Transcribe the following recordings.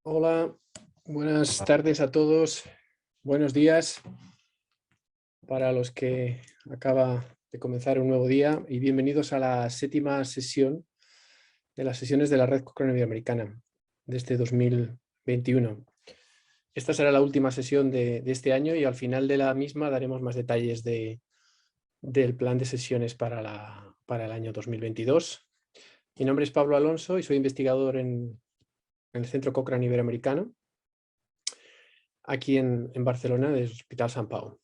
Hola, buenas tardes a todos, buenos días para los que acaba de comenzar un nuevo día y bienvenidos a la séptima sesión de las sesiones de la Red Cochrane Iberoamericana de este 2021. Esta será la última sesión de este año y al final de la misma daremos más detalles del plan de sesiones para el año 2022. Mi nombre es Pablo Alonso y soy investigador en el Centro Cochrane Iberoamericano, aquí en Barcelona, del Hospital Sant Pau.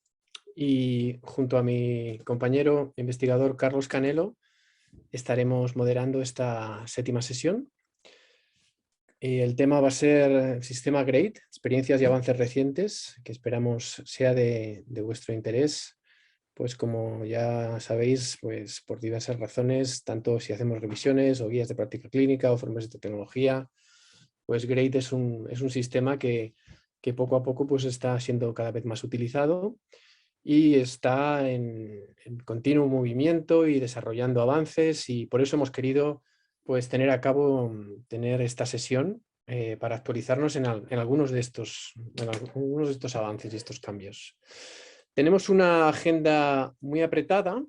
Y junto a mi compañero investigador Carlos Canelo estaremos moderando esta séptima sesión. El tema va a ser el sistema GRADE, experiencias y avances recientes, que esperamos sea de vuestro interés. Pues como ya sabéis, pues por diversas razones, tanto si hacemos revisiones o guías de práctica clínica o formas de tecnología, pues GRADE es un sistema que poco a poco pues está siendo cada vez más utilizado y está en continuo movimiento y desarrollando avances, y por eso hemos querido pues tener esta sesión para actualizarnos en algunos de estos avances y estos cambios. Tenemos una agenda muy apretada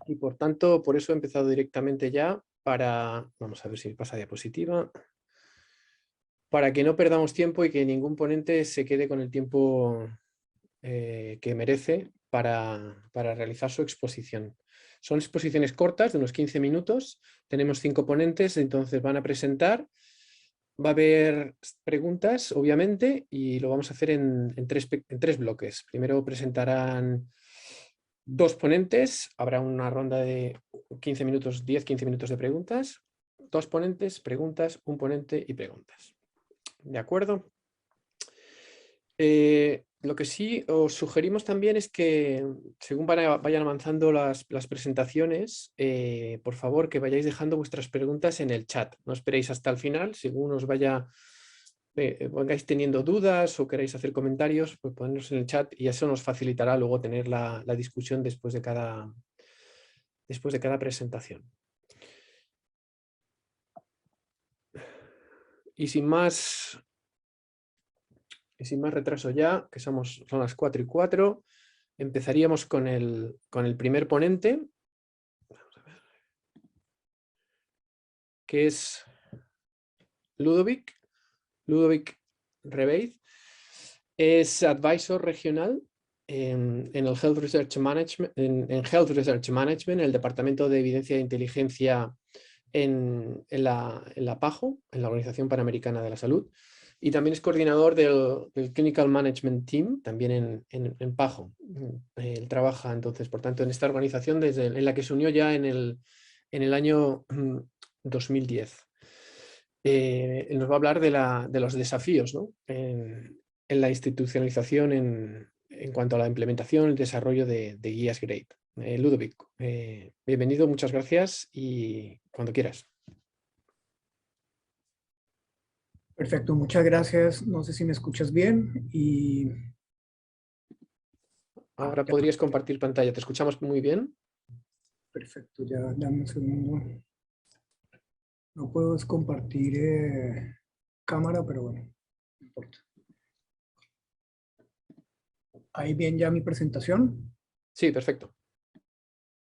y por tanto por eso he empezado directamente ya vamos a ver si pasa diapositiva, para que no perdamos tiempo y que ningún ponente se quede con el tiempo que merece para realizar su exposición. Son exposiciones cortas de unos 15 minutos, tenemos 5 ponentes, entonces van a presentar, va a haber preguntas obviamente y lo vamos a hacer en tres bloques. Primero presentarán 2 ponentes, habrá una ronda de 15 minutos, 10-15 minutos de preguntas, 2 ponentes, preguntas, un ponente y preguntas. ¿De acuerdo? Lo que sí os sugerimos también es que según vayan avanzando las presentaciones, por favor que vayáis dejando vuestras preguntas en el chat. No esperéis hasta el final, según os vengáis teniendo dudas o queráis hacer comentarios, pues ponedlos en el chat y eso nos facilitará luego tener la discusión después de cada presentación. Y sin más retraso ya, que son las 4:04, empezaríamos con el primer ponente, que es Ludovic Rebeid. Es advisor regional en el Health Research Management, en el Departamento de Evidencia e Inteligencia en la PAHO, en la Organización Panamericana de la Salud, y también es coordinador del Clinical Management Team, también en PAHO. Él trabaja entonces, por tanto, en esta organización en la que se unió ya en el año 2010. Nos va a hablar de los desafíos, ¿no? en la institucionalización en cuanto a la implementación y desarrollo de guías GRADE. Ludovic, bienvenido, muchas gracias y cuando quieras. Perfecto, muchas gracias. No sé si me escuchas bien. Ahora podrías compartir pantalla, ¿te escuchamos muy bien? Perfecto, ya dame un segundo. No puedo compartir cámara, pero bueno, no importa. ¿Ahí bien ya mi presentación? Sí, perfecto.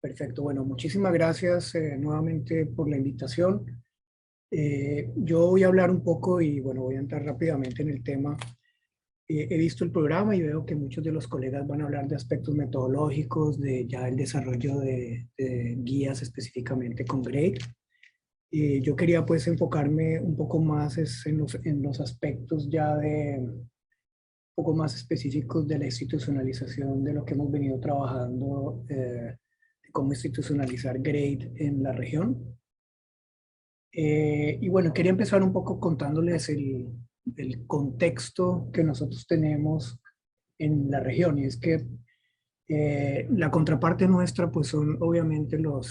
Perfecto, bueno, muchísimas gracias nuevamente por la invitación. Yo voy a hablar un poco y bueno, voy a entrar rápidamente en el tema. He visto el programa y veo que muchos de los colegas van a hablar de aspectos metodológicos, de ya el desarrollo de guías específicamente con GRADE. Yo quería pues enfocarme un poco más en los aspectos ya un poco más específicos de la institucionalización de lo que hemos venido trabajando, de cómo institucionalizar GRADE en la región. Y bueno, quería empezar un poco contándoles el contexto que nosotros tenemos en la región, y es que la contraparte nuestra pues son obviamente no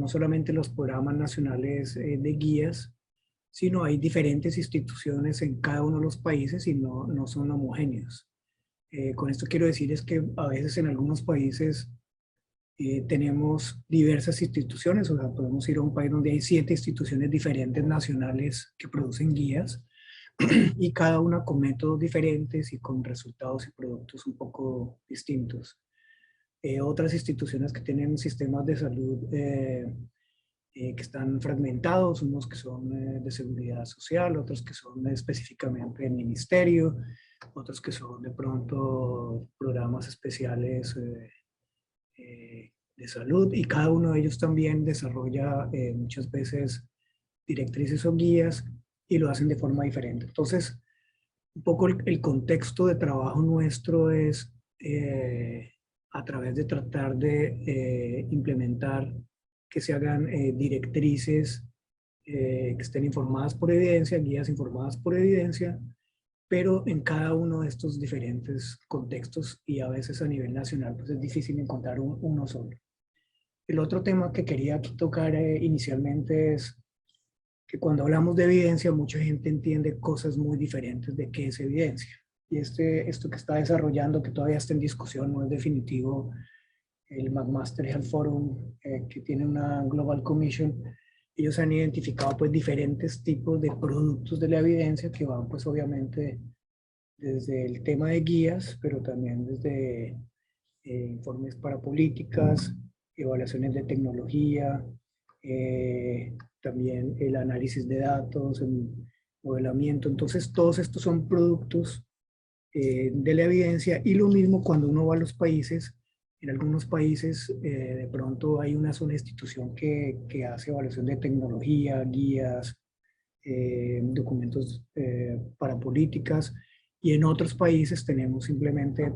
solamente los programas nacionales de guías, sino hay diferentes instituciones en cada uno de los países y no son homogéneos. Con esto quiero decir es que a veces en algunos países tenemos diversas instituciones, o sea, podemos ir a un país donde hay 7 instituciones diferentes nacionales que producen guías y cada una con métodos diferentes y con resultados y productos un poco distintos. Otras instituciones que tienen sistemas de salud que están fragmentados, unos que son de seguridad social, otros que son específicamente del ministerio, otros que son de pronto programas especiales de salud, y cada uno de ellos también desarrolla muchas veces directrices o guías y lo hacen de forma diferente. Entonces, un poco el contexto de trabajo nuestro es a través de tratar de implementar que se hagan directrices que estén informadas por evidencia, guías informadas por evidencia, pero en cada uno de estos diferentes contextos y a veces a nivel nacional pues es difícil encontrar uno solo. El otro tema que quería aquí tocar inicialmente es que cuando hablamos de evidencia mucha gente entiende cosas muy diferentes de qué es evidencia. Y esto que está desarrollando, que todavía está en discusión, no es definitivo, el McMaster Health Forum, que tiene una Global Commission, ellos han identificado pues diferentes tipos de productos de la evidencia que van pues obviamente desde el tema de guías, pero también desde informes para políticas, evaluaciones de tecnología, también el análisis de datos, el modelamiento. Entonces todos estos son productos de la evidencia, y lo mismo cuando uno va a los países. En algunos países de pronto hay una sola institución que hace evaluación de tecnología, guías, documentos para políticas, y en otros países tenemos simplemente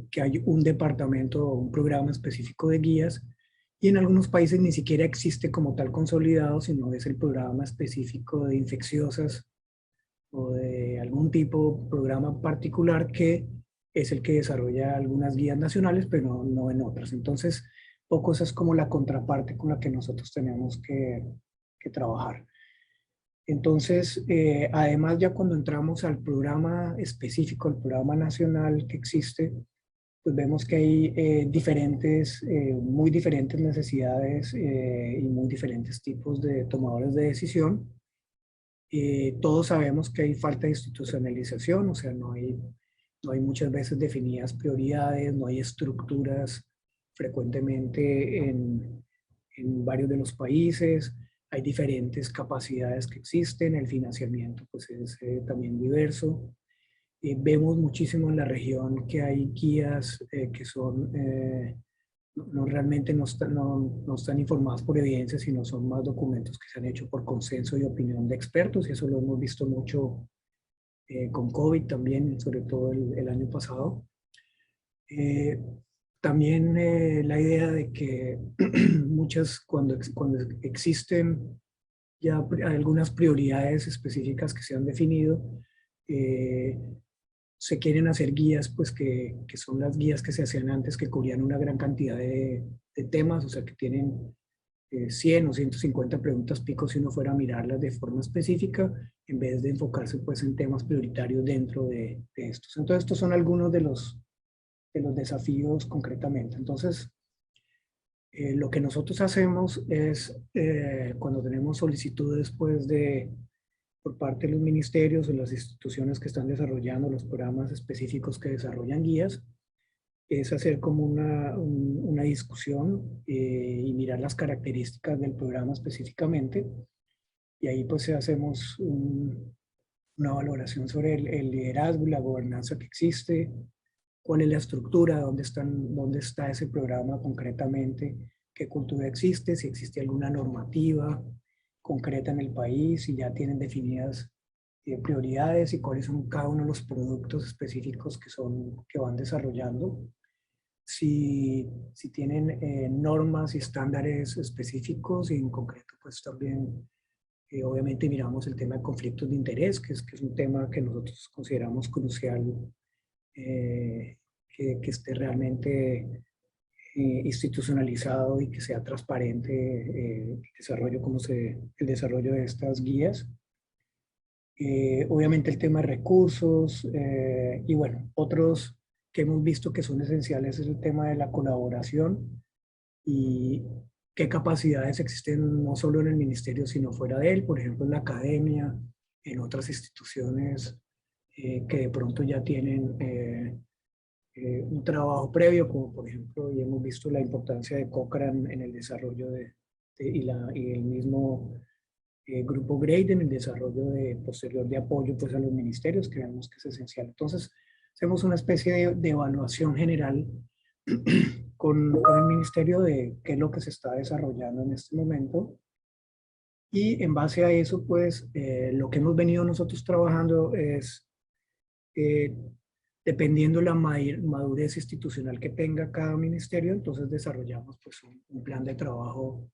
que hay un departamento o un programa específico de guías, y en algunos países ni siquiera existe como tal consolidado, sino es el programa específico de infecciosas o de algún tipo, programa particular que es el que desarrolla algunas guías nacionales, pero no en otras. Entonces, poco esa es como la contraparte con la que nosotros tenemos que trabajar. Entonces, además ya cuando entramos al programa específico, al programa nacional que existe, pues vemos que hay muy diferentes necesidades y muy diferentes tipos de tomadores de decisión. Todos sabemos que hay falta de institucionalización, o sea, no hay muchas veces definidas prioridades, no hay estructuras frecuentemente en varios de los países, hay diferentes capacidades que existen, el financiamiento pues es también diverso. Vemos muchísimo en la región que hay guías que son, realmente no están informadas por evidencia, sino son más documentos que se han hecho por consenso y opinión de expertos, y eso lo hemos visto mucho con COVID también, sobre todo el año pasado. También la idea de que cuando existen ya algunas prioridades específicas que se han definido, se quieren hacer guías, pues que son las guías que se hacían antes, que cubrían una gran cantidad de temas, o sea, que tienen 100 o 150 preguntas pico si uno fuera a mirarlas de forma específica, en vez de enfocarse pues en temas prioritarios dentro de estos. Entonces, estos son algunos de los desafíos concretamente. Entonces, lo que nosotros hacemos es, cuando tenemos solicitudes pues por parte de los ministerios o las instituciones que están desarrollando los programas específicos que desarrollan guías, es hacer como una discusión y mirar las características del programa específicamente, y ahí pues hacemos una valoración sobre el liderazgo y la gobernanza que existe, cuál es la estructura, dónde está ese programa concretamente, qué cultura existe, si existe alguna normativa concreta en el país, si ya tienen definidas prioridades y cuáles son cada uno de los productos específicos que van desarrollando, si tienen normas y estándares específicos, y en concreto pues también obviamente miramos el tema de conflictos de interés, que es un tema que nosotros consideramos crucial, que esté realmente institucionalizado y que sea transparente el desarrollo de estas guías. Obviamente el tema de recursos y bueno, otros que hemos visto que son esenciales es el tema de la colaboración y qué capacidades existen no solo en el ministerio, sino fuera de él, por ejemplo, en la academia, en otras instituciones que de pronto ya tienen un trabajo previo, como por ejemplo, y hemos visto la importancia de Cochrane en el desarrollo y el mismo grupo GRADE en el desarrollo posterior de apoyo pues, a los ministerios, creemos que es esencial. Entonces, hacemos una especie de evaluación general con el ministerio de qué es lo que se está desarrollando en este momento. Y en base a eso, pues, lo que hemos venido nosotros trabajando es, dependiendo la madurez institucional que tenga cada ministerio, entonces desarrollamos pues, un plan de trabajo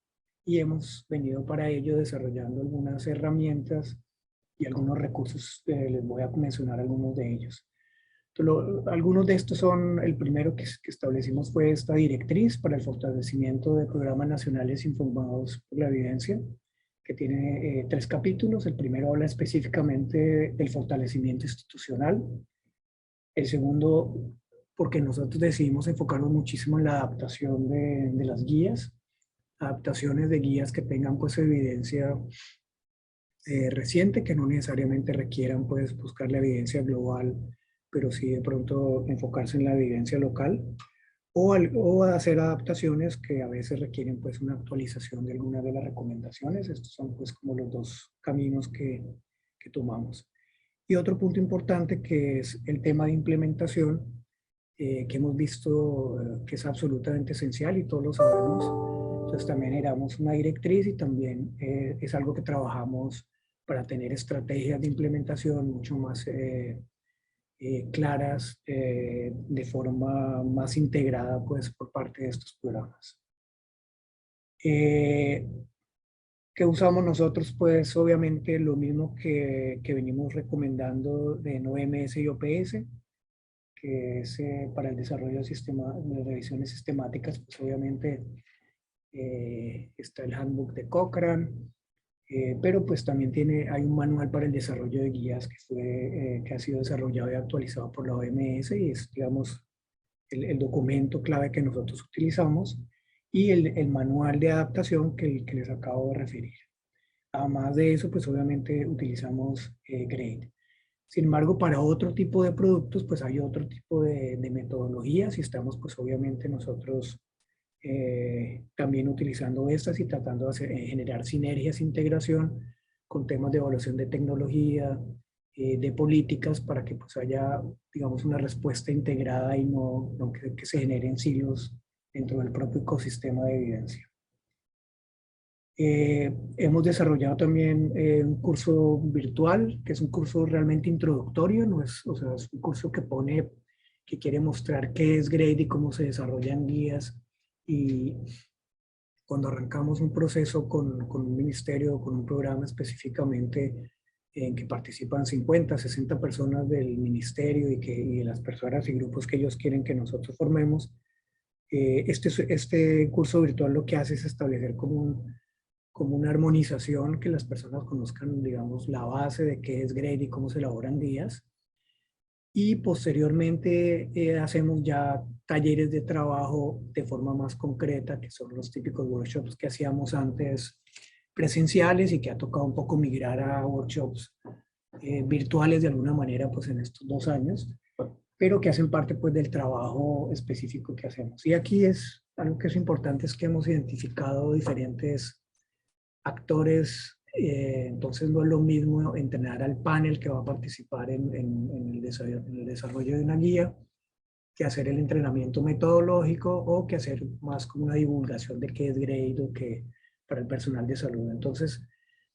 y hemos venido para ello desarrollando algunas herramientas y algunos recursos. Les voy a mencionar algunos de ellos. Algunos de estos son, el primero que establecimos fue esta directriz para el fortalecimiento de programas nacionales informados por la evidencia, que tiene 3 capítulos. El primero habla específicamente del fortalecimiento institucional. El segundo, porque nosotros decidimos enfocarnos muchísimo en la adaptación de las guías, adaptaciones de guías que tengan pues evidencia reciente, que no necesariamente requieran pues buscar la evidencia global, pero sí de pronto enfocarse en la evidencia local, o hacer adaptaciones que a veces requieren pues una actualización de algunas de las recomendaciones. Estos son pues como los 2 caminos que tomamos. Y otro punto importante que es el tema de implementación, que hemos visto que es absolutamente esencial y todos lo sabemos. Entonces también generamos una directriz y también es algo que trabajamos para tener estrategias de implementación mucho más claras, de forma más integrada pues, por parte de estos programas. ¿Qué usamos nosotros? Pues obviamente lo mismo que venimos recomendando de OMS y OPS, que es para el desarrollo de revisiones sistemáticas. Pues obviamente está el handbook de Cochrane, pero pues también hay un manual para el desarrollo de guías que ha sido desarrollado y actualizado por la OMS y es, digamos, el documento clave que nosotros utilizamos y el manual de adaptación que les acabo de referir. Además de eso, pues obviamente utilizamos GRADE. Sin embargo, para otro tipo de productos, pues hay otro tipo de metodologías y estamos pues obviamente nosotros también utilizando estas y tratando de generar sinergias, integración con temas de evaluación de tecnología, de políticas, para que pues haya, digamos, una respuesta integrada y no que se generen silos dentro del propio ecosistema de evidencia. Hemos desarrollado también un curso virtual, que es un curso realmente introductorio, no es, o sea, es un curso que quiere mostrar qué es GRADE y cómo se desarrollan guías. Y cuando arrancamos un proceso con un ministerio, con un programa específicamente en que participan 50, 60 personas del ministerio y de las personas y grupos que ellos quieren que nosotros formemos, este curso virtual lo que hace es establecer como una armonización, que las personas conozcan, digamos, la base de qué es GRADE y cómo se elaboran guías. Y posteriormente hacemos ya talleres de trabajo de forma más concreta, que son los típicos workshops que hacíamos antes presenciales y que ha tocado un poco migrar a workshops virtuales de alguna manera pues en estos 2 años, pero que hacen parte pues del trabajo específico que hacemos. Y aquí es algo que es importante, es que hemos identificado diferentes actores. Entonces no es lo mismo entrenar al panel que va a participar en el desarrollo de una guía, que hacer el entrenamiento metodológico o que hacer más como una divulgación de qué es GRADE o que para el personal de salud. Entonces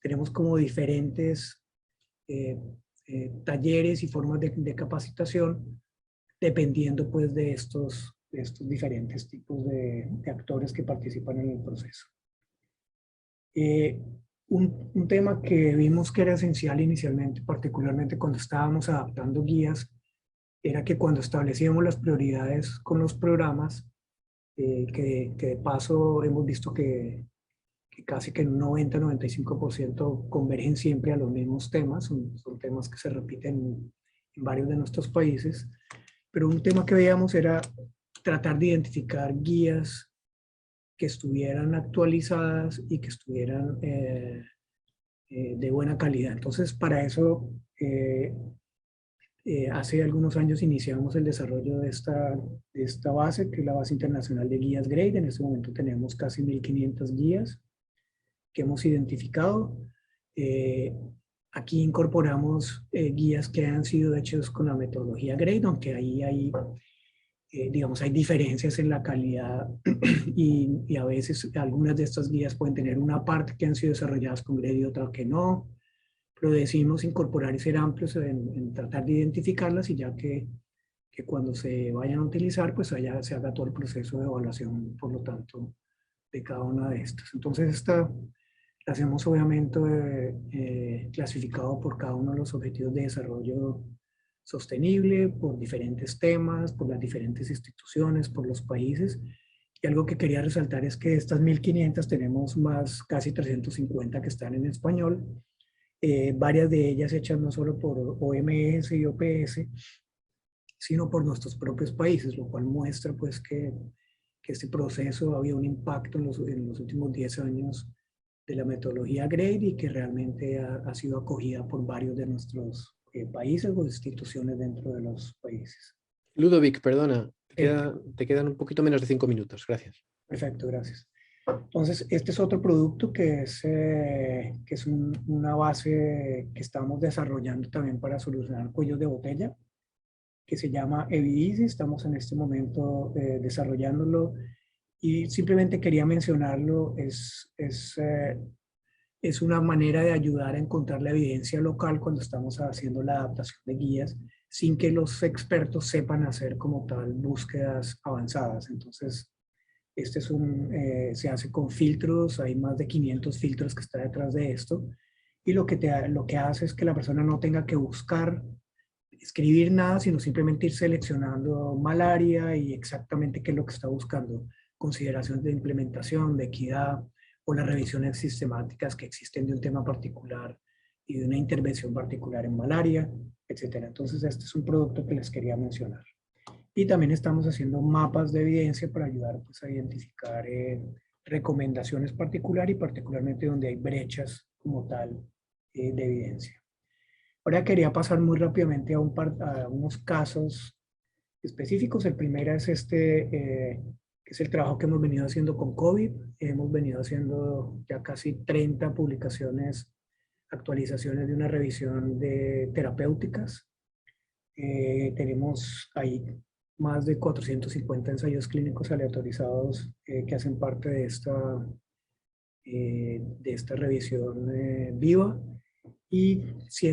tenemos como diferentes talleres y formas de capacitación dependiendo pues de estos diferentes tipos de actores que participan en el proceso. Un tema que vimos que era esencial inicialmente, particularmente cuando estábamos adaptando guías, era que cuando establecíamos las prioridades con los programas, que de paso hemos visto que casi que un 90-95% convergen siempre a los mismos temas, son temas que se repiten en varios de nuestros países, pero un tema que veíamos era tratar de identificar guías que estuvieran actualizadas y que estuvieran de buena calidad. Entonces, para eso, hace algunos años iniciamos el desarrollo de esta base, que es la base internacional de guías GRADE. En este momento tenemos casi 1.500 guías que hemos identificado. Aquí incorporamos guías que han sido hechos con la metodología GRADE, aunque ahí hay, digamos, hay diferencias en la calidad y a veces algunas de estas guías pueden tener una parte que han sido desarrolladas con GRADE y otra que no. Pero decidimos incorporar y ser amplios en tratar de identificarlas y ya que cuando se vayan a utilizar, pues allá se haga todo el proceso de evaluación, por lo tanto, de cada una de estas. Entonces, esta la hacemos obviamente clasificado por cada uno de los objetivos de desarrollo sostenible, por diferentes temas, por las diferentes instituciones, por los países. Y algo que quería resaltar es que de estas 1.500 tenemos más, casi 350 que están en español. Varias de ellas hechas no solo por OMS y OPS, sino por nuestros propios países, lo cual muestra pues que este proceso había un impacto en los últimos 10 años de la metodología GRADE y que realmente ha sido acogida por varios de nuestros países o instituciones dentro de los países. Ludovic, perdona, te quedan un poquito menos de 5 minutos, gracias. Perfecto, gracias. Entonces, este es otro producto que es una base que estamos desarrollando también para solucionar cuellos de botella, que se llama Evideasy. Estamos en este momento desarrollándolo y simplemente quería mencionarlo. Es una manera de ayudar a encontrar la evidencia local cuando estamos haciendo la adaptación de guías sin que los expertos sepan hacer como tal búsquedas avanzadas. Entonces, este se hace con filtros, hay más de 500 filtros que está detrás de esto, y lo que hace es que la persona no tenga que buscar, escribir nada, sino simplemente ir seleccionando malaria y exactamente qué es lo que está buscando, consideraciones de implementación, de equidad, o las revisiones sistemáticas que existen de un tema particular y de una intervención particular en malaria, etcétera. Entonces, este es un producto que les quería mencionar. Y también estamos haciendo mapas de evidencia para ayudar pues, a identificar recomendaciones particulares y particularmente donde hay brechas como tal de evidencia. Ahora quería pasar muy rápidamente a unos casos específicos. El primero es que es el trabajo que hemos venido haciendo con COVID. Hemos venido haciendo ya casi 30 publicaciones, actualizaciones de una revisión de terapéuticas. Tenemos ahí más de 450 ensayos clínicos aleatorizados que hacen parte de esta revisión viva y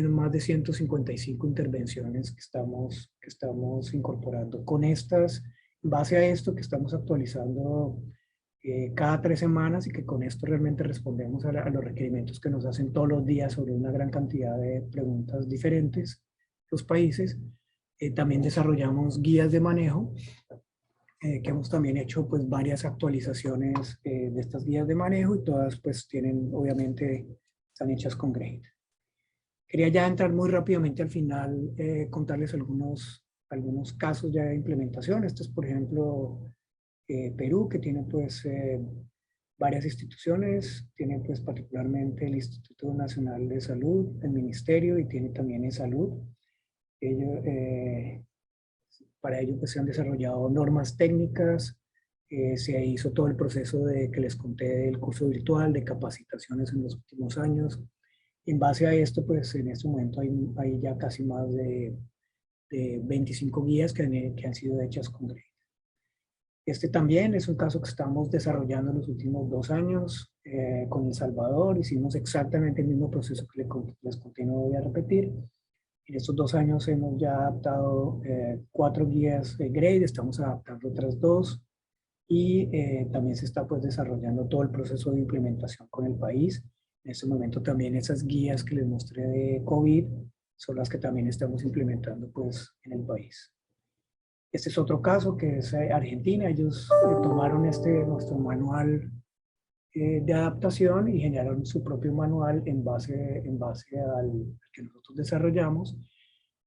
más de 155 intervenciones que estamos incorporando. Con estas, en base a esto que estamos actualizando cada 3 semanas y que con esto realmente respondemos a los requerimientos que nos hacen todos los días sobre una gran cantidad de preguntas diferentes, los países. También desarrollamos guías de manejo, que hemos también hecho pues varias actualizaciones de estas guías de manejo y todas pues tienen, obviamente, están hechas con GRADE. Quería ya entrar muy rápidamente al final, contarles algunos casos ya de implementación. Este es, por ejemplo, Perú, que tiene pues varias instituciones, tiene pues particularmente el Instituto Nacional de Salud, el Ministerio y tiene también eSalud. Para ello pues, se han desarrollado normas técnicas, se hizo todo el proceso que les conté del curso virtual, de capacitaciones en los últimos años. En base a esto, pues en este momento hay ya casi más de 25 guías que han sido hechas con GRADE. Este también es un caso que estamos desarrollando en los últimos 2 años con El Salvador. Hicimos exactamente el mismo proceso que les conté, no voy a repetir. En estos 2 años hemos ya adaptado 4 guías de GRADE, estamos adaptando otras 2 y también se está pues desarrollando todo el proceso de implementación con el país. En este momento también esas guías que les mostré de COVID son las que también estamos implementando pues en el país. Este es otro caso que es Argentina. Ellos tomaron nuestro manual de adaptación y generaron su propio manual en base al que nosotros desarrollamos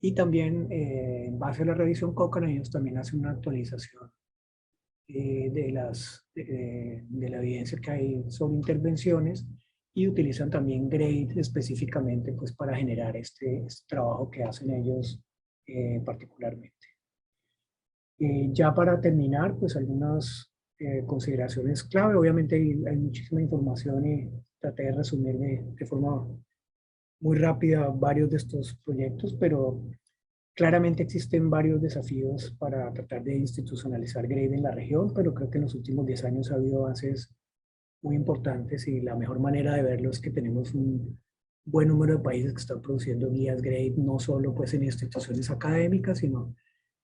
Y también, en base a la revisión Cochrane, ellos también hacen una actualización de la evidencia que hay sobre intervenciones y utilizan también GRADE específicamente pues, para generar este trabajo que hacen ellos particularmente. Ya para terminar, pues algunas consideraciones clave. Obviamente hay muchísima información y traté de resumir de forma muy rápida varios de estos proyectos, pero claramente existen varios desafíos para tratar de institucionalizar GRADE en la región, pero creo que en los últimos 10 años ha habido avances muy importantes y la mejor manera de verlo es que tenemos un buen número de países que están produciendo guías GRADE, no solo pues en instituciones académicas, sino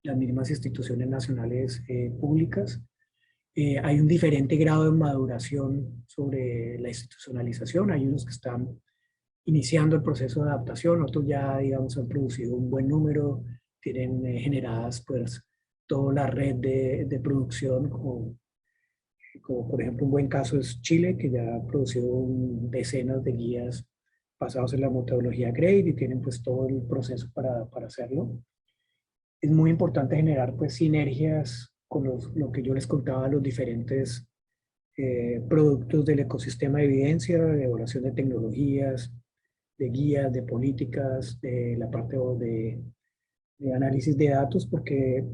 las mismas instituciones nacionales públicas. Hay un diferente grado de maduración sobre la institucionalización. Hay unos que están iniciando el proceso de adaptación, otros ya, digamos, han producido un buen número, tienen generadas, pues, toda la red de producción, como por ejemplo un buen caso es Chile, que ya ha producido decenas de guías basados en la metodología GRADE y tienen pues todo el proceso para hacerlo. Es muy importante generar pues sinergias con lo que yo les contaba, los diferentes productos del ecosistema de evidencia, de evaluación de tecnologías, de guías, de políticas, de la parte de análisis de datos, porque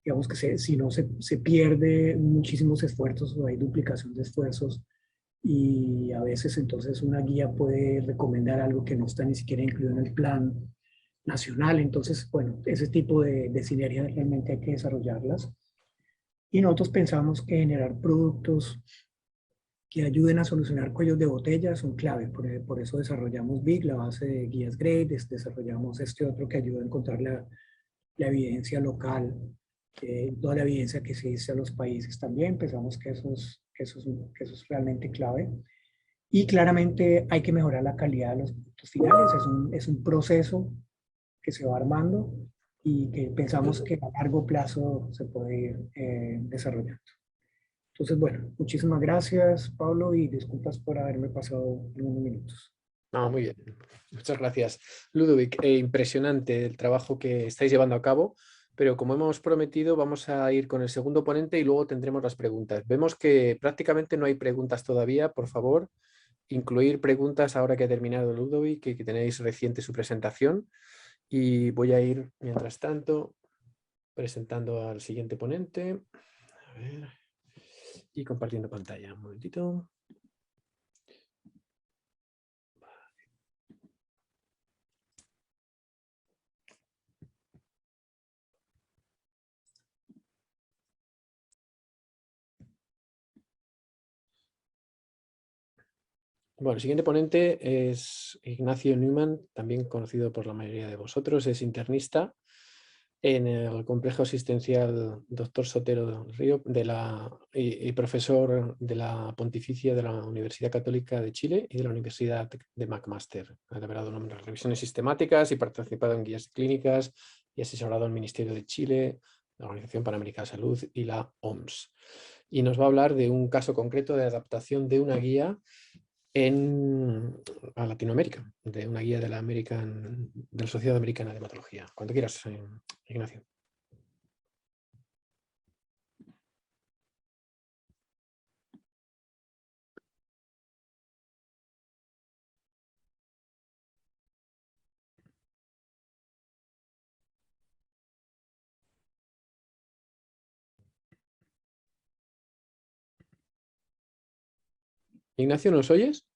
digamos que si no se pierde muchísimos esfuerzos o hay duplicación de esfuerzos y a veces entonces una guía puede recomendar algo que no está ni siquiera incluido en el plan nacional. Entonces, bueno, ese tipo de sinergias realmente hay que desarrollarlas. Y nosotros pensamos que generar productos que ayuden a solucionar cuellos de botella son clave. Por eso desarrollamos BIG, la base de guías GRADE, desarrollamos este otro que ayuda a encontrar la evidencia local, toda la evidencia que se dice a los países también. Pensamos que eso es realmente clave. Y claramente hay que mejorar la calidad de los productos finales. Es un proceso que se va armando y que pensamos que a largo plazo se puede ir desarrollando. Entonces, bueno, muchísimas gracias, Pablo, y disculpas por haberme pasado algunos minutos. No, muy bien. Muchas gracias, Ludovic. Impresionante el trabajo que estáis llevando a cabo, pero como hemos prometido, vamos a ir con el segundo ponente y luego tendremos las preguntas. Vemos que prácticamente no hay preguntas todavía. Por favor, incluir preguntas ahora que ha terminado Ludovic, que tenéis reciente su presentación. Y voy a ir, mientras tanto, presentando al siguiente ponente. A ver. Y compartiendo pantalla. Un momentito. Bueno, el siguiente ponente es Ignacio Newman, también conocido por la mayoría de vosotros. Es internista en el complejo asistencial Dr. Sotero del Río y profesor de la Pontificia de la Universidad Católica de Chile y de la Universidad de McMaster. Ha elaborado numerosas revisiones sistemáticas y participado en guías clínicas y asesorado al Ministerio de Chile, la Organización Panamericana de Salud y la OMS. Y nos va a hablar de un caso concreto de adaptación de una guía a Latinoamérica, de una guía de la Sociedad Americana de Hematología. Cuando quieras, Ignacio. Ignacio, ¿nos oyes?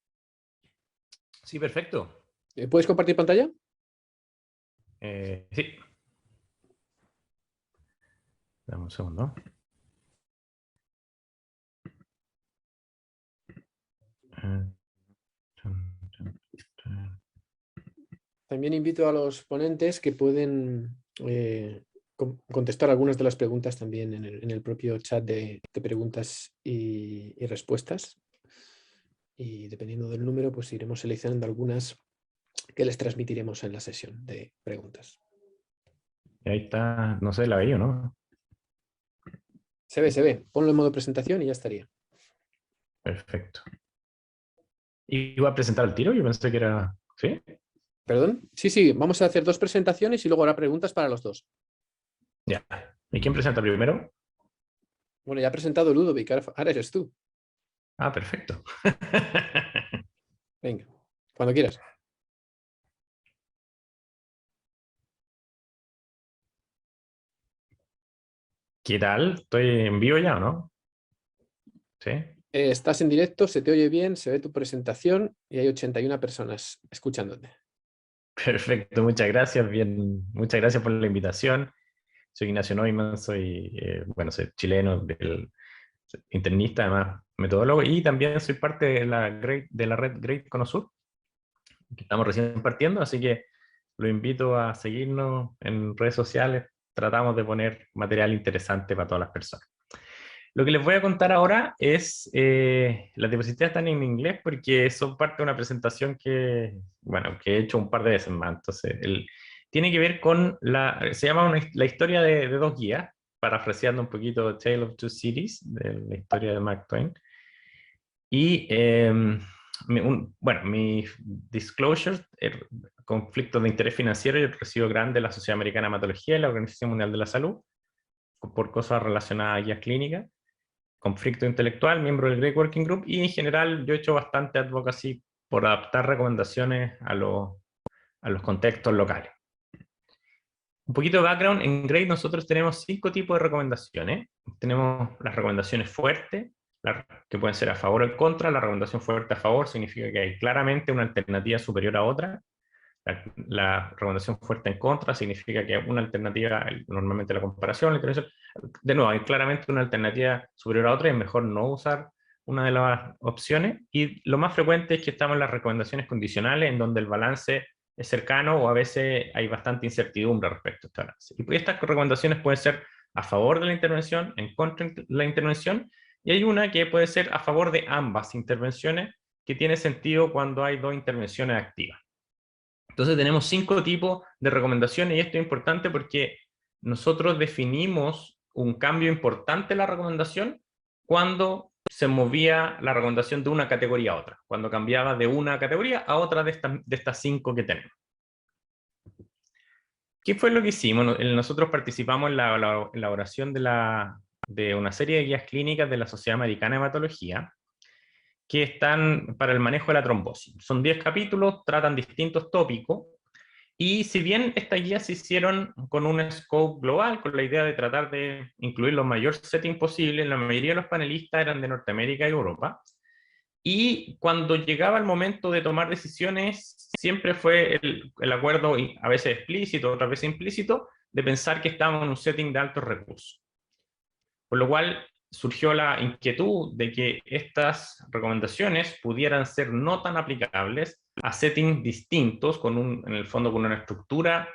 Sí, perfecto. ¿Puedes compartir pantalla? Sí. Dame un segundo. También invito a los ponentes que pueden contestar algunas de las preguntas también en el propio chat de preguntas y respuestas. Y dependiendo del número, pues iremos seleccionando algunas que les transmitiremos en la sesión de preguntas. Y ahí está, no sé, la veía, ¿no? Se ve, se ve. Ponlo en modo presentación y ya estaría. Perfecto. ¿Iba a presentar el tiro? Yo pensé que era... ¿Sí? ¿Perdón? Sí, sí, vamos a hacer 2 presentaciones y luego habrá preguntas para los 2. Ya. ¿Y quién presenta primero? Bueno, ya ha presentado Ludovic, ahora eres tú. Ah, perfecto. Venga, cuando quieras. ¿Qué tal? ¿Estoy en vivo ya o no? ¿Sí? Estás en directo, se te oye bien, se ve tu presentación y hay 81 personas escuchándote. Perfecto, muchas gracias. Bien, muchas gracias por la invitación. Soy Ignacio Neumann, bueno, soy chileno, internista, además metodólogo, y también soy parte de la red Great Cono Sur, que estamos recién partiendo, así que lo invito a seguirnos en redes sociales. Tratamos de poner material interesante para todas las personas. Lo que les voy a contar ahora es, las diapositivas están en inglés porque son parte de una presentación bueno, que he hecho un par de veces más. Entonces, tiene que ver con se llama la historia de 2 guías, parafraseando un poquito Tale of Two Cities, de la historia de Mark Twain. Y, bueno, mis disclosures, conflictos de interés financiero, yo recibo grande de la Sociedad Americana de Hematología y la Organización Mundial de la Salud, por cosas relacionadas a guías clínicas. Conflicto intelectual, miembro del Great Working Group, y en general yo he hecho bastante advocacy por adaptar recomendaciones a los contextos locales. Un poquito de background: en Great nosotros tenemos 5 tipos de recomendaciones. Tenemos las recomendaciones fuertes, que pueden ser a favor o en contra. La recomendación fuerte a favor significa que hay claramente una alternativa superior a otra. La recomendación fuerte en contra significa que una alternativa, normalmente la comparación, la intervención, de nuevo, hay claramente una alternativa superior a otra y es mejor no usar una de las opciones. Y lo más frecuente es que estamos en las recomendaciones condicionales, en donde el balance es cercano o a veces hay bastante incertidumbre respecto a este balance. Y estas recomendaciones pueden ser a favor de la intervención, en contra de la intervención, y hay una que puede ser a favor de ambas intervenciones, que tiene sentido cuando hay 2 intervenciones activas. Entonces tenemos 5 tipos de recomendaciones, y esto es importante porque nosotros definimos un cambio importante en la recomendación cuando se movía la recomendación de una categoría a otra, cuando cambiaba de una categoría a otra de estas 5 que tenemos. ¿Qué fue lo que hicimos? Nosotros participamos en la elaboración de una serie de guías clínicas de la Sociedad Americana de Hematología, que están para el manejo de la trombosis. Son 10 capítulos, tratan distintos tópicos, y si bien estas guías se hicieron con un scope global, con la idea de tratar de incluir los mayores settings posibles, la mayoría de los panelistas eran de Norteamérica y Europa, y cuando llegaba el momento de tomar decisiones, siempre fue el acuerdo, a veces explícito, otras veces implícito, de pensar que estábamos en un setting de altos recursos. Por lo cual surgió la inquietud de que estas recomendaciones pudieran ser no tan aplicables a settings distintos, en el fondo con una estructura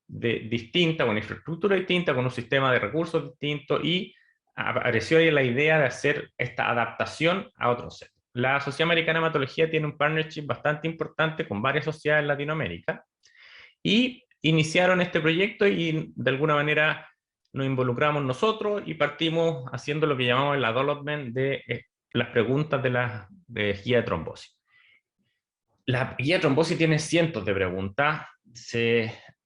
distinta, con una infraestructura distinta, con un sistema de recursos distinto, y apareció ahí la idea de hacer esta adaptación a otros settings. La Sociedad Americana de Hematología tiene un partnership bastante importante con varias sociedades en Latinoamérica, y iniciaron este proyecto y de alguna manera nos involucramos nosotros y partimos haciendo lo que llamamos el development de las preguntas de la guía de trombosis. La guía de trombosis tiene cientos de preguntas.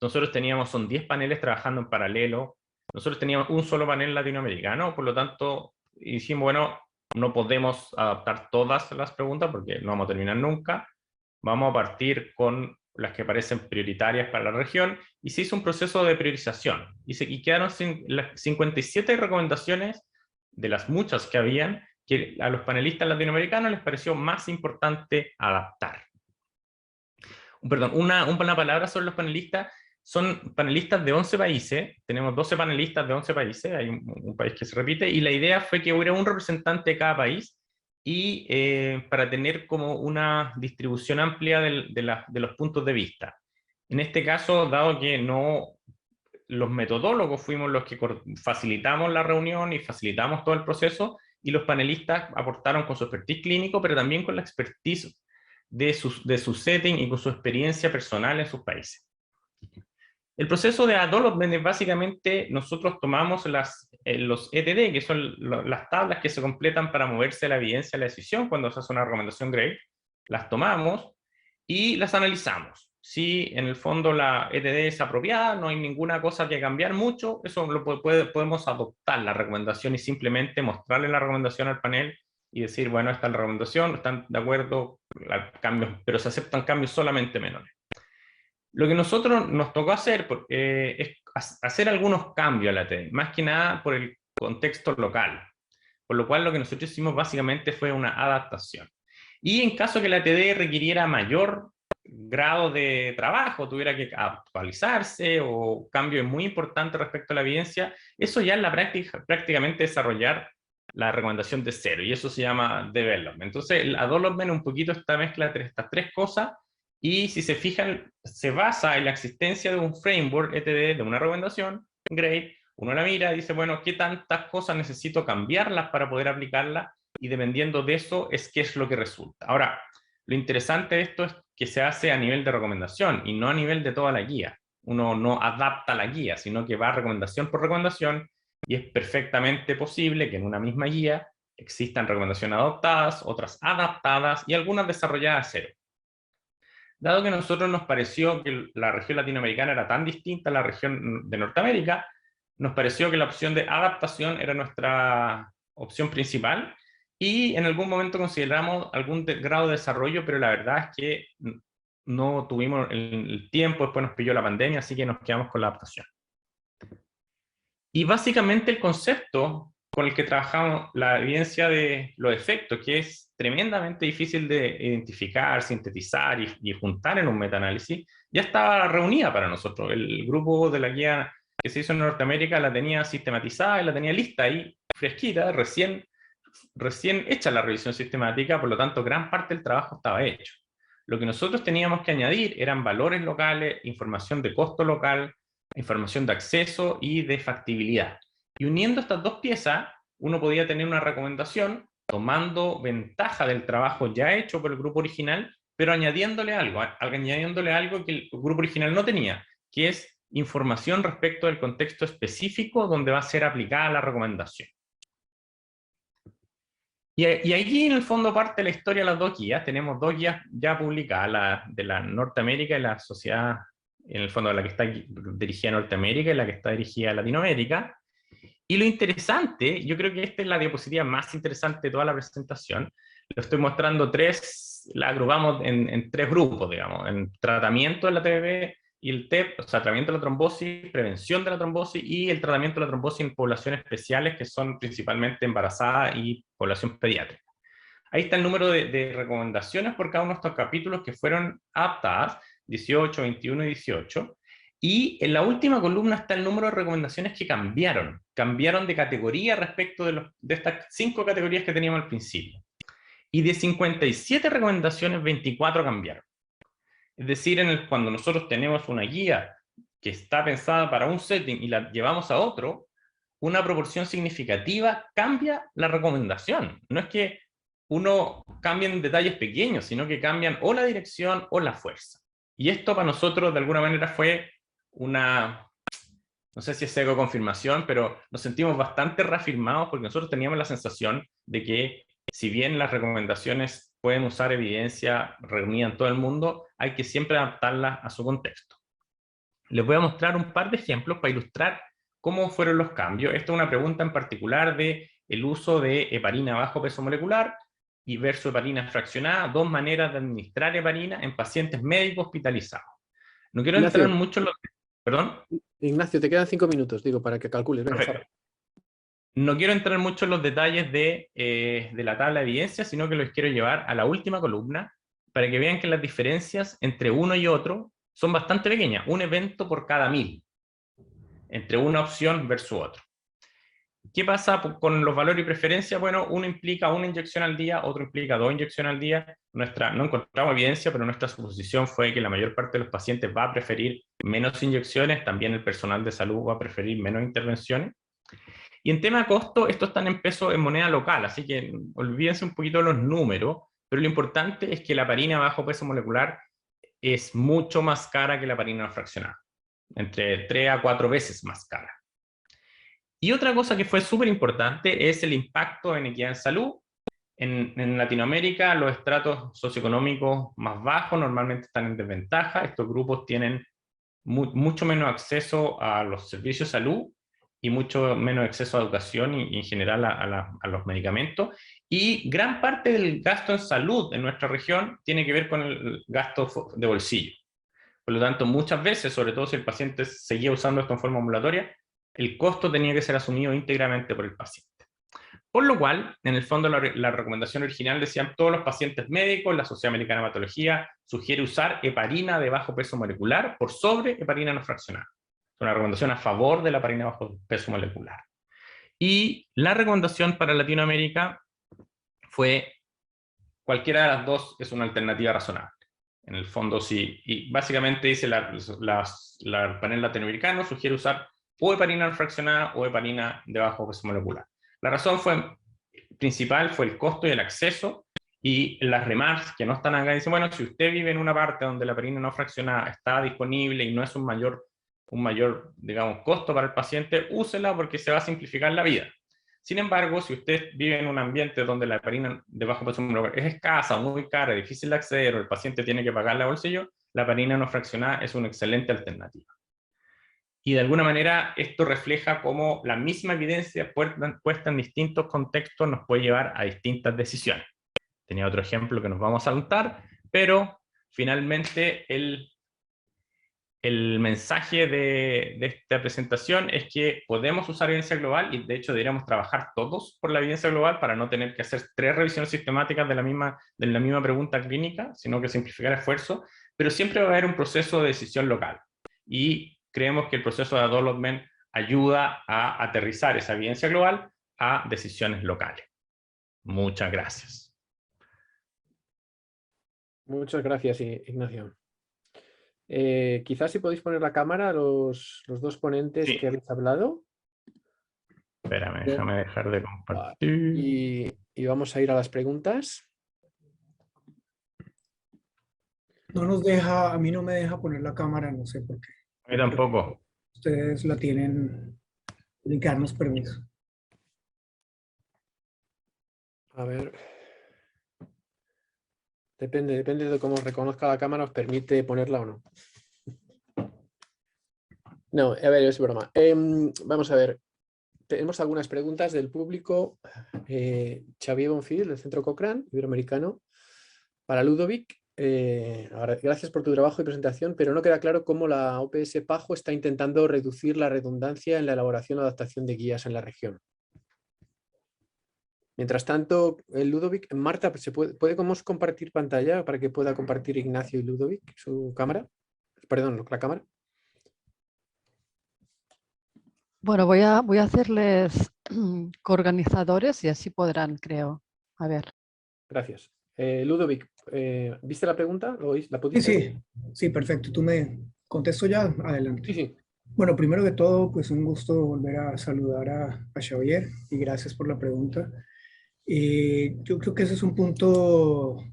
Nosotros son 10 paneles trabajando en paralelo. Nosotros teníamos un solo panel latinoamericano, por lo tanto dijimos, bueno, no podemos adaptar todas las preguntas porque no vamos a terminar nunca. Vamos a partir con las que parecen prioritarias para la región, y se hizo un proceso de priorización, y quedaron las 57 recomendaciones de las muchas que habían, que a los panelistas latinoamericanos les pareció más importante adaptar. Perdón, una palabra sobre los panelistas. Son panelistas de 11 países, tenemos 12 panelistas de 11 países, hay un país que se repite, y la idea fue que hubiera un representante de cada país, y para tener como una distribución amplia de los puntos de vista. En este caso, dado que los metodólogos fuimos los que facilitamos la reunión y facilitamos todo el proceso, y los panelistas aportaron con su expertise clínico, pero también con la expertise de su setting y con su experiencia personal en sus países. El proceso de development es básicamente, nosotros tomamos los ETD, que son las tablas que se completan para moverse la evidencia de la decisión cuando se hace una recomendación GRADE, las tomamos y las analizamos. si en el fondo la ETD es apropiada, no hay ninguna cosa que cambiar mucho, eso podemos adoptar la recomendación y simplemente mostrarle la recomendación al panel y decir, bueno, esta es la recomendación, están de acuerdo, cambios, pero se aceptan cambios solamente menores. Lo que nosotros nos tocó hacer es hacer algunos cambios a la ETD, más que nada por el contexto local, por lo cual lo que nosotros hicimos básicamente fue una adaptación. Y en caso que la ETD requiriera mayor grado de trabajo, tuviera que actualizarse o cambios muy importantes respecto a la evidencia, eso ya en la práctica, prácticamente desarrollar la recomendación de cero, y eso se llama development. Entonces, el development es un poquito esta mezcla entre estas tres cosas, y si se fijan, se basa en la existencia de un framework ETD, de una recomendación, grade, uno la mira y dice, bueno, ¿qué tantas cosas necesito cambiarlas para poder aplicarlas? Y dependiendo de eso, es qué es lo que resulta. Ahora, lo interesante de esto es que se hace a nivel de recomendación y no a nivel de toda la guía. Uno no adapta la guía, sino que va recomendación por recomendación, y es perfectamente posible que en una misma guía existan recomendaciones adoptadas, otras adaptadas y algunas desarrolladas a cero. Dado que a nosotros nos pareció que la región latinoamericana era tan distinta a la región de Norteamérica, nos pareció que la opción de adaptación era nuestra opción principal, y en algún momento consideramos algún grado de desarrollo, pero la verdad es que no tuvimos el tiempo, después nos pilló la pandemia, así que nos quedamos con la adaptación. Y básicamente el concepto con el que trabajamos la evidencia de los efectos, que es tremendamente difícil de identificar, sintetizar y juntar en un metaanálisis, ya estaba reunida para nosotros. El grupo de la guía que se hizo en Norteamérica la tenía sistematizada y la tenía lista ahí, fresquita, recién hecha la revisión sistemática, por lo tanto gran parte del trabajo estaba hecho. Lo que nosotros teníamos que añadir eran valores locales, información de costo local, información de acceso y de factibilidad. Y uniendo estas dos piezas, uno podía tener una recomendación tomando ventaja del trabajo ya hecho por el grupo original, pero añadiéndole algo que el grupo original no tenía, que es información respecto del contexto específico donde va a ser aplicada la recomendación. Y aquí en el fondo parte la historia de las dos guías. Tenemos dos guías ya publicadas, la de la Norteamérica y la sociedad, en el fondo la que está dirigida a Norteamérica y la que está dirigida a Latinoamérica. Y lo interesante, yo creo que esta es la diapositiva más interesante de toda la presentación. Lo estoy mostrando la agrupamos en tres grupos, digamos, en tratamiento de la TBB y el TEP, o sea, tratamiento de la trombosis, prevención de la trombosis y el tratamiento de la trombosis en poblaciones especiales que son principalmente embarazadas y población pediátrica. Ahí está el número de recomendaciones por cada uno de estos capítulos que fueron adaptadas, 18, 21 y 18. Y en la última columna está el número de recomendaciones que cambiaron de categoría respecto de estas 5 categorías que teníamos al principio. Y de 57 recomendaciones, 24 cambiaron. Es decir, cuando nosotros tenemos una guía que está pensada para un setting y la llevamos a otro, una proporción significativa cambia la recomendación. No es que uno cambie en detalles pequeños, sino que cambian o la dirección o la fuerza. Y esto para nosotros de alguna manera fue no sé si es eco-confirmación, pero nos sentimos bastante reafirmados porque nosotros teníamos la sensación de que si bien las recomendaciones pueden usar evidencia reunida en todo el mundo, hay que siempre adaptarlas a su contexto. Les voy a mostrar un par de ejemplos para ilustrar cómo fueron los cambios. Esta es una pregunta en particular de el uso de heparina bajo peso molecular y versus heparina fraccionada, dos maneras de administrar heparina en pacientes médicos hospitalizados. No quiero entrar mucho en los... ¿Perdón? Ignacio, te quedan 5 minutos, digo, para que calcules. Venga, no quiero entrar mucho en los detalles de la tabla de evidencia, sino que los quiero llevar a la última columna para que vean que las diferencias entre uno y otro son bastante pequeñas. Un evento por cada 1000 entre una opción versus otra. ¿Qué pasa con los valores y preferencias? Bueno, uno implica una inyección al día, otro implica 2 inyecciones al día. No encontramos evidencia, pero nuestra suposición fue que la mayor parte de los pacientes va a preferir menos inyecciones, también el personal de salud va a preferir menos intervenciones. Y en tema de costo, esto está en peso en moneda local, así que olvídense un poquito de los números, pero lo importante es que la heparina bajo peso molecular es mucho más cara que la heparina fraccionada, entre 3 a 4 veces más cara. Y otra cosa que fue súper importante es el impacto en equidad en salud. En Latinoamérica, los estratos socioeconómicos más bajos normalmente están en desventaja. Estos grupos tienen mucho menos acceso a los servicios de salud y mucho menos acceso a educación y en general a los medicamentos. Y gran parte del gasto en salud en nuestra región tiene que ver con el gasto de bolsillo. Por lo tanto, muchas veces, sobre todo si el paciente seguía usando esto en forma ambulatoria, el costo tenía que ser asumido íntegramente por el paciente. Por lo cual, en el fondo, la recomendación original decían todos los pacientes médicos, la Sociedad Americana de Hematología sugiere usar heparina de bajo peso molecular por sobre heparina no fraccionada. Es una recomendación a favor de la heparina de bajo peso molecular. Y la recomendación para Latinoamérica fue cualquiera de las dos es una alternativa razonable. En el fondo sí, y básicamente dice el panel latinoamericano sugiere usar o heparina no fraccionada o heparina de bajo peso molecular. La razón principal fue el costo y el acceso, y las remarks que no están acá dicen, bueno, si usted vive en una parte donde la heparina no fraccionada está disponible y no es un mayor, digamos, costo para el paciente, úsela porque se va a simplificar la vida. Sin embargo, si usted vive en un ambiente donde la heparina de bajo peso molecular es escasa, muy cara, difícil de acceder, o el paciente tiene que pagarla a bolsillo, la heparina no fraccionada es una excelente alternativa. Y de alguna manera esto refleja cómo la misma evidencia puesta en distintos contextos nos puede llevar a distintas decisiones. Tenía otro ejemplo que nos vamos a saltar, pero finalmente el mensaje de esta presentación es que podemos usar evidencia global, y de hecho deberíamos trabajar todos por la evidencia global para no tener que hacer 3 revisiones sistemáticas de la misma pregunta clínica, sino que simplificar esfuerzo, pero siempre va a haber un proceso de decisión local. Y creemos que el proceso de development ayuda a aterrizar esa evidencia global a decisiones locales. Muchas gracias. Muchas gracias, Ignacio. Quizás si podéis poner la cámara a los dos ponentes Sí. que habéis hablado. Espérame, déjame dejar de compartir. Y vamos a ir a las preguntas. No nos deja, a mí no me deja poner la cámara, no sé por qué. A mí tampoco. Ustedes la tienen que darnos permiso. A ver. Depende de cómo reconozca la cámara, os permite ponerla o no. No, a ver, es broma. Vamos a ver. Tenemos algunas preguntas del público. Xavier Bonfil, del Centro Cochrane, Iberoamericano. Para Ludovic, gracias por tu trabajo y presentación, pero no queda claro cómo la OPS PAJO está intentando reducir la redundancia en la elaboración o adaptación de guías en la región. Mientras tanto, Ludovic, Marta, ¿podemos compartir pantalla para que pueda compartir Ignacio y Ludovic su cámara? Perdón, la cámara. Bueno, voy a hacerles coorganizadores y así podrán, creo. A ver. Gracias. Ludovic, ¿viste la pregunta? ¿La pudiste? Sí, perfecto. ¿Tú me contesto ya? Adelante. Sí. Bueno, primero que todo, pues un gusto volver a saludar a Xavier y gracias por la pregunta. Yo creo que ese es un punto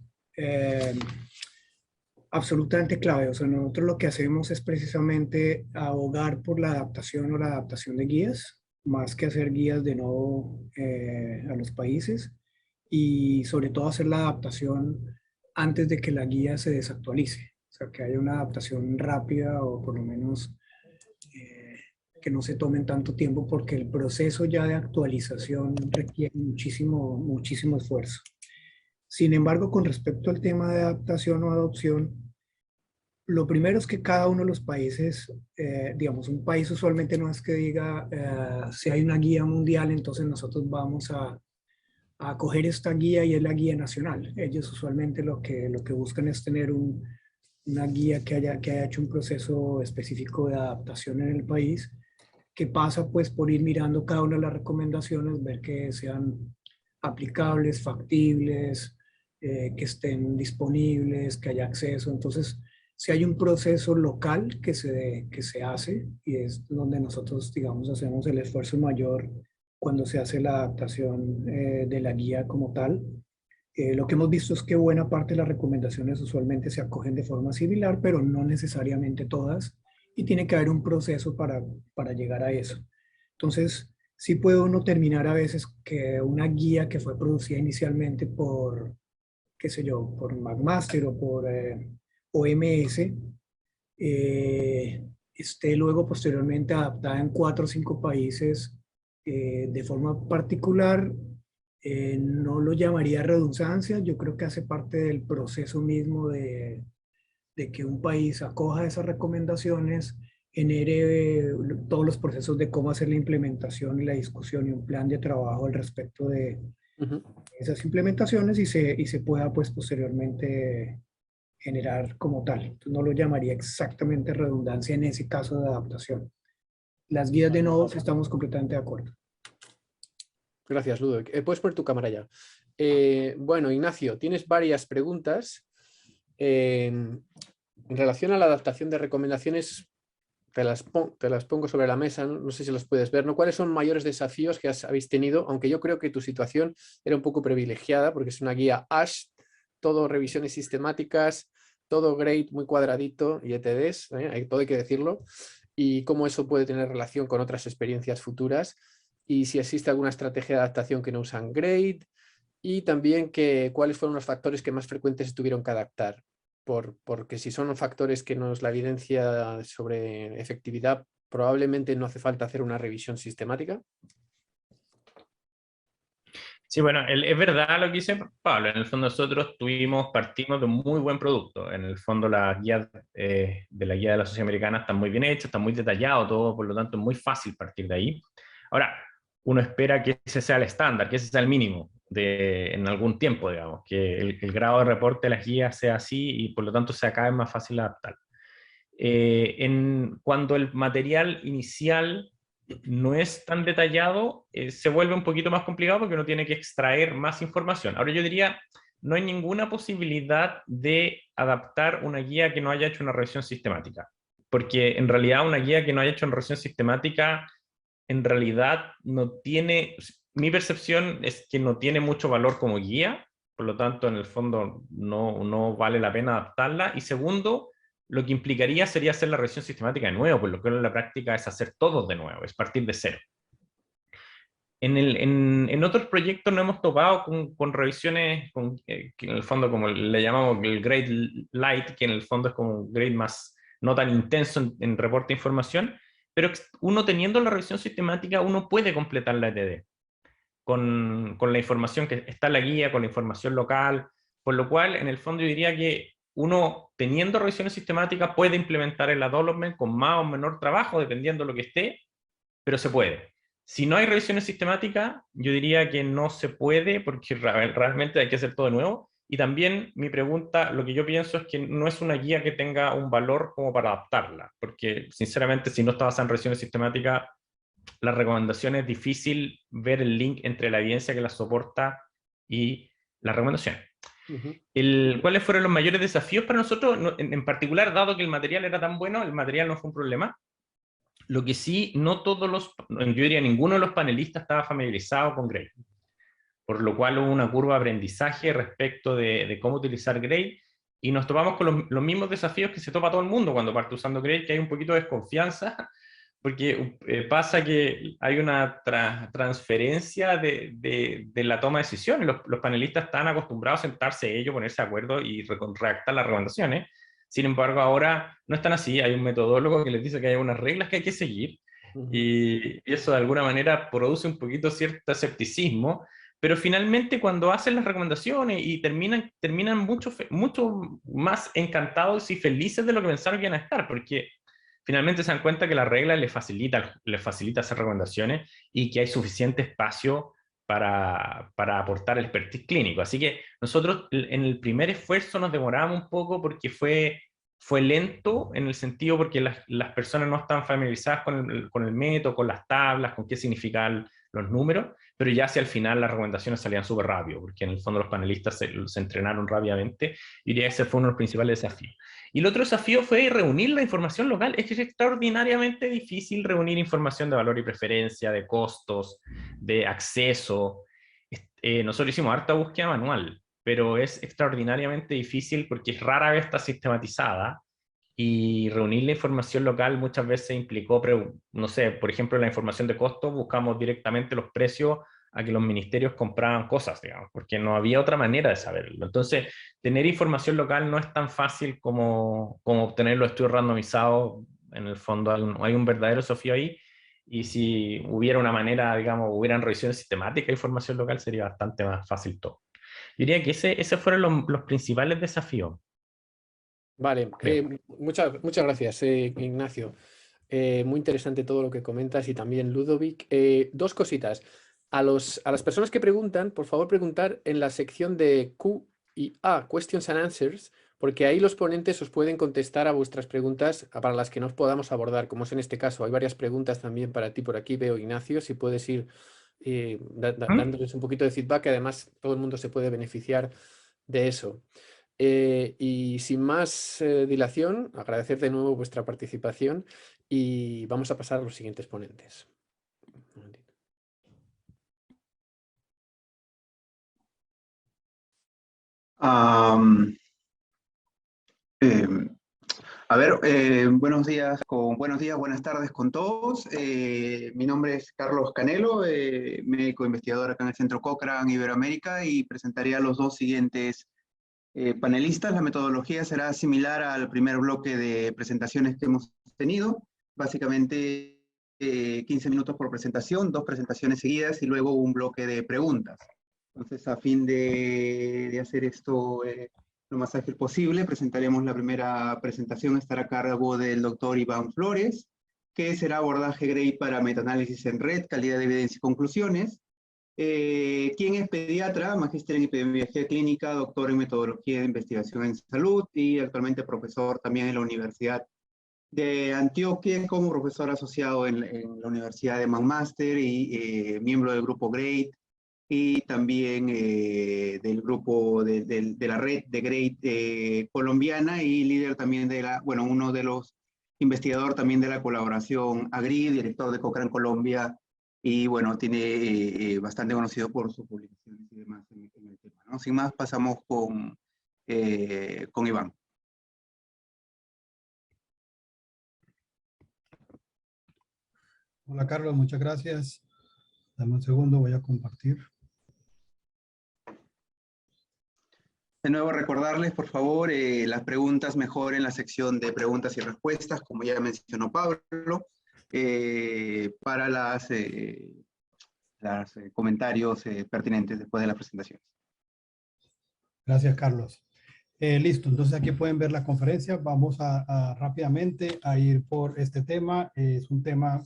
absolutamente clave. O sea, nosotros lo que hacemos es precisamente abogar por la adaptación o la adaptación de guías, más que hacer guías de nuevo a los países, y sobre todo hacer la adaptación antes de que la guía se desactualice. O sea, que haya una adaptación rápida o por lo menos que no se tomen tanto tiempo, porque el proceso ya de actualización requiere muchísimo esfuerzo. Sin embargo, con respecto al tema de adaptación o adopción, lo primero es que cada uno de los países, digamos, un país usualmente no es que diga, si hay una guía mundial, entonces nosotros vamos a coger esta guía y es la guía nacional. Ellos usualmente lo que buscan es tener una guía que haya hecho un proceso específico de adaptación en el país, que pasa pues por ir mirando cada una de las recomendaciones, ver que sean aplicables, factibles, que estén disponibles, que haya acceso. Entonces, si hay un proceso local que se hace, y es donde nosotros, digamos, hacemos el esfuerzo mayor cuando se hace la adaptación de la guía como tal. Lo que hemos visto es que buena parte de las recomendaciones usualmente se acogen de forma similar, pero no necesariamente todas, y tiene que haber un proceso para llegar a eso. Entonces, sí puede uno terminar a veces que una guía que fue producida inicialmente por, qué sé yo, por McMaster o por OMS, esté luego posteriormente adaptada en 4 o 5 países de forma particular. No lo llamaría redundancia, yo creo que hace parte del proceso mismo de que un país acoja esas recomendaciones, genere todos los procesos de cómo hacer la implementación y la discusión y un plan de trabajo al respecto de Ujú. esas implementaciones y se pueda pues posteriormente generar como tal. Entonces, no lo llamaría exactamente redundancia en ese caso de adaptación. Las guías de nodos estamos completamente de acuerdo. Gracias, Ludovic. Puedes poner tu cámara ya. Bueno, Ignacio, tienes varias preguntas. En relación a la adaptación de recomendaciones, te las pongo sobre la mesa, no sé si las puedes ver, ¿no? ¿Cuáles son mayores desafíos que habéis tenido? Aunque yo creo que tu situación era un poco privilegiada porque es una guía ASH, todo revisiones sistemáticas, todo grade muy cuadradito y ETDs, todo hay que decirlo, y cómo eso puede tener relación con otras experiencias futuras, y si existe alguna estrategia de adaptación que no usan grade, y también cuáles fueron los factores que más frecuentes tuvieron que adaptar. Porque si son factores que nos la evidencia sobre efectividad, probablemente no hace falta hacer una revisión sistemática. Sí, bueno, es verdad lo que dice Pablo. En el fondo nosotros partimos de un muy buen producto. En el fondo las guías de la guía de la Sociedad Americana están muy bien hechas, están muy detallado todo, por lo tanto es muy fácil partir de ahí. Ahora, uno espera que ese sea el estándar, que ese sea el mínimo en algún tiempo, digamos, que el grado de reporte de las guías sea así y por lo tanto sea cada vez más fácil adaptar. Cuando el material inicial no es tan detallado, se vuelve un poquito más complicado porque uno tiene que extraer más información. Ahora yo diría, no hay ninguna posibilidad de adaptar una guía que no haya hecho una revisión sistemática, porque en realidad una guía que no haya hecho una revisión sistemática, en realidad no tiene, mi percepción es que no tiene mucho valor como guía, por lo tanto en el fondo no vale la pena adaptarla, y segundo, lo que implicaría sería hacer la revisión sistemática de nuevo, por lo que en la práctica es hacer todo de nuevo, es partir de cero. En otros proyectos no hemos topado con revisiones, que en el fondo como le llamamos el grade light, que en el fondo es como un grade más no tan intenso en reporte de información, pero uno teniendo la revisión sistemática, uno puede completar la ETD con la información que está en la guía, con la información local, por lo cual en el fondo yo diría que uno teniendo revisiones sistemáticas puede implementar el development con más o menor trabajo, dependiendo de lo que esté, pero se puede. Si no hay revisiones sistemáticas, yo diría que no se puede porque realmente hay que hacer todo de nuevo. Y también mi pregunta, lo que yo pienso es que no es una guía que tenga un valor como para adaptarla, porque sinceramente si no está basada en revisiones sistemáticas, la recomendación es difícil ver el link entre la evidencia que la soporta y la recomendación. Uh-huh. ¿Cuáles fueron los mayores desafíos para nosotros? En particular, dado que el material era tan bueno, el material no fue un problema. Lo que sí, no todos yo diría ninguno de los panelistas estaba familiarizado con Grade, por lo cual hubo una curva de aprendizaje respecto de cómo utilizar Grade, y nos topamos con los mismos desafíos que se topa todo el mundo cuando parte usando Grade, que hay un poquito de desconfianza, porque pasa que hay una transferencia de la toma de decisiones. Los panelistas están acostumbrados a sentarse ellos, ponerse de acuerdo y redactar las recomendaciones. Sin embargo, ahora no están así. Hay un metodólogo que les dice que hay unas reglas que hay que seguir, y eso de alguna manera produce un poquito cierto escepticismo, pero finalmente cuando hacen las recomendaciones y terminan mucho más encantados y felices de lo que pensaron que iban a estar, porque finalmente se dan cuenta que la regla les facilita hacer recomendaciones y que hay suficiente espacio para aportar el expertise clínico. Así que nosotros en el primer esfuerzo nos demoramos un poco porque fue lento en el sentido porque las personas no están familiarizadas con el método, con las tablas, con qué significan los números, pero ya hacia el final las recomendaciones salían súper rápido, porque en el fondo los panelistas se entrenaron rápidamente, y diría que ese fue uno de los principales desafíos. Y el otro desafío fue reunir la información local. Es que es extraordinariamente difícil reunir información de valor y preferencia, de costos, de acceso. Nosotros hicimos harta búsqueda manual, pero es extraordinariamente difícil porque rara vez está sistematizada, y reunir la información local muchas veces implicó, no sé, por ejemplo, la información de costos, buscamos directamente los precios a que los ministerios compraban cosas, digamos, porque no había otra manera de saberlo. Entonces, tener información local no es tan fácil como obtener los estudios randomizados. En el fondo hay un verdadero desafío ahí, y si hubiera una manera, digamos, hubieran revisiones sistemáticas de información local, sería bastante más fácil todo. Yo diría que ese fueron los principales desafíos, Vale, creo. muchas gracias, Ignacio. Muy interesante todo lo que comentas y también Ludovic. Dos cositas. A las personas que preguntan, por favor preguntar en la sección de Q y A, Questions and Answers, porque ahí los ponentes os pueden contestar a vuestras preguntas para las que no os podamos abordar, como es en este caso. Hay varias preguntas también para ti por aquí, veo, Ignacio, si puedes ir ¿Mm? dándoles un poquito de feedback, además todo el mundo se puede beneficiar de eso. Y sin más dilación, agradecer de nuevo vuestra participación y vamos a pasar a los siguientes ponentes. Un momentito. Am, eh, buenos días, buenas tardes con todos. Mi nombre es Carlos Canelo, médico investigador acá en el Centro Cochrane Iberoamérica, y presentaré a los dos siguientes panelistas. La metodología será similar al primer bloque de presentaciones que hemos tenido. Básicamente 15 minutos por presentación, 2 presentaciones seguidas y luego un bloque de preguntas. Entonces, a fin de hacer esto lo más ágil posible, presentaremos la primera presentación. Estará a cargo del doctor Iván Flores, que será abordaje GREY para metaanálisis en red, calidad de evidencia y conclusiones. Quien es pediatra, magíster en epidemiología clínica, doctor en metodología de investigación en salud y actualmente profesor también en la Universidad de Antioquia como profesor asociado en la Universidad de McMaster y miembro del grupo GREAT y también del grupo de la red de GREAT colombiana y líder también de uno de los investigadores también de la colaboración AGRI, director de Cochrane Colombia, y bueno, tiene bastante conocido por sus publicaciones y demás en el tema, ¿no? Sin más, pasamos con Iván. Hola Carlos, muchas gracias. Dame un segundo, voy a compartir. De nuevo recordarles, por favor, las preguntas mejor en la sección de preguntas y respuestas, como ya mencionó Pablo, para los comentarios pertinentes después de la presentación. Gracias, Carlos. Listo, entonces aquí pueden ver la conferencia. Vamos rápidamente a ir por este tema. Es un tema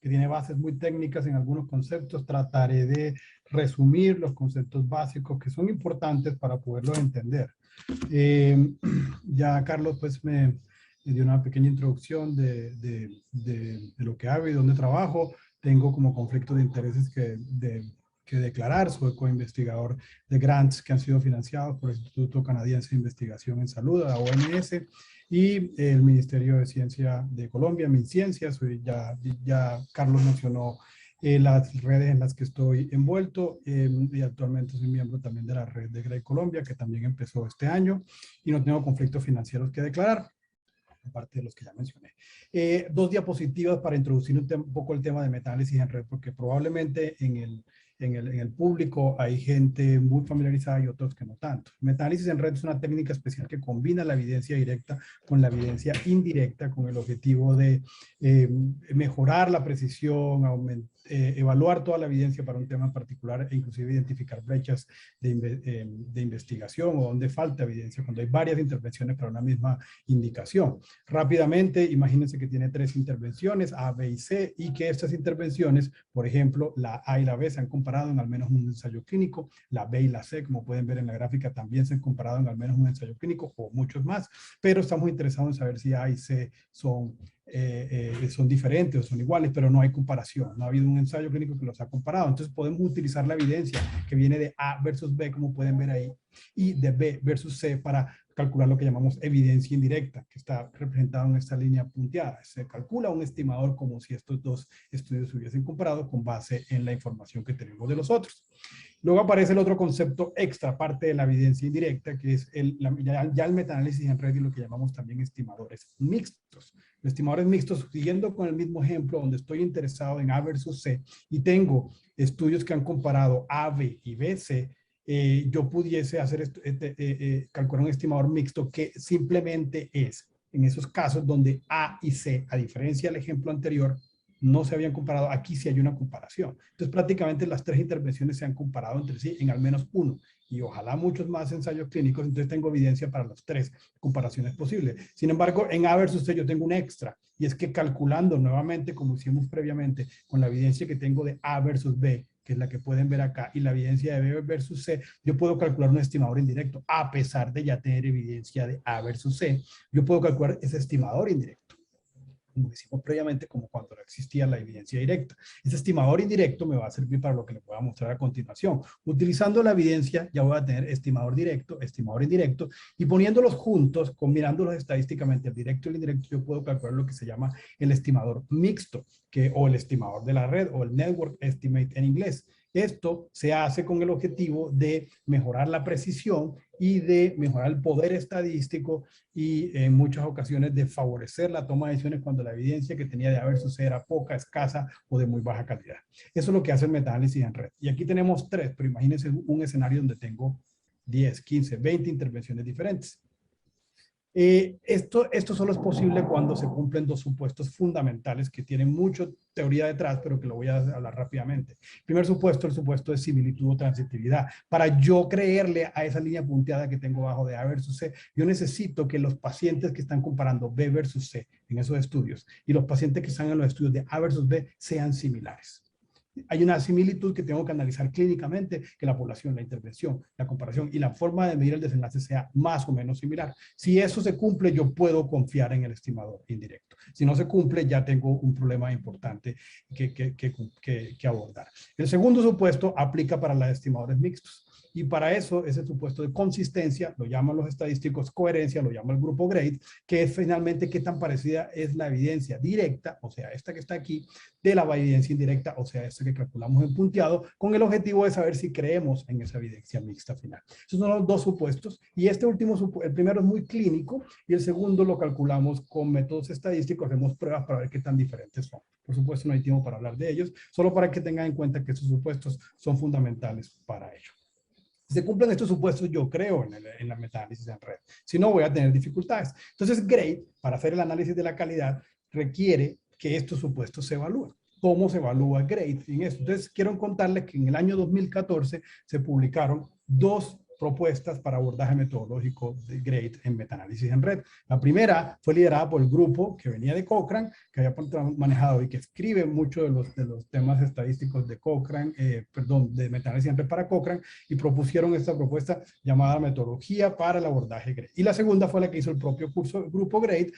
que tiene bases muy técnicas en algunos conceptos. Trataré de resumir los conceptos básicos que son importantes para poderlos entender. Ya Carlos pues me dio una pequeña introducción de lo que hago y dónde trabajo. Tengo como conflicto de intereses que declarar. Soy coinvestigador de grants que han sido financiados por el Instituto Canadiense de Investigación en Salud, la OMS, y el Ministerio de Ciencia de Colombia, MinCiencia. Ya Carlos mencionó las redes en las que estoy envuelto, y actualmente soy miembro también de la red de GREY Colombia, que también empezó este año, y no tengo conflictos financieros que declarar, aparte de los que ya mencioné. 2 diapositivas para introducir un poco el tema de metaanálisis en red, porque probablemente en el público hay gente muy familiarizada y otros que no tanto. Metaanálisis en red es una técnica especial que combina la evidencia directa con la evidencia indirecta con el objetivo de mejorar la precisión, evaluar toda la evidencia para un tema en particular e inclusive identificar brechas de investigación o donde falta evidencia cuando hay varias intervenciones para una misma indicación. Rápidamente, imagínense que tiene 3 intervenciones, A, B y C, y que estas intervenciones, por ejemplo, la A y la B se han comparado en al menos un ensayo clínico, la B y la C, como pueden ver en la gráfica, también se han comparado en al menos un ensayo clínico o muchos más, pero estamos interesados en saber si A y C son diferentes o son iguales, pero no hay comparación, no ha habido un ensayo clínico que los ha comparado. Entonces podemos utilizar la evidencia que viene de A versus B, como pueden ver ahí, y de B versus C para calcular lo que llamamos evidencia indirecta, que está representado en esta línea punteada. Se calcula un estimador como si estos 2 estudios se hubiesen comparado con base en la información que tenemos de los otros. Luego aparece el otro concepto extra, parte de la evidencia indirecta, que es ya el metaanálisis en red y lo que llamamos también estimadores mixtos. Los estimadores mixtos, siguiendo con el mismo ejemplo, donde estoy interesado en A versus C y tengo estudios que han comparado A, B y B, C, yo pudiese hacer calcular un estimador mixto que simplemente es, en esos casos donde A y C, a diferencia del ejemplo anterior, no se habían comparado, aquí sí hay una comparación. Entonces prácticamente las tres intervenciones se han comparado entre sí en al menos uno y ojalá muchos más ensayos clínicos, entonces tengo evidencia para las tres comparaciones posibles. Sin embargo, en A versus C yo tengo un extra y es que calculando nuevamente, como hicimos previamente, con la evidencia que tengo de A versus B, que es la que pueden ver acá, y la evidencia de B versus C, yo puedo calcular un estimador indirecto, a pesar de ya tener evidencia de A versus C, yo puedo calcular ese estimador indirecto, como decimos previamente, como cuando no existía la evidencia directa. Ese estimador indirecto me va a servir para lo que les voy a mostrar a continuación. Utilizando la evidencia, ya voy a tener estimador directo, estimador indirecto, y poniéndolos juntos, combinándolos estadísticamente, el directo y el indirecto, yo puedo calcular lo que se llama el estimador mixto, o el estimador de la red, o el network estimate en inglés. Esto se hace con el objetivo de mejorar la precisión y de mejorar el poder estadístico y en muchas ocasiones de favorecer la toma de decisiones cuando la evidencia que tenía de A versus C era poca, escasa o de muy baja calidad. Eso es lo que hace el metaanálisis en red. Y aquí tenemos tres, pero imagínense un escenario donde tengo 10, 15, 20 intervenciones diferentes. Esto solo es posible cuando se cumplen dos supuestos fundamentales que tienen mucha teoría detrás, pero que lo voy a hablar rápidamente. Primer supuesto, el supuesto de similitud o transitividad. Para yo creerle a esa línea punteada que tengo abajo de A versus C, yo necesito que los pacientes que están comparando B versus C en esos estudios y los pacientes que están en los estudios de A versus B sean similares. Hay una similitud que tengo que analizar clínicamente, que la población, la intervención, la comparación y la forma de medir el desenlace sea más o menos similar. Si eso se cumple, yo puedo confiar en el estimador indirecto. Si no se cumple, ya tengo un problema importante que abordar. El segundo supuesto aplica para los estimadores mixtos. Y para eso, ese supuesto de consistencia, lo llaman los estadísticos coherencia, lo llama el grupo GRADE, que es finalmente qué tan parecida es la evidencia directa, o sea, esta que está aquí, de la evidencia indirecta, o sea, esta que calculamos en punteado, con el objetivo de saber si creemos en esa evidencia mixta final. Esos son los dos supuestos, y este último, el primero es muy clínico, y el segundo lo calculamos con métodos estadísticos, hacemos pruebas para ver qué tan diferentes son. Por supuesto, no hay tiempo para hablar de ellos, solo para que tengan en cuenta que estos supuestos son fundamentales para ello. Si se cumplen estos supuestos, yo creo en la metaanálisis en red. Si no, voy a tener dificultades. Entonces, GRADE, para hacer el análisis de la calidad, requiere que estos supuestos se evalúen. ¿Cómo se evalúa GRADE en esto? Entonces, quiero contarles que en el año 2014 se publicaron dos propuestas para abordaje metodológico de GRADE en metaanálisis en red. La primera fue liderada por el grupo que venía de Cochrane, que había manejado y que escribe mucho de los temas estadísticos de Cochrane, de metaanálisis en red para Cochrane, y propusieron esta propuesta llamada metodología para el abordaje GRADE. Y la segunda fue la que hizo el propio grupo GRADE,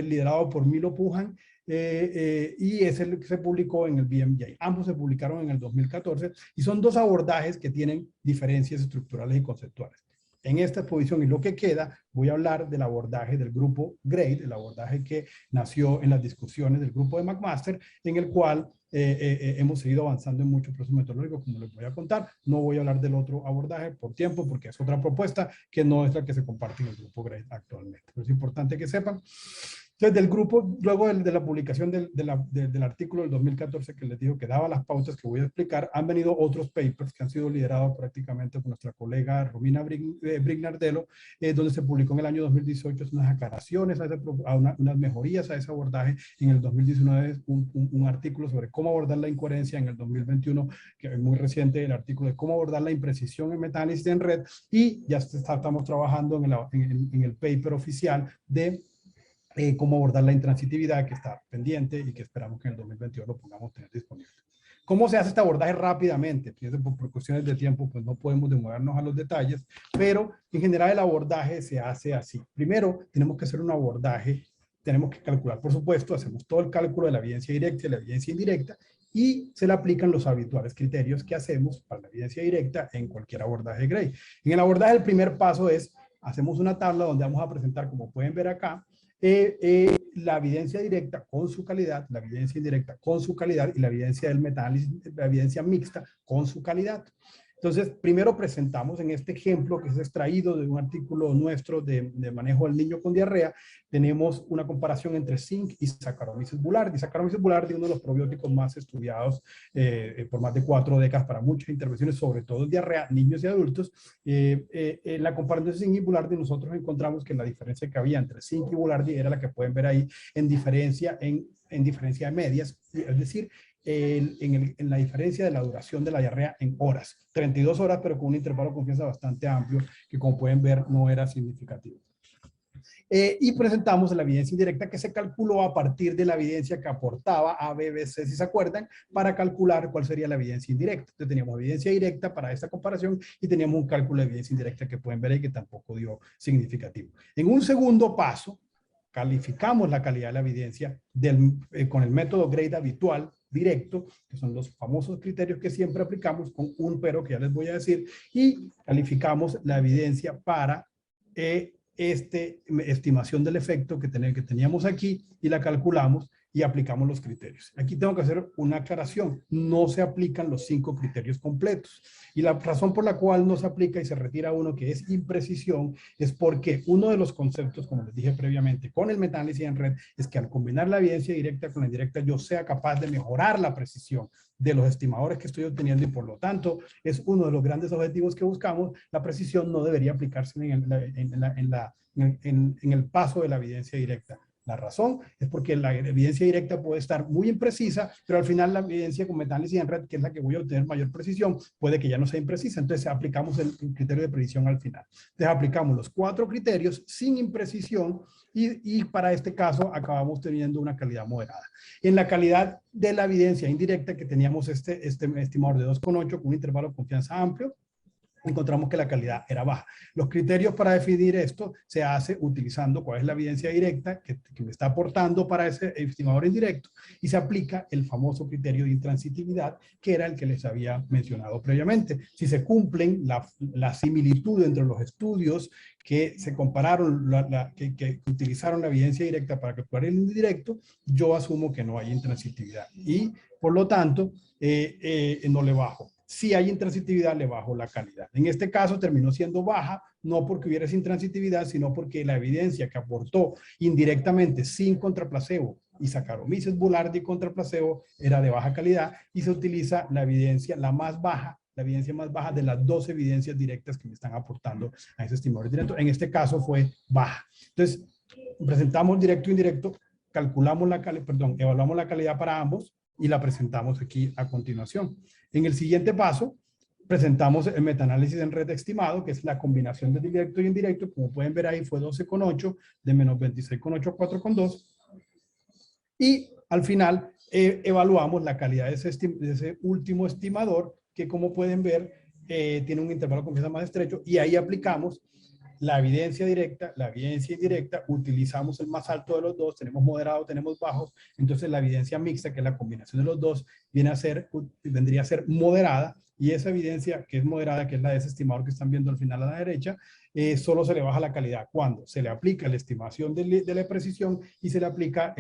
liderado por Milo Pujan, y es el que se publicó en el BMJ. Ambos se publicaron en el 2014 y son dos abordajes que tienen diferencias estructurales y conceptuales. En esta exposición y lo que queda, voy a hablar del abordaje del grupo GRADE, el abordaje que nació en las discusiones del grupo de McMaster, en el cual hemos seguido avanzando en muchos procesos metodológicos, como les voy a contar. No voy a hablar del otro abordaje por tiempo, porque es otra propuesta que no es la que se comparte en el grupo GRADE actualmente. Pero es importante que sepan. Entonces, del grupo, luego de la publicación del artículo del 2014 que les digo que daba las pautas que voy a explicar, han venido otros papers que han sido liderados prácticamente por nuestra colega Romina Brignardello, donde se publicó en el año 2018 unas aclaraciones, unas mejorías a ese abordaje. En el 2019 un artículo sobre cómo abordar la incoherencia. En el 2021, que es muy reciente, el artículo de cómo abordar la imprecisión en metaanálisis en red. Y ya estamos trabajando en el paper oficial de cómo abordar la intransitividad, que está pendiente y que esperamos que en el 2022 lo podamos tener disponible. ¿Cómo se hace este abordaje rápidamente? Fíjense, por cuestiones de tiempo, pues no podemos demorarnos a los detalles, pero en general el abordaje se hace así. Primero, tenemos que hacer un abordaje, tenemos que calcular, por supuesto, hacemos todo el cálculo de la evidencia directa y la evidencia indirecta, y se le aplican los habituales criterios que hacemos para la evidencia directa en cualquier abordaje de GRADE. En el abordaje, el primer paso es, hacemos una tabla donde vamos a presentar, como pueden ver acá, la evidencia directa con su calidad, la evidencia indirecta con su calidad y la evidencia del metaanálisis, la evidencia mixta con su calidad. Entonces, primero presentamos en este ejemplo que es extraído de un artículo nuestro de manejo del niño con diarrea, tenemos una comparación entre zinc y Saccharomyces boulardii. Saccharomyces boulardii, uno de los probióticos más estudiados por más de 4 décadas para muchas intervenciones, sobre todo en diarrea, niños y adultos. En la comparación de zinc y boulardii, nosotros encontramos que la diferencia que había entre zinc y boulardii era la que pueden ver ahí en diferencia de medias, es decir, en la diferencia de la duración de la diarrea en horas, 32 horas, pero con un intervalo de confianza bastante amplio, que como pueden ver no era significativo. Y presentamos la evidencia indirecta que se calculó a partir de la evidencia que aportaba ABC, si se acuerdan, para calcular cuál sería la evidencia indirecta. Entonces teníamos evidencia directa para esta comparación y teníamos un cálculo de evidencia indirecta que pueden ver ahí que tampoco dio significativo. En un segundo paso, calificamos la calidad de la evidencia con el método GRADE habitual, directo, que son los famosos criterios que siempre aplicamos, con un pero que ya les voy a decir, y calificamos la evidencia para estimación del efecto que teníamos aquí y la calculamos y aplicamos los criterios. Aquí tengo que hacer una aclaración. No se aplican los 5 criterios completos. Y la razón por la cual no se aplica y se retira uno que es imprecisión es porque uno de los conceptos, como les dije previamente, con el metaanálisis en red, es que al combinar la evidencia directa con la indirecta, yo sea capaz de mejorar la precisión de los estimadores que estoy obteniendo y por lo tanto es uno de los grandes objetivos que buscamos. La precisión no debería aplicarse en el paso de la evidencia directa. La razón es porque la evidencia directa puede estar muy imprecisa, pero al final la evidencia con metaanálisis en red, que es la que voy a obtener mayor precisión, puede que ya no sea imprecisa. Entonces aplicamos el criterio de precisión al final. Entonces aplicamos los 4 criterios sin imprecisión y para este caso acabamos teniendo una calidad moderada. En la calidad de la evidencia indirecta que teníamos este estimador de 2,8 con un intervalo de confianza amplio, encontramos que la calidad era baja. Los criterios para definir esto se hace utilizando cuál es la evidencia directa que me está aportando para ese estimador indirecto y se aplica el famoso criterio de intransitividad que era el que les había mencionado previamente. Si se cumplen la similitud entre los estudios que se compararon, que utilizaron la evidencia directa para calcular el indirecto, yo asumo que no hay intransitividad y por lo tanto no le bajo. Si hay intransitividad, le bajo la calidad. En este caso terminó siendo baja, no porque hubiera intransitividad, sino porque la evidencia que aportó indirectamente sin contra placebo y Saccharomyces boulardii contra placebo era de baja calidad y se utiliza la evidencia más baja de las 2 evidencias directas que me están aportando a ese estimador directo. En este caso fue baja. Entonces, presentamos directo e indirecto, evaluamos la calidad para ambos y la presentamos aquí a continuación. En el siguiente paso, presentamos el metaanálisis en red estimado, que es la combinación de directo y indirecto. Como pueden ver ahí fue 12,8, de menos 26,8 a 4,2. Y al final evaluamos la calidad de ese último estimador, que como pueden ver tiene un intervalo de confianza más estrecho, y ahí aplicamos la evidencia directa, la evidencia indirecta, utilizamos el más alto de los dos, tenemos moderado, tenemos bajos, entonces la evidencia mixta, que es la combinación de los dos, vendría a ser moderada, y esa evidencia que es moderada, que es la de ese estimador que están viendo al final a la derecha, solo se le baja la calidad cuando se le aplica la estimación de la precisión y se le aplica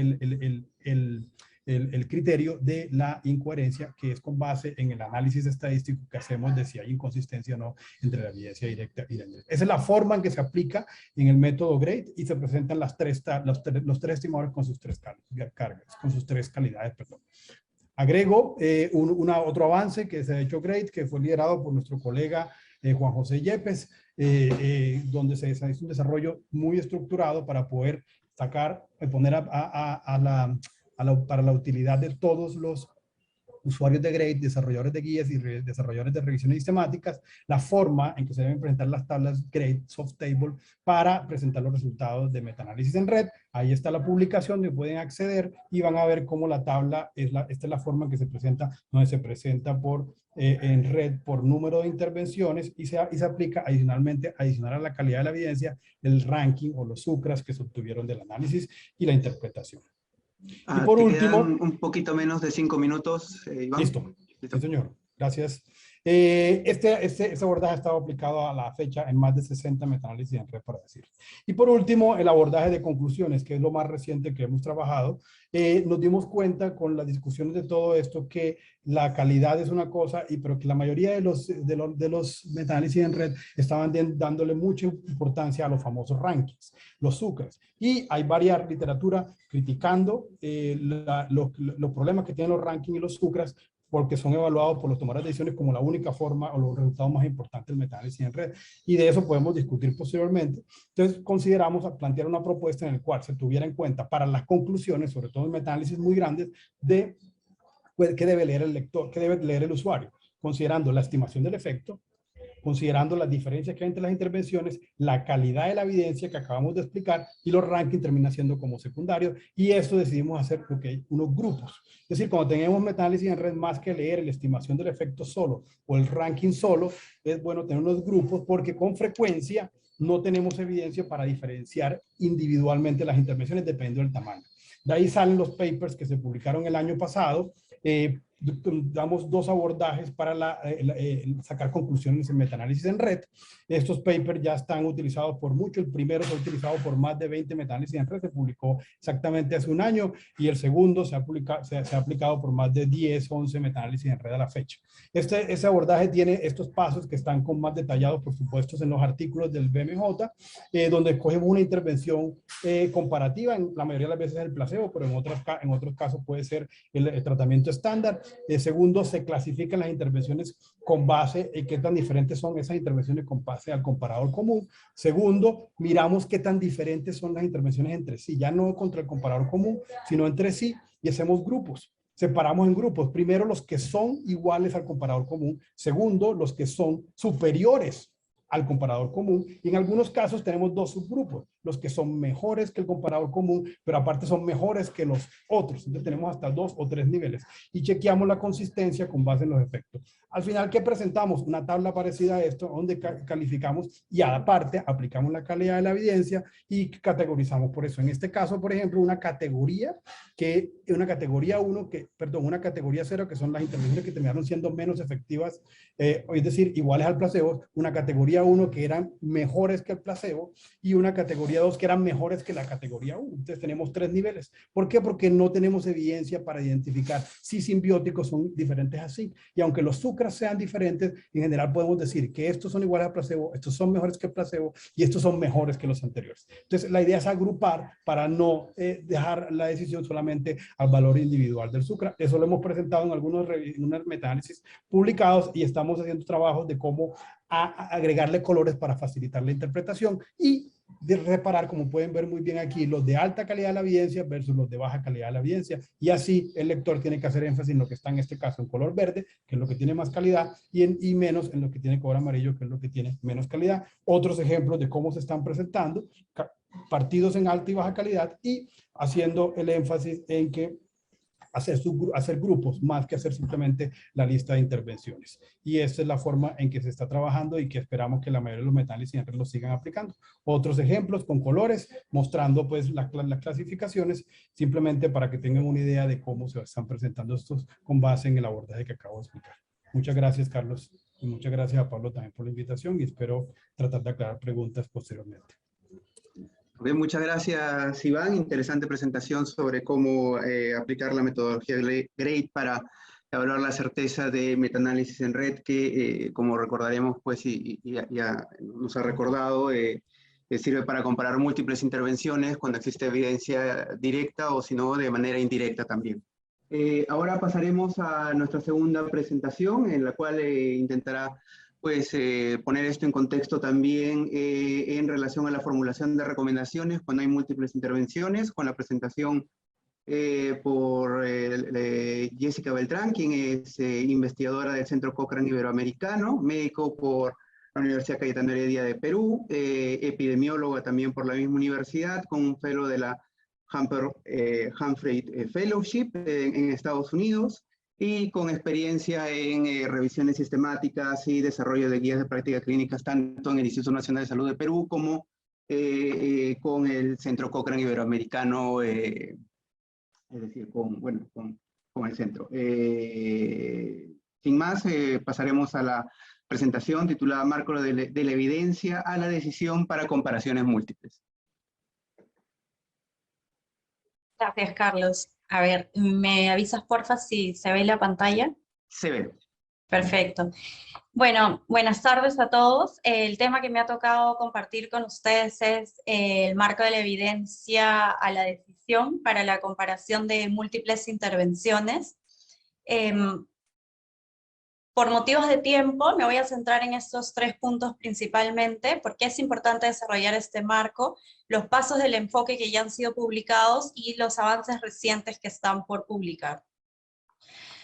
el criterio de la incoherencia, que es con base en el análisis estadístico que hacemos de si hay inconsistencia o no entre la evidencia directa y la indirecta. Esa es la forma en que se aplica en el método GRADE y se presentan los tres estimadores con sus 3 cargas, con sus 3 calidades, perdón. Agrego otro avance que se ha hecho GRADE, que fue liderado por nuestro colega Juan José Yepes, donde se hizo un desarrollo muy estructurado para poder poner para la utilidad de todos los usuarios de GRADE, desarrolladores de guías y desarrolladores de revisiones sistemáticas, la forma en que se deben presentar las tablas GRADE Soft Table para presentar los resultados de metaanálisis en red. Ahí está la publicación donde pueden acceder y van a ver cómo la tabla, esta es la forma en que se presenta, donde se presenta en red por número de intervenciones y se aplica adicionalmente, adicional a la calidad de la evidencia, el ranking o los sucras que se obtuvieron del análisis y la interpretación. Y por último, un poquito menos de 5 minutos, Iván. Listo. Sí, señor. Gracias. Este abordaje ha estado aplicado a la fecha en más de 60 metaanálisis en red, para decir. Y por último, el abordaje de conclusiones, que es lo más reciente que hemos trabajado. Nos dimos cuenta con las discusiones de todo esto que la calidad es una cosa, pero que la mayoría de los metaanálisis en red estaban dándole mucha importancia a los famosos rankings, los sucres. Y hay varias literatura criticando los problemas que tienen los rankings y los sucres, porque son evaluados por los tomadores de decisiones como la única forma o los resultados más importantes del metaanálisis en red. Y de eso podemos discutir posteriormente. Entonces, consideramos plantear una propuesta en la cual se tuviera en cuenta para las conclusiones, sobre todo en metaanálisis muy grandes, de qué debe leer el lector, qué debe leer el usuario, considerando la estimación del efecto, considerando las diferencias que hay entre las intervenciones, la calidad de la evidencia que acabamos de explicar, y los rankings terminan siendo como secundarios, y esto decidimos hacer unos grupos. Es decir, cuando tenemos metaanálisis en red, más que leer la estimación del efecto solo o el ranking solo, es bueno tener unos grupos, porque con frecuencia no tenemos evidencia para diferenciar individualmente las intervenciones dependiendo del tamaño. De ahí salen los papers que se publicaron el año pasado. Damos dos abordajes para sacar conclusiones en metaanálisis en red. Estos papers ya están utilizados por mucho. El primero se ha utilizado por más de 20 metaanálisis en red, se publicó exactamente hace un año, y el segundo se ha aplicado por más de 10, 11 metaanálisis en red a la fecha. Ese abordaje tiene estos pasos que están más detallados, por supuesto, en los artículos del BMJ, donde escogemos una intervención comparativa. En la mayoría de las veces es el placebo, pero en otros casos puede ser el tratamiento estándar. Segundo, se clasifican las intervenciones con base en qué tan diferentes son esas intervenciones con base al comparador común. Segundo, miramos qué tan diferentes son las intervenciones entre sí, ya no contra el comparador común, sino entre sí, y hacemos grupos. Separamos en grupos. Primero, los que son iguales al comparador común. Segundo, los que son superiores al comparador común, y en algunos casos tenemos dos subgrupos, los que son mejores que el comparador común, pero aparte son mejores que los otros. Entonces tenemos hasta 2 o 3 niveles, y chequeamos la consistencia con base en los efectos. Al final, ¿qué presentamos? Una tabla parecida a esto, donde calificamos y aparte aplicamos la calidad de la evidencia y categorizamos por eso. En este caso, por ejemplo, una categoría 1, una categoría 0, que son las intervenciones que terminaron siendo menos efectivas, es decir, iguales al placebo, una categoría 1 que eran mejores que el placebo, y una categoría 2 que eran mejores que la categoría 1. Entonces tenemos 3 niveles. ¿Por qué? Porque no tenemos evidencia para identificar si simbióticos son diferentes así. Y aunque los sucras sean diferentes, en general podemos decir que estos son iguales al placebo, estos son mejores que el placebo, y estos son mejores que los anteriores. Entonces la idea es agrupar para no dejar la decisión solamente al valor individual del sucra. Eso lo hemos presentado en algunos metaanálisis publicados, y estamos haciendo trabajos de cómo agregarle colores para facilitar la interpretación y de reparar, como pueden ver muy bien aquí, los de alta calidad de la evidencia versus los de baja calidad de la evidencia, y así el lector tiene que hacer énfasis en lo que está en este caso en color verde, que es lo que tiene más calidad, y menos en lo que tiene color amarillo, que es lo que tiene menos calidad. Otros ejemplos de cómo se están presentando, partidos en alta y baja calidad, y haciendo el énfasis en que hacer grupos más que hacer simplemente la lista de intervenciones. Y esta es la forma en que se está trabajando, y que esperamos que la mayoría de los metaanálisis siempre lo sigan aplicando. Otros ejemplos con colores, mostrando pues las clasificaciones, simplemente para que tengan una idea de cómo se están presentando estos con base en el abordaje que acabo de explicar. Muchas gracias, Carlos, y muchas gracias a Pablo también por la invitación, y espero tratar de aclarar preguntas posteriormente. Bien, muchas gracias, Iván. Interesante presentación sobre cómo aplicar la metodología GRADE para evaluar la certeza de metaanálisis en red, que como recordaremos, pues, y ya nos ha recordado, sirve para comparar múltiples intervenciones cuando existe evidencia directa, o si no, de manera indirecta también. Ahora pasaremos a nuestra segunda presentación, en la cual intentará pues poner esto en contexto también en relación a la formulación de recomendaciones cuando hay múltiples intervenciones, con la presentación por Jessica Beltrán, quien es investigadora del Centro Cochrane Iberoamericano, médico por la Universidad Cayetano Heredia de Perú, epidemióloga también por la misma universidad, con un fellow de la Humphrey Fellowship en Estados Unidos, y con experiencia en revisiones sistemáticas y desarrollo de guías de prácticas clínicas, tanto en el Instituto Nacional de Salud de Perú como con el Centro Cochrane Iberoamericano, es decir, con el centro. Sin más, pasaremos a la presentación titulada Marco de la evidencia a la decisión para comparaciones múltiples. Gracias, Carlos. A ver, ¿me avisas porfa si se ve la pantalla? Se ve. Perfecto. Bueno, buenas tardes a todos. El tema que me ha tocado compartir con ustedes es el marco de la evidencia a la decisión para la comparación de múltiples intervenciones. Por motivos de tiempo, me voy a centrar en estos 3 puntos principalmente, porque es importante desarrollar este marco, los pasos del enfoque que ya han sido publicados y los avances recientes que están por publicar.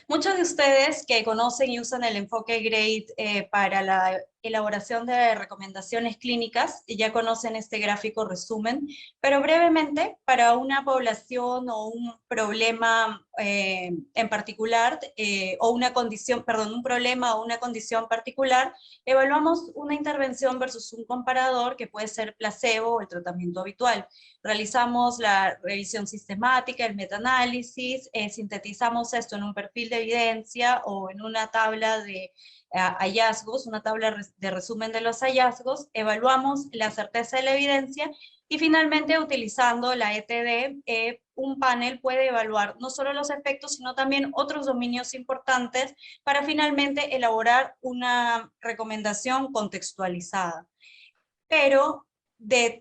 Muchos de ustedes que conocen y usan el enfoque GRADE para la elaboración de recomendaciones clínicas ya conocen este gráfico resumen, pero brevemente para una población o un problema en particular o una condición, perdón, un problema o una condición particular, evaluamos una intervención versus un comparador que puede ser placebo o el tratamiento habitual. Realizamos la revisión sistemática, el metaanálisis, sintetizamos esto en un perfil de evidencia o en una tabla de hallazgos, una tabla de resumen de los hallazgos, evaluamos la certeza de la evidencia y finalmente utilizando la ETD, un panel puede evaluar no solo los efectos, sino también otros dominios importantes para finalmente elaborar una recomendación contextualizada. Pero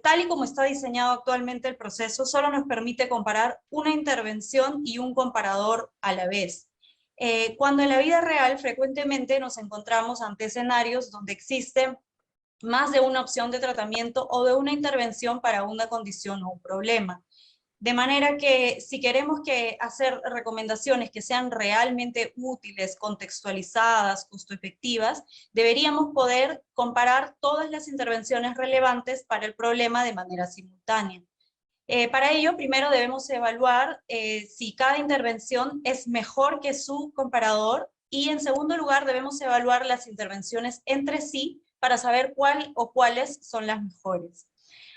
tal y como está diseñado actualmente el proceso, solo nos permite comparar una intervención y un comparador a la vez. Cuando en la vida real frecuentemente nos encontramos ante escenarios donde existe más de una opción de tratamiento o de una intervención para una condición o un problema. De manera que si queremos hacer recomendaciones que sean realmente útiles, contextualizadas, costo efectivas, deberíamos poder comparar todas las intervenciones relevantes para el problema de manera simultánea. Para ello, primero debemos evaluar si cada intervención es mejor que su comparador y en segundo lugar debemos evaluar las intervenciones entre sí para saber cuál o cuáles son las mejores.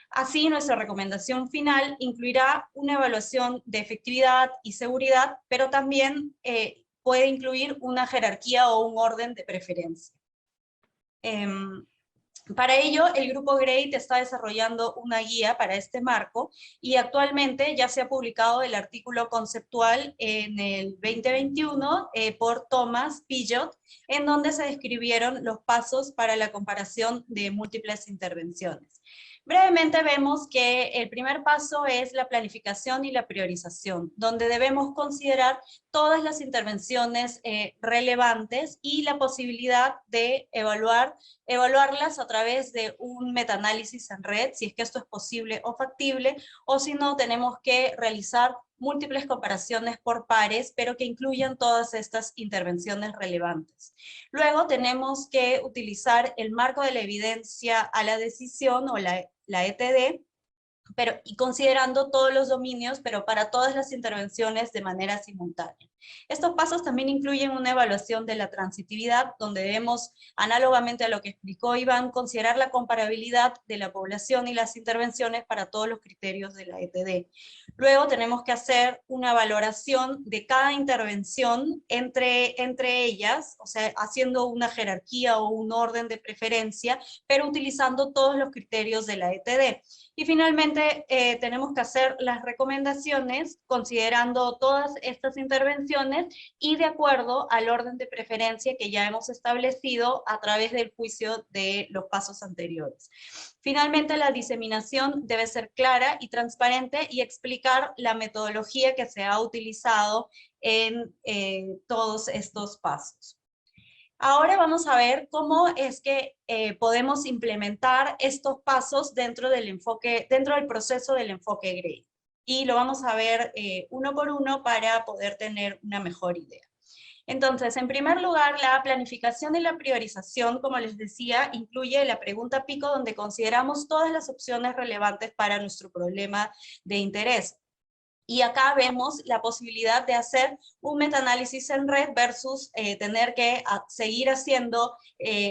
Así, nuestra recomendación final incluirá una evaluación de efectividad y seguridad, pero también puede incluir una jerarquía o un orden de preferencia. Para ello, el grupo GRADE está desarrollando una guía para este marco y actualmente ya se ha publicado el artículo conceptual en el 2021 por Thomas Pillot, en donde se describieron los pasos para la comparación de múltiples intervenciones. Brevemente vemos que el primer paso es la planificación y la priorización, donde debemos considerar todas las intervenciones relevantes y la posibilidad de evaluarlas a través de un metaanálisis en red, si es que esto es posible o factible, o si no, tenemos que realizar múltiples comparaciones por pares, pero que incluyan todas estas intervenciones relevantes. Luego tenemos que utilizar el marco de la evidencia a la decisión o la ETD, y considerando todos los dominios, pero para todas las intervenciones de manera simultánea. Estos pasos también incluyen una evaluación de la transitividad, donde debemos, análogamente a lo que explicó Iván, considerar la comparabilidad de la población y las intervenciones para todos los criterios de la ETD. Luego tenemos que hacer una valoración de cada intervención entre ellas, o sea, haciendo una jerarquía o un orden de preferencia, pero utilizando todos los criterios de la ETD. Y finalmente tenemos que hacer las recomendaciones considerando todas estas intervenciones y de acuerdo al orden de preferencia que ya hemos establecido a través del juicio de los pasos anteriores. Finalmente, la diseminación debe ser clara y transparente y explicar la metodología que se ha utilizado en todos estos pasos. Ahora vamos a ver cómo es que podemos implementar estos pasos dentro del proceso del enfoque GRADE. Y lo vamos a ver uno por uno para poder tener una mejor idea. Entonces, en primer lugar, la planificación y la priorización, como les decía, incluye la pregunta pico donde consideramos todas las opciones relevantes para nuestro problema de interés. Y acá vemos la posibilidad de hacer un metaanálisis en red versus tener que seguir haciendo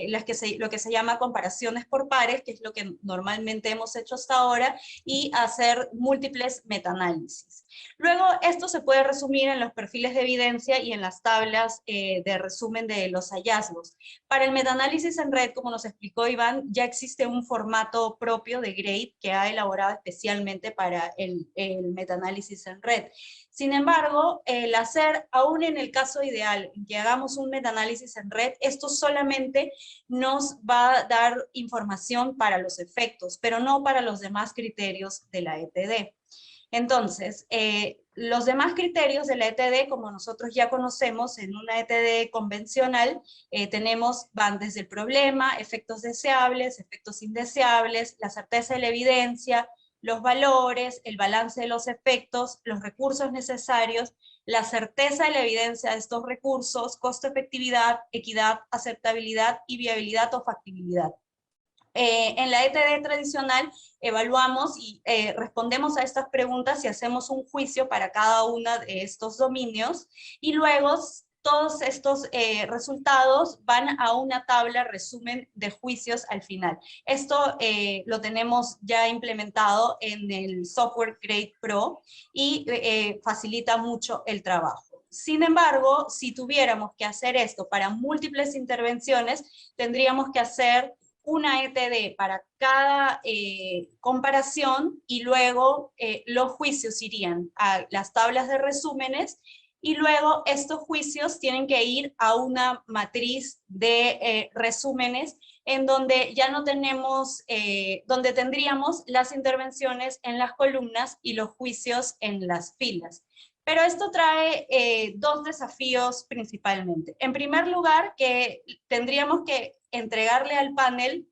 lo que se llama comparaciones por pares, que es lo que normalmente hemos hecho hasta ahora, y hacer múltiples metaanálisis. Luego, esto se puede resumir en los perfiles de evidencia y en las tablas de resumen de los hallazgos. Para el metaanálisis en red, como nos explicó Iván, ya existe un formato propio de GRADE que ha elaborado especialmente para el metaanálisis en red. Sin embargo, el hacer, aún en el caso ideal, que hagamos un metaanálisis en red, esto solamente nos va a dar información para los efectos, pero no para los demás criterios de la ETD. Entonces, los demás criterios de la ETD, como nosotros ya conocemos en una ETD convencional, van desde el problema, efectos deseables, efectos indeseables, la certeza de la evidencia, los valores, el balance de los efectos, los recursos necesarios, la certeza de la evidencia de estos recursos, costo-efectividad, equidad, aceptabilidad y viabilidad o factibilidad. En la ETD tradicional evaluamos y respondemos a estas preguntas y hacemos un juicio para cada uno de estos dominios, y luego todos estos resultados van a una tabla resumen de juicios al final. Esto lo tenemos ya implementado en el software Grade Pro y facilita mucho el trabajo. Sin embargo, si tuviéramos que hacer esto para múltiples intervenciones, tendríamos que hacer una ETD para cada comparación, y luego los juicios irían a las tablas de resúmenes, y luego estos juicios tienen que ir a una matriz de resúmenes en donde ya no tenemos, donde tendríamos las intervenciones en las columnas y los juicios en las filas. Pero esto trae dos desafíos principalmente. En primer lugar, que tendríamos que entregarle al panel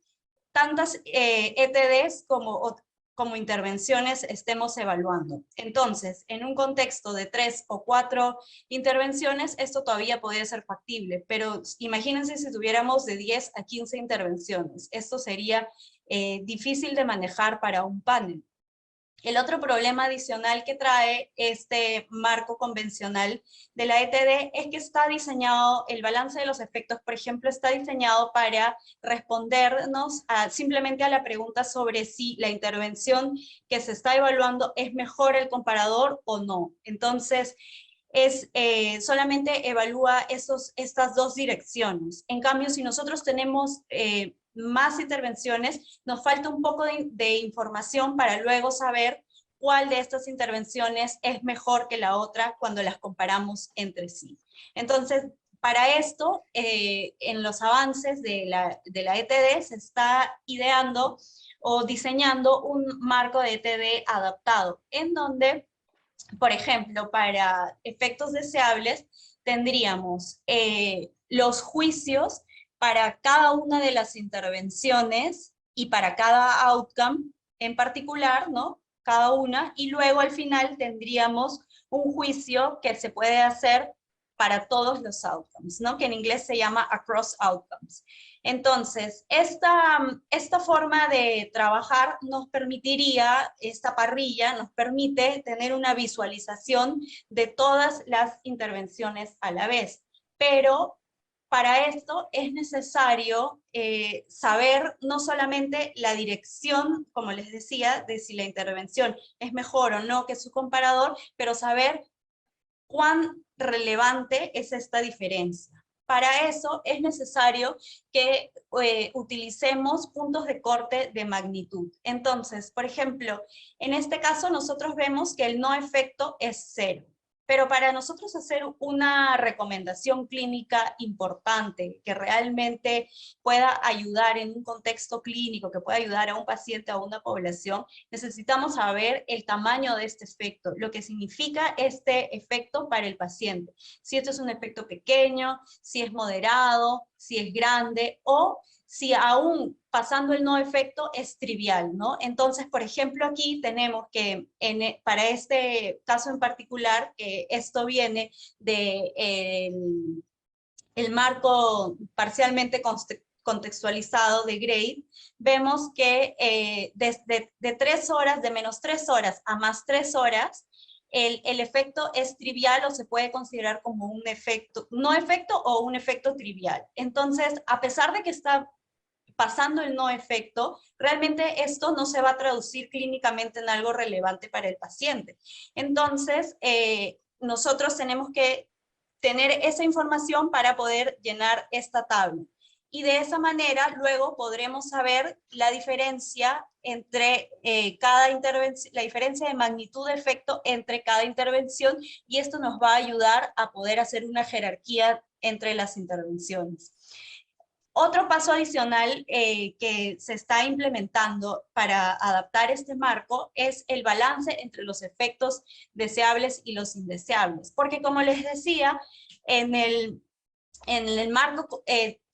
tantas ETDs como intervenciones estemos evaluando. Entonces, en un contexto de 3 o 4 intervenciones, esto todavía podría ser factible, pero imagínense si tuviéramos de 10 a 15 intervenciones. Esto sería difícil de manejar para un panel. El otro problema adicional que trae este marco convencional de la ETD es que está diseñado, el balance de los efectos, por ejemplo, está diseñado para respondernos simplemente a la pregunta sobre si la intervención que se está evaluando es mejor el comparador o no. Entonces, solamente evalúa estas dos direcciones. En cambio, si nosotros tenemos más intervenciones, nos falta un poco de información para luego saber cuál de estas intervenciones es mejor que la otra cuando las comparamos entre sí. Entonces, para esto, en los avances de la ETD se está ideando o diseñando un marco de ETD adaptado, en donde, por ejemplo, para efectos deseables, tendríamos los juicios para cada una de las intervenciones y para cada outcome en particular, ¿no? Cada una, y luego al final tendríamos un juicio que se puede hacer para todos los outcomes, ¿no? Que en inglés se llama across outcomes. Entonces, esta forma de trabajar nos permitiría, esta parrilla nos permite tener una visualización de todas las intervenciones a la vez, pero para esto es necesario saber no solamente la dirección, como les decía, de si la intervención es mejor o no que su comparador, pero saber cuán relevante es esta diferencia. Para eso es necesario que utilicemos puntos de corte de magnitud. Entonces, por ejemplo, en este caso nosotros vemos que el no efecto es 0. Pero para nosotros hacer una recomendación clínica importante, que realmente pueda ayudar en un contexto clínico, que pueda ayudar a un paciente, a una población, necesitamos saber el tamaño de este efecto, lo que significa este efecto para el paciente. Si esto es un efecto pequeño, si es moderado, si es grande, o si aún pasando el no efecto es trivial, ¿no? Entonces, por ejemplo, aquí tenemos que, para este caso en particular, esto viene del el marco parcialmente contextualizado de Grade, vemos que de 3 horas, de menos 3 horas a más 3 horas, el efecto es trivial o se puede considerar como un efecto, no efecto o un efecto trivial. Entonces, a pesar de que está pasando el no efecto, realmente esto no se va a traducir clínicamente en algo relevante para el paciente. Entonces, nosotros tenemos que tener esa información para poder llenar esta tabla. Y de esa manera luego podremos saber la diferencia entre cada intervención, la diferencia de magnitud de efecto entre cada intervención, y esto nos va a ayudar a poder hacer una jerarquía entre las intervenciones. Otro paso adicional que se está implementando para adaptar este marco es el balance entre los efectos deseables y los indeseables. Porque como les decía, en el marco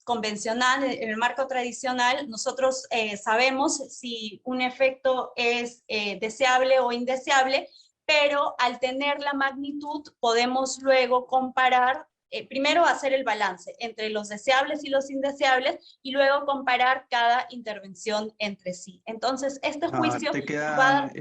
convencional, en el marco tradicional, nosotros sabemos si un efecto es deseable o indeseable, pero al tener la magnitud podemos luego comparar, primero hacer el balance entre los deseables y los indeseables, y luego comparar cada intervención entre sí. Entonces, este juicio te quedan va...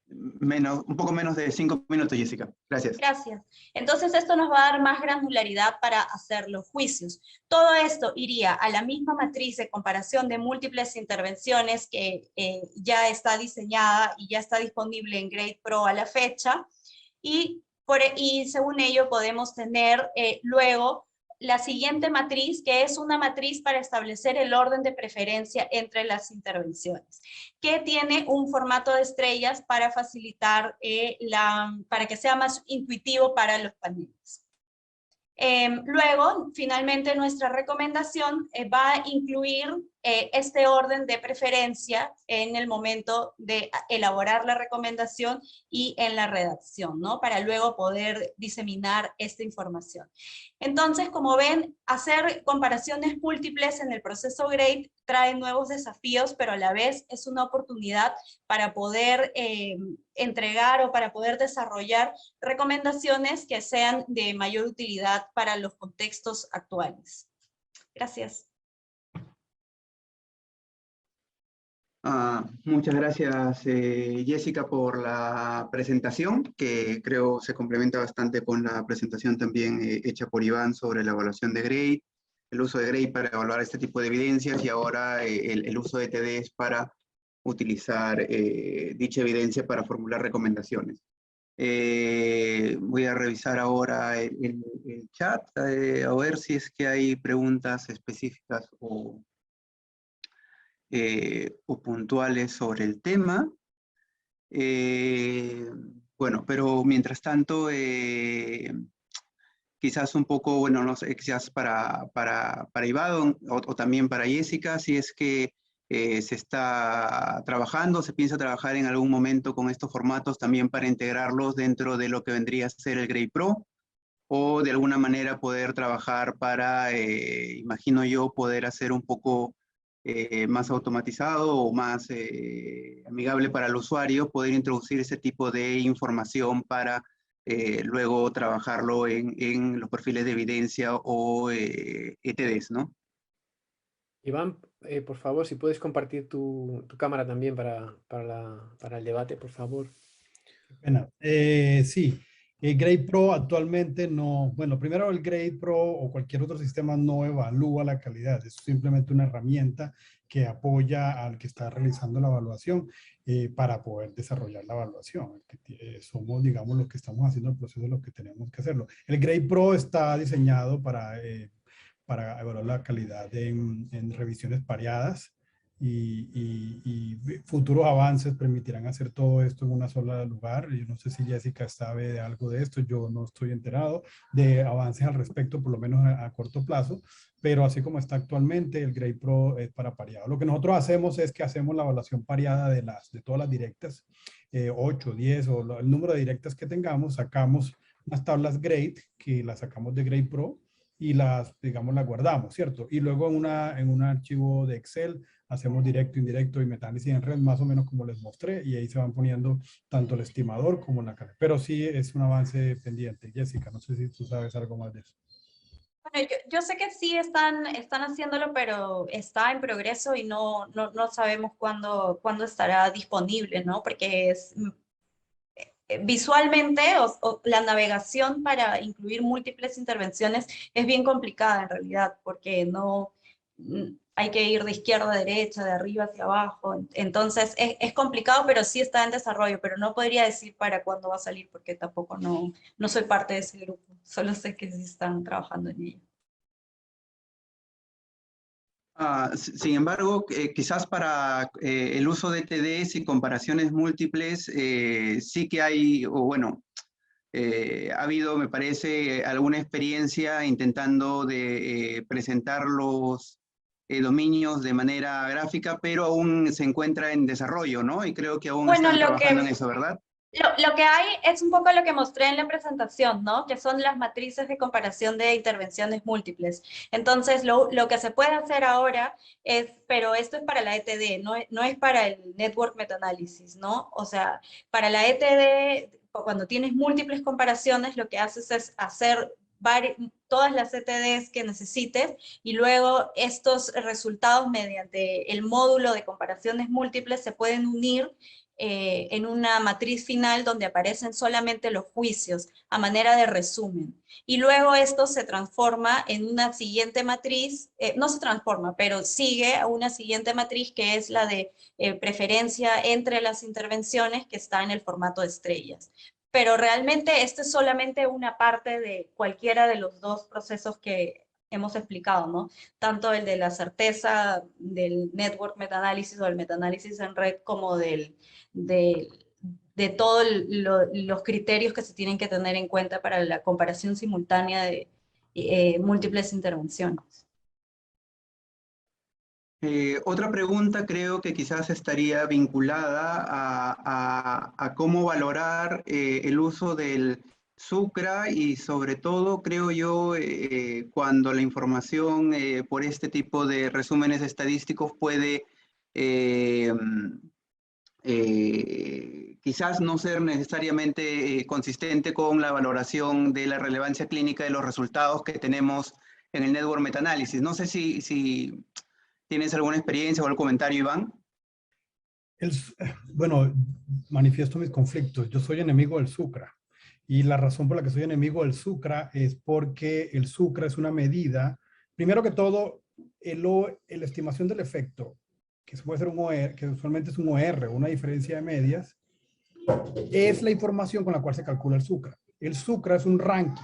un poco menos de 5 minutos, Jessica. Gracias. Gracias. Entonces esto nos va a dar más granularidad para hacer los juicios. Todo esto iría a la misma matriz de comparación de múltiples intervenciones que ya está diseñada y ya está disponible en Grade Pro a la fecha, y según ello podemos tener luego la siguiente matriz, que es una matriz para establecer el orden de preferencia entre las intervenciones, que tiene un formato de estrellas para facilitar, para que sea más intuitivo para los paneles. Luego, finalmente, nuestra recomendación va a incluir este orden de preferencia en el momento de elaborar la recomendación y en la redacción, ¿no? Para luego poder diseminar esta información. Entonces, como ven, hacer comparaciones múltiples en el proceso GRADE trae nuevos desafíos, pero a la vez es una oportunidad para poder entregar o para poder desarrollar recomendaciones que sean de mayor utilidad para los contextos actuales. Gracias. Muchas gracias, Jessica, por la presentación, que creo se complementa bastante con la presentación también hecha por Iván sobre la evaluación de GRADE, el uso de GRADE para evaluar este tipo de evidencias, y ahora el uso de TDs para utilizar dicha evidencia para formular recomendaciones. Voy a revisar ahora el chat, a ver si es que hay preguntas específicas o puntuales sobre el tema. Bueno, pero mientras tanto, quizás un poco, bueno, no sé, quizás para Iván o también para Jessica, si es que se está trabajando, se piensa trabajar en algún momento con estos formatos también para integrarlos dentro de lo que vendría a ser el GRADE Pro, o de alguna manera poder trabajar para, imagino yo, poder hacer un poco más automatizado o más amigable para el usuario, poder introducir ese tipo de información para luego trabajarlo en los perfiles de evidencia o ETDs, ¿no? Iván, por favor, si puedes compartir tu cámara también para el debate, por favor. Bueno, sí, el Grade Pro actualmente no, bueno, primero el Grade Pro o cualquier otro sistema no evalúa la calidad, es simplemente una herramienta que apoya al que está realizando la evaluación para poder desarrollar la evaluación. Somos, digamos, los que estamos haciendo el proceso, los que tenemos que hacerlo. El Grade Pro está diseñado para evaluar la calidad en revisiones pareadas, y futuros avances permitirán hacer todo esto en una sola lugar. Yo no sé si Jessica sabe de algo de esto, yo no estoy enterado de avances al respecto, por lo menos a corto plazo, pero así como está actualmente, el Grade Pro es para pareado. Lo que nosotros hacemos es que hacemos la evaluación pareada de todas las directas, 8, 10 o el número de directas que tengamos, sacamos unas tablas Grade que las sacamos de Grade Pro y las, digamos, las guardamos, ¿cierto? Y luego en un archivo de Excel hacemos directo, indirecto y metaanálisis en red, más o menos como les mostré, y ahí se van poniendo tanto el estimador como la calidad. Pero sí es un avance pendiente. Jessica, no sé si tú sabes algo más de eso. Bueno, yo sé que sí están haciéndolo, pero está en progreso y no sabemos cuándo estará disponible, ¿no? Porque es... visualmente la navegación para incluir múltiples intervenciones es bien complicada en realidad, porque hay que ir de izquierda a derecha, de arriba hacia abajo. Entonces es complicado, pero sí está en desarrollo, pero no podría decir para cuándo va a salir porque tampoco no soy parte de ese grupo, solo sé que sí están trabajando en ello. Sin embargo, quizás para el uso de TDs y comparaciones múltiples, sí que hay, o bueno, ha habido, me parece, alguna experiencia intentando de presentar los dominios de manera gráfica, pero aún se encuentra en desarrollo, ¿no? Y creo que aún Bueno, están trabajando en eso, ¿verdad? Lo que hay es un poco lo que mostré en la presentación, ¿no? Que son las matrices de comparación de intervenciones múltiples. Entonces, lo que se puede hacer ahora es, pero esto es para la ETD, no es para el Network Meta-Analysis, ¿no? O sea, para la ETD, cuando tienes múltiples comparaciones, lo que haces es hacer todas las ETDs que necesites y luego estos resultados mediante el módulo de comparaciones múltiples se pueden unir en una matriz final donde aparecen solamente los juicios a manera de resumen. Y luego esto se transforma en una siguiente matriz, no se transforma, pero sigue a una siguiente matriz que es la de preferencia entre las intervenciones que está en el formato de estrellas. Pero realmente esto es solamente una parte de cualquiera de los dos procesos que hemos explicado, ¿no? Tanto el de la certeza del network meta-análisis o el meta-análisis en red como de todos los criterios que se tienen que tener en cuenta para la comparación simultánea de múltiples intervenciones. Otra pregunta creo que quizás estaría vinculada a cómo valorar el uso del SUCRA y sobre todo, creo yo, cuando la información por este tipo de resúmenes estadísticos puede quizás no ser necesariamente consistente con la valoración de la relevancia clínica de los resultados que tenemos en el Network Meta-Análisis. No sé si ¿tienes alguna experiencia o algún comentario, Iván? Bueno, manifiesto mis conflictos. Yo soy enemigo del SUCRA. Y la razón por la que soy enemigo del SUCRA es porque el SUCRA es una medida, primero que todo, la estimación del efecto, que puede ser un OR, que usualmente es un OR, una diferencia de medias, es la información con la cual se calcula el SUCRA. El SUCRA es un ranking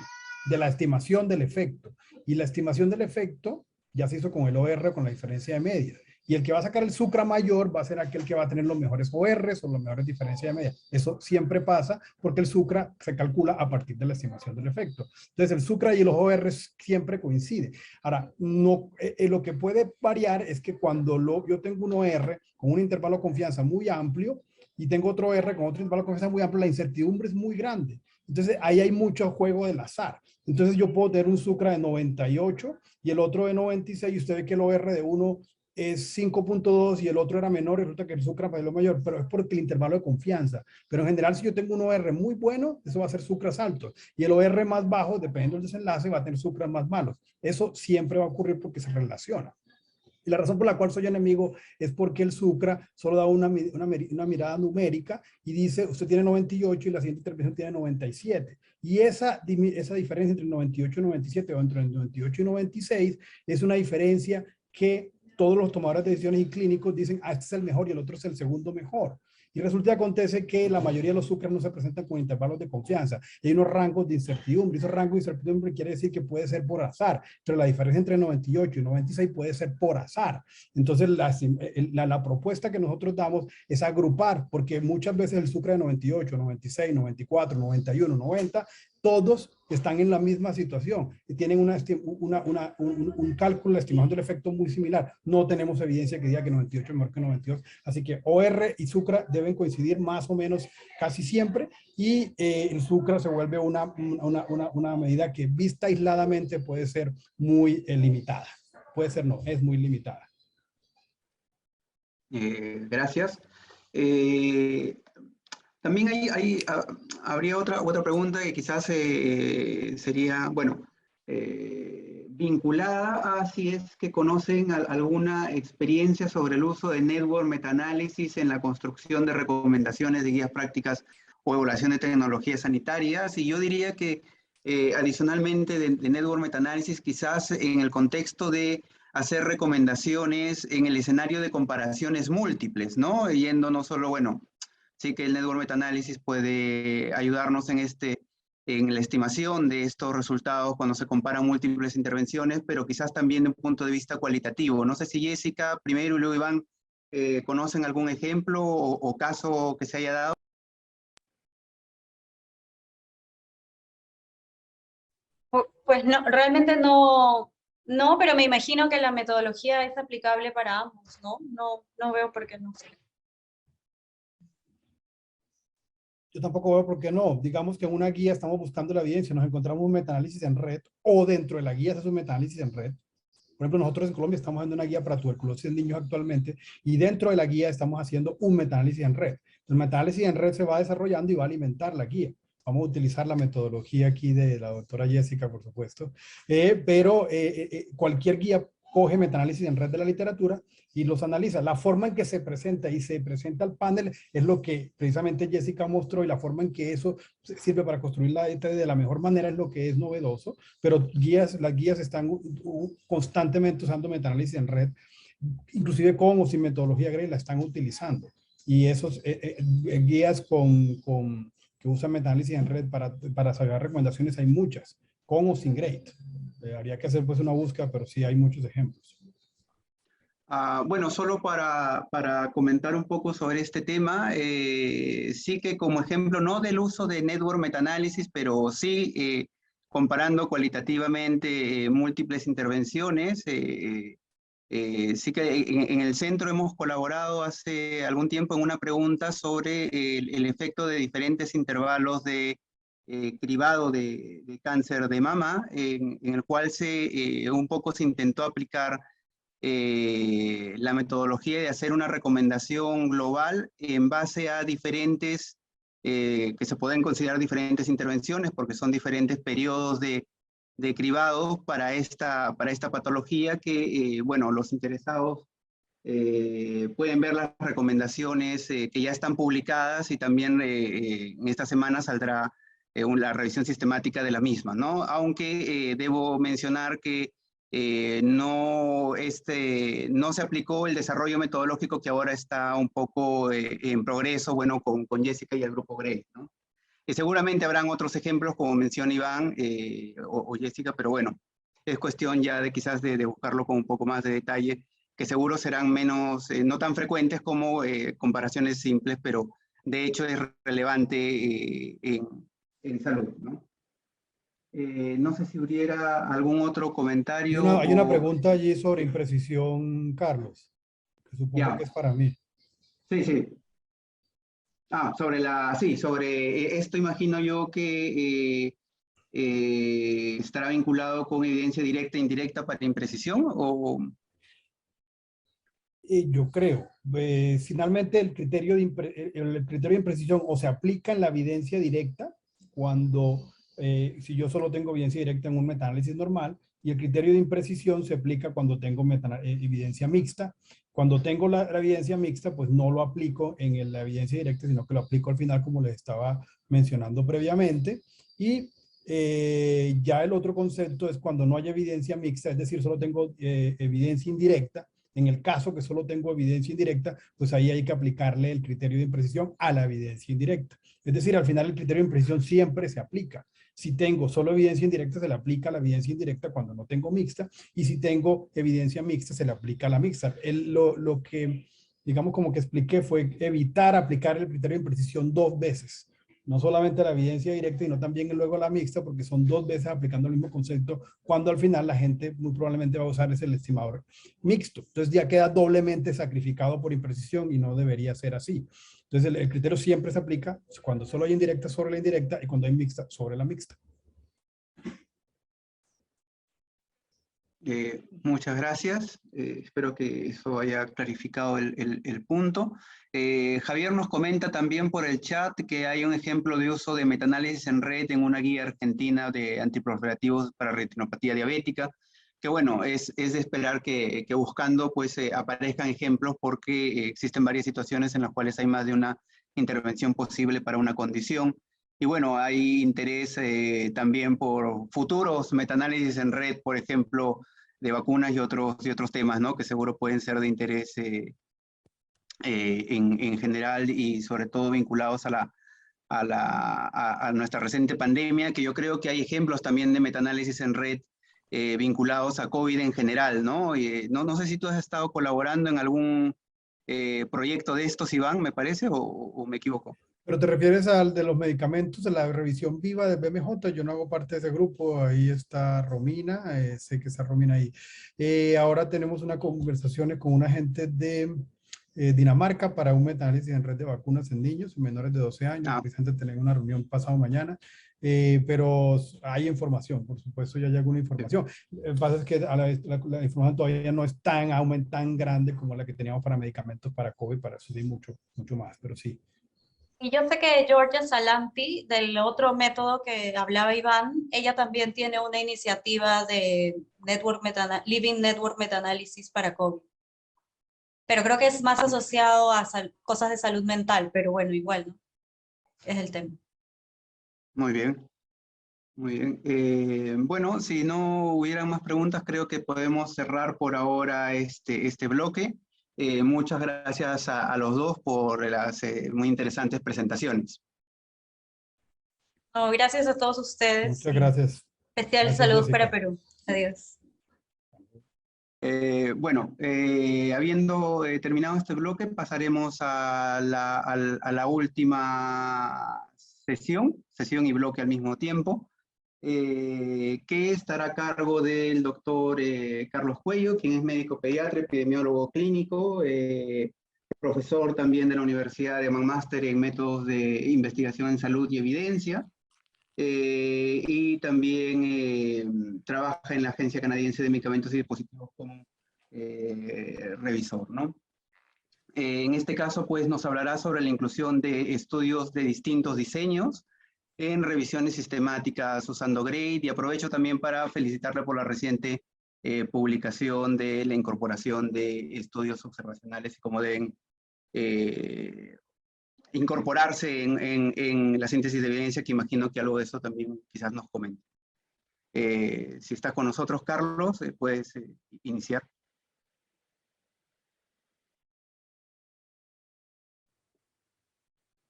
de la estimación del efecto. Y la estimación del efecto ya se hizo con el OR, con la diferencia de medias. Y el que va a sacar el SUCRA mayor va a ser aquel que va a tener los mejores ORs o las mejores diferencias de medias. Eso siempre pasa porque el SUCRA se calcula a partir de la estimación del efecto. Entonces el SUCRA y los ORs siempre coinciden. Ahora, lo que puede variar es que cuando yo tengo un OR con un intervalo de confianza muy amplio y tengo otro OR con otro intervalo de confianza muy amplio, la incertidumbre es muy grande. Entonces ahí hay mucho juego del azar. Entonces yo puedo tener un SUCRA de 98 y el otro de 96 y usted ve que el OR de uno es 5.2 y el otro era menor y resulta que el SUCRA es lo mayor, pero es porque el intervalo de confianza. Pero en general, si yo tengo un OR muy bueno, eso va a ser SUCRAs altos. Y el OR más bajo, dependiendo del desenlace, va a tener SUCRAs más malos. Eso siempre va a ocurrir porque se relaciona. Y la razón por la cual soy enemigo es porque el SUCRA solo da una mirada numérica y dice, usted tiene 98 y la siguiente intervención tiene 97. Y esa diferencia entre 98 y 97 o entre 98 y 96 es una diferencia que todos los tomadores de decisiones y clínicos dicen, este es el mejor y el otro es el segundo mejor. Y resulta que acontece que la mayoría de los SUCRAs no se presentan con intervalos de confianza. Hay unos rangos de incertidumbre. Esos rangos de incertidumbre quiere decir que puede ser por azar. Pero la diferencia entre 98 y 96 puede ser por azar. Entonces, la propuesta que nosotros damos es agrupar, porque muchas veces el SUCRA de 98, 96, 94, 91, 90, todos están en la misma situación y tienen un cálculo de estimación del efecto muy similar. No tenemos evidencia que diga que 98 es mejor que 92. Así que OR y SUCRA deben coincidir más o menos casi siempre y el SUCRA se vuelve una medida que vista aisladamente puede ser muy limitada. Puede ser no, es muy limitada. Gracias. También habría otra pregunta que quizás sería, bueno, vinculada a si es que conocen alguna experiencia sobre el uso de Network Meta-Análisis en la construcción de recomendaciones de guías prácticas o evaluación de tecnologías sanitarias. Y yo diría que adicionalmente de Network Meta-Análisis, quizás en el contexto de hacer recomendaciones en el escenario de comparaciones múltiples, ¿no? Yendo no solo, bueno, sí que el Network Meta-análisis puede ayudarnos en la estimación de estos resultados cuando se comparan múltiples intervenciones, pero quizás también de un punto de vista cualitativo. No sé si Jessica, primero y luego Iván, ¿conocen algún ejemplo o caso que se haya dado? Pues no, realmente no, pero me imagino que la metodología es aplicable para ambos, ¿no? No veo por qué no. Yo tampoco veo por qué no. Digamos que en una guía estamos buscando la evidencia, nos encontramos un metaanálisis en red, o dentro de la guía se hace un metaanálisis en red. Por ejemplo, nosotros en Colombia estamos haciendo una guía para tuberculosis en niños actualmente, y dentro de la guía estamos haciendo un metaanálisis en red. El metaanálisis en red se va desarrollando y va a alimentar la guía. Vamos a utilizar la metodología aquí de la doctora Jessica, por supuesto. Pero cualquier guía coge metaanálisis en red de la literatura y los analiza. La forma en que se presenta y se presenta al panel es lo que precisamente Jessica mostró, y la forma en que eso sirve para construir la data de la mejor manera es lo que es novedoso, pero las guías están constantemente usando metaanálisis en red, inclusive con o sin metodología Gray la están utilizando. Y esos guías que usan metaanálisis en red para sacar recomendaciones hay muchas, con o sin Gray. Habría que hacer pues una búsqueda, pero sí hay muchos ejemplos. Bueno, solo para comentar un poco sobre este tema, sí que como ejemplo, no del uso de Network Meta-análisis, pero sí comparando cualitativamente múltiples intervenciones, sí que en el centro hemos colaborado hace algún tiempo en una pregunta sobre el efecto de diferentes intervalos de cribado de cáncer de mama, en el cual un poco se intentó aplicar la metodología de hacer una recomendación global en base a diferentes, que se pueden considerar diferentes intervenciones porque son diferentes periodos de cribado para esta patología que, bueno, los interesados pueden ver las recomendaciones que ya están publicadas, y también en esta semana saldrá la revisión sistemática de la misma, ¿no? Aunque debo mencionar que no se aplicó el desarrollo metodológico que ahora está un poco en progreso, bueno, con Jessica y el grupo Gray, ¿no? Y seguramente habrán otros ejemplos, como menciona Iván o Jessica, pero bueno, es cuestión ya de quizás de buscarlo con un poco más de detalle, que seguro serán menos, no tan frecuentes como comparaciones simples, pero de hecho es relevante en salud, ¿no? No sé si hubiera algún otro comentario. Hay una pregunta allí sobre imprecisión, Carlos, que supongo que es para mí. Sí, sí. Sobre esto imagino yo que estará vinculado con evidencia directa e indirecta para imprecisión, o... Yo creo. Finalmente el criterio de imprecisión o se aplica en la evidencia directa cuando, si yo solo tengo evidencia directa en un metaanálisis normal, y el criterio de imprecisión se aplica cuando tengo evidencia mixta. Cuando tengo la evidencia mixta, pues no lo aplico en la evidencia directa, sino que lo aplico al final, como les estaba mencionando previamente. Y ya el otro concepto es cuando no hay evidencia mixta, es decir, solo tengo evidencia indirecta. En el caso que solo tengo evidencia indirecta, pues ahí hay que aplicarle el criterio de imprecisión a la evidencia indirecta. Es decir, al final el criterio de imprecisión siempre se aplica. Si tengo solo evidencia indirecta, se le aplica a la evidencia indirecta cuando no tengo mixta, y si tengo evidencia mixta, se le aplica a la mixta. Lo que, digamos, como que expliqué fue evitar aplicar el criterio de imprecisión 2 veces. No solamente a la evidencia directa, sino también luego a la mixta, porque son 2 veces aplicando el mismo concepto, cuando al final la gente muy probablemente va a usar el estimador mixto. Entonces ya queda doblemente sacrificado por imprecisión, y no debería ser así. Entonces el criterio siempre se aplica cuando solo hay indirecta sobre la indirecta, y cuando hay mixta sobre la mixta. Muchas gracias. Espero que eso haya clarificado el punto. Javier nos comenta también por el chat que hay un ejemplo de uso de metaanálisis en red en una guía argentina de antiproliferativos para retinopatía diabética, que bueno, es de esperar que buscando pues aparezcan ejemplos, porque existen varias situaciones en las cuales hay más de una intervención posible para una condición. Y bueno, hay interés también por futuros metaanálisis en red, por ejemplo, vacunas y otros temas, ¿no? Que seguro pueden ser de interés en general y sobre todo vinculados a nuestra reciente pandemia, que yo creo que hay ejemplos también de metaanálisis en red vinculados a COVID en general, ¿no? No sé si tú has estado colaborando en algún proyecto de estos, Iván, me parece, o me equivoco. Pero te refieres al de los medicamentos, de la revisión viva del BMJ. Yo no hago parte de ese grupo. Ahí está Romina, sé que está Romina ahí. Ahora tenemos una conversación con una gente de Dinamarca para un metaanálisis en red de vacunas en niños menores de 12 años. Precisamente tenemos una reunión pasado mañana. Pero hay información, por supuesto ya hay alguna información. Lo que pasa es que la información todavía no es tan grande como la que teníamos para medicamentos para COVID, para eso sí mucho más, pero sí. Y yo sé que Georgia Salanti, del otro método que hablaba Iván, ella también tiene una iniciativa de Living Network Meta-análisis para COVID. Pero creo que es más asociado a cosas de salud mental, pero bueno, igual, ¿no? Es el tema. Muy bien. Muy bien. Bueno, si no hubieran más preguntas, creo que podemos cerrar por ahora este bloque. Muchas gracias a los dos por las muy interesantes presentaciones. No, gracias a todos ustedes. Muchas gracias. Especial Gracias, saludos Jessica. para Perú. Adiós. Bueno, habiendo terminado este bloque, pasaremos a la última sesión y bloque al mismo tiempo, que estará a cargo del doctor Carlos Cuello, quien es médico pediatra, epidemiólogo clínico, profesor también de la Universidad de McMaster en métodos de investigación en salud y evidencia, y también trabaja en la Agencia Canadiense de Medicamentos y Dispositivos como revisor, ¿no? En este caso, pues, nos hablará sobre la inclusión de estudios de distintos diseños en revisiones sistemáticas usando GRADE, y aprovecho también para felicitarle por la reciente publicación de la incorporación de estudios observacionales y cómo deben incorporarse en la síntesis de evidencia, que imagino que algo de eso también quizás nos comente. Si está con nosotros, Carlos, puedes iniciar.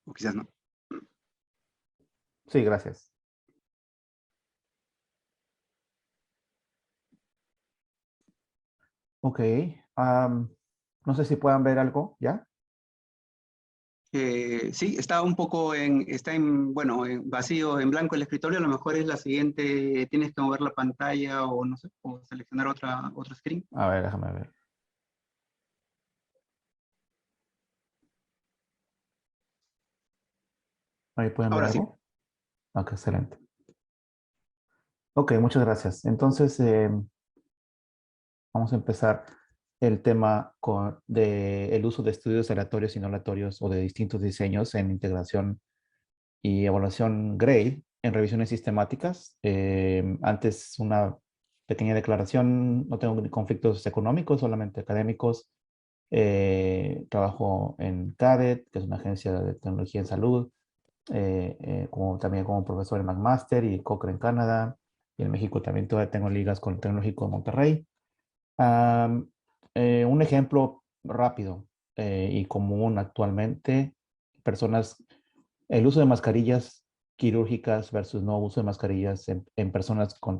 O quizás no. Sí, gracias. Ok. No sé si puedan ver algo, ¿ya? Sí, está un poco bueno, vacío, en blanco el escritorio. A lo mejor es la siguiente, tienes que mover la pantalla o no sé, o seleccionar otro screen. A ver, déjame ver. ¿Ahí pueden ver Ahora sí. algo? Ok, excelente. Ok, muchas gracias. Entonces, vamos a empezar el tema del uso de estudios aleatorios y no aleatorios o de distintos diseños en integración y evaluación GRADE en revisiones sistemáticas. Antes, una pequeña declaración: no tengo conflictos económicos, solamente académicos. Trabajo en CADET, que es una agencia de tecnología en salud, también como profesor en McMaster y Cochrane en Canadá, y en México también todavía tengo ligas con el Tecnológico de Monterrey. Un ejemplo rápido y común actualmente: el uso de mascarillas quirúrgicas versus no uso de mascarillas en personas con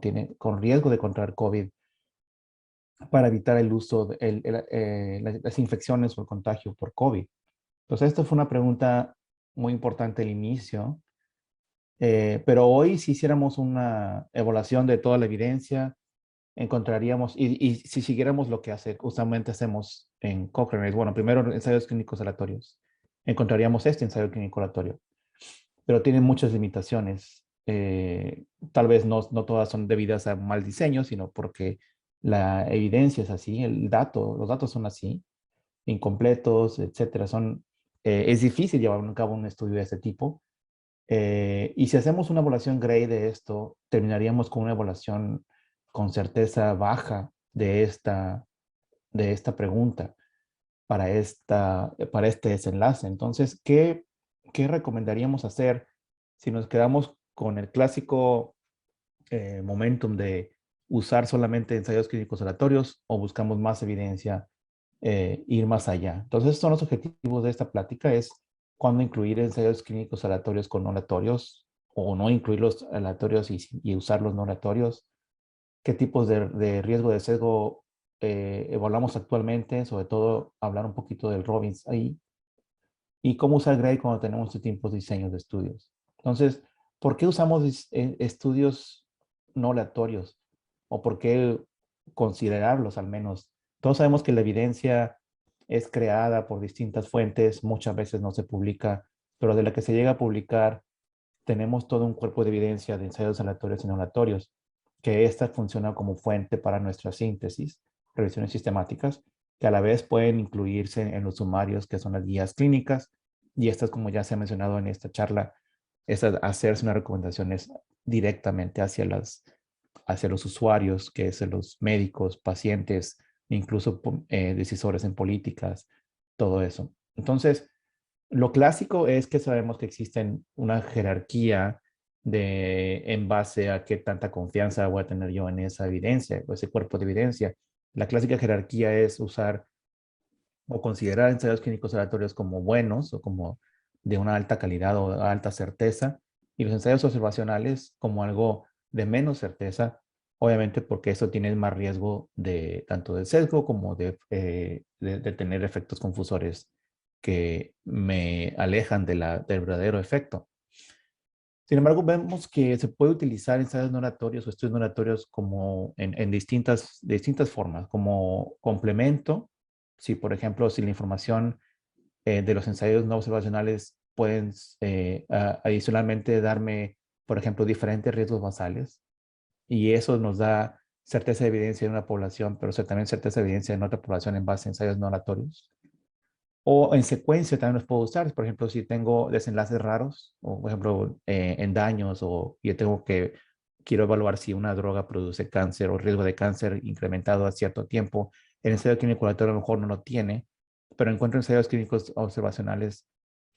riesgo de contraer COVID, para evitar el uso de las infecciones o el contagio por COVID. Entonces, esto fue una pregunta muy importante al inicio, pero hoy, si hiciéramos una evaluación de toda la evidencia, encontraríamos, y si siguiéramos lo que justamente hacemos en Cochrane, bueno, primero ensayos clínicos aleatorios, encontraríamos este ensayo clínico aleatorio, pero tiene muchas limitaciones. Tal vez no todas son debidas a mal diseño, sino porque la evidencia es así, los datos son así, incompletos, etcétera. Es difícil llevar a cabo un estudio de este tipo. Y si hacemos una evaluación GRADE de esto, terminaríamos con una evaluación con certeza baja de esta pregunta para este desenlace. Entonces, ¿qué recomendaríamos hacer si nos quedamos con el clásico momentum de usar solamente ensayos clínicos aleatorios o buscamos más evidencia, ir más allá. Entonces, estos son los objetivos de esta plática, es cuándo incluir ensayos clínicos aleatorios con no aleatorios o no incluir los aleatorios y usar los no aleatorios, qué tipos de riesgo de sesgo evaluamos actualmente, sobre todo hablar un poquito del Robbins ahí, y cómo usar Gray cuando tenemos este tipo de diseños de estudios. Entonces, ¿por qué usamos estudios no aleatorios? ¿O por qué considerarlos al menos? Todos sabemos que la evidencia es creada por distintas fuentes, muchas veces no se publica, pero de la que se llega a publicar, tenemos todo un cuerpo de evidencia de ensayos aleatorios y no aleatorios, que esta funciona como fuente para nuestra síntesis, revisiones sistemáticas, que a la vez pueden incluirse en los sumarios, que son las guías clínicas, y estas, como ya se ha mencionado en esta charla, es hacerse unas recomendaciones directamente hacia los usuarios, que es los médicos, pacientes, incluso decisores en políticas, todo eso. Entonces, lo clásico es que sabemos que existen una jerarquía en base a qué tanta confianza voy a tener yo en esa evidencia, o ese cuerpo de evidencia. La clásica jerarquía es usar o considerar ensayos clínicos aleatorios como buenos o como de una alta calidad o alta certeza, y los ensayos observacionales como algo de menos certeza, obviamente porque eso tiene más riesgo de tanto de sesgo como de tener efectos confusores que me alejan del verdadero efecto. Sin embargo, vemos que se puede utilizar ensayos no aleatorios o estudios no aleatorios como en distintas formas, como complemento. Si, por ejemplo, si la información de los ensayos no observacionales pueden adicionalmente darme, por ejemplo, diferentes riesgos basales, y eso nos da certeza de evidencia en una población, pero también certeza de evidencia en otra población en base a ensayos no aleatorios. O en secuencia también los puedo usar. Por ejemplo, si tengo desenlaces raros, o por ejemplo, en daños, o yo quiero evaluar si una droga produce cáncer o riesgo de cáncer incrementado a cierto tiempo. El ensayo clínico aleatorio a lo mejor no lo tiene, pero encuentro ensayos clínicos observacionales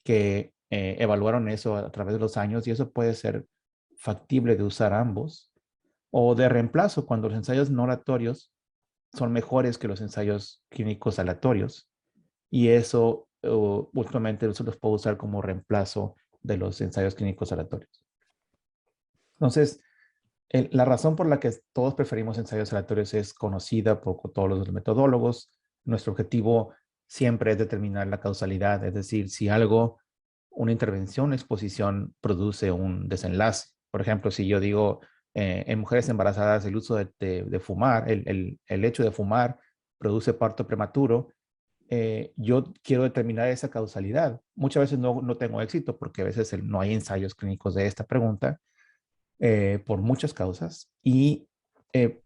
que evaluaron eso a través de los años, y eso puede ser factible de usar ambos. O de reemplazo, cuando los ensayos no aleatorios son mejores que los ensayos clínicos aleatorios. Y eso últimamente los puedo usar como reemplazo de los ensayos clínicos aleatorios. Entonces, la razón por la que todos preferimos ensayos aleatorios es conocida por todos los metodólogos. Nuestro objetivo siempre es determinar la causalidad, es decir, si una intervención o exposición produce un desenlace. Por ejemplo, si yo digo en mujeres embarazadas el uso de fumar, el hecho de fumar produce parto prematuro, yo quiero determinar esa causalidad. Muchas veces no tengo éxito porque a veces no hay ensayos clínicos de esta pregunta por muchas causas. Y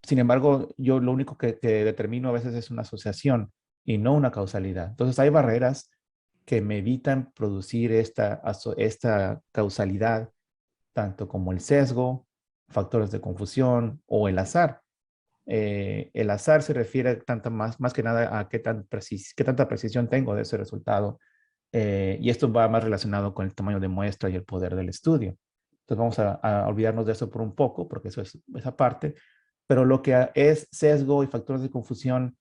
sin embargo, yo lo único que determino a veces es una asociación y no una causalidad. Entonces hay barreras que me evitan producir esta causalidad, tanto como el sesgo, factores de confusión o el azar. El azar se refiere más que nada a qué tanta precisión tengo de ese resultado, y esto va más relacionado con el tamaño de muestra y el poder del estudio. Entonces vamos a olvidarnos de eso por un poco, porque eso es esa parte, pero lo que es sesgo y factores de confusión,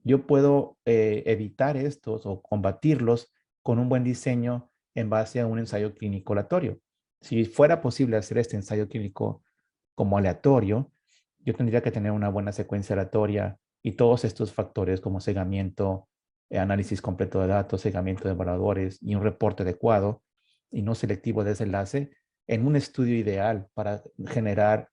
yo puedo evitar estos o combatirlos con un buen diseño en base a un ensayo clínico aleatorio. Si fuera posible hacer este ensayo clínico como aleatorio, yo tendría que tener una buena secuencia aleatoria y todos estos factores como segamiento, análisis completo de datos, segamiento de evaluadores y un reporte adecuado y no selectivo de desenlace en un estudio ideal para generar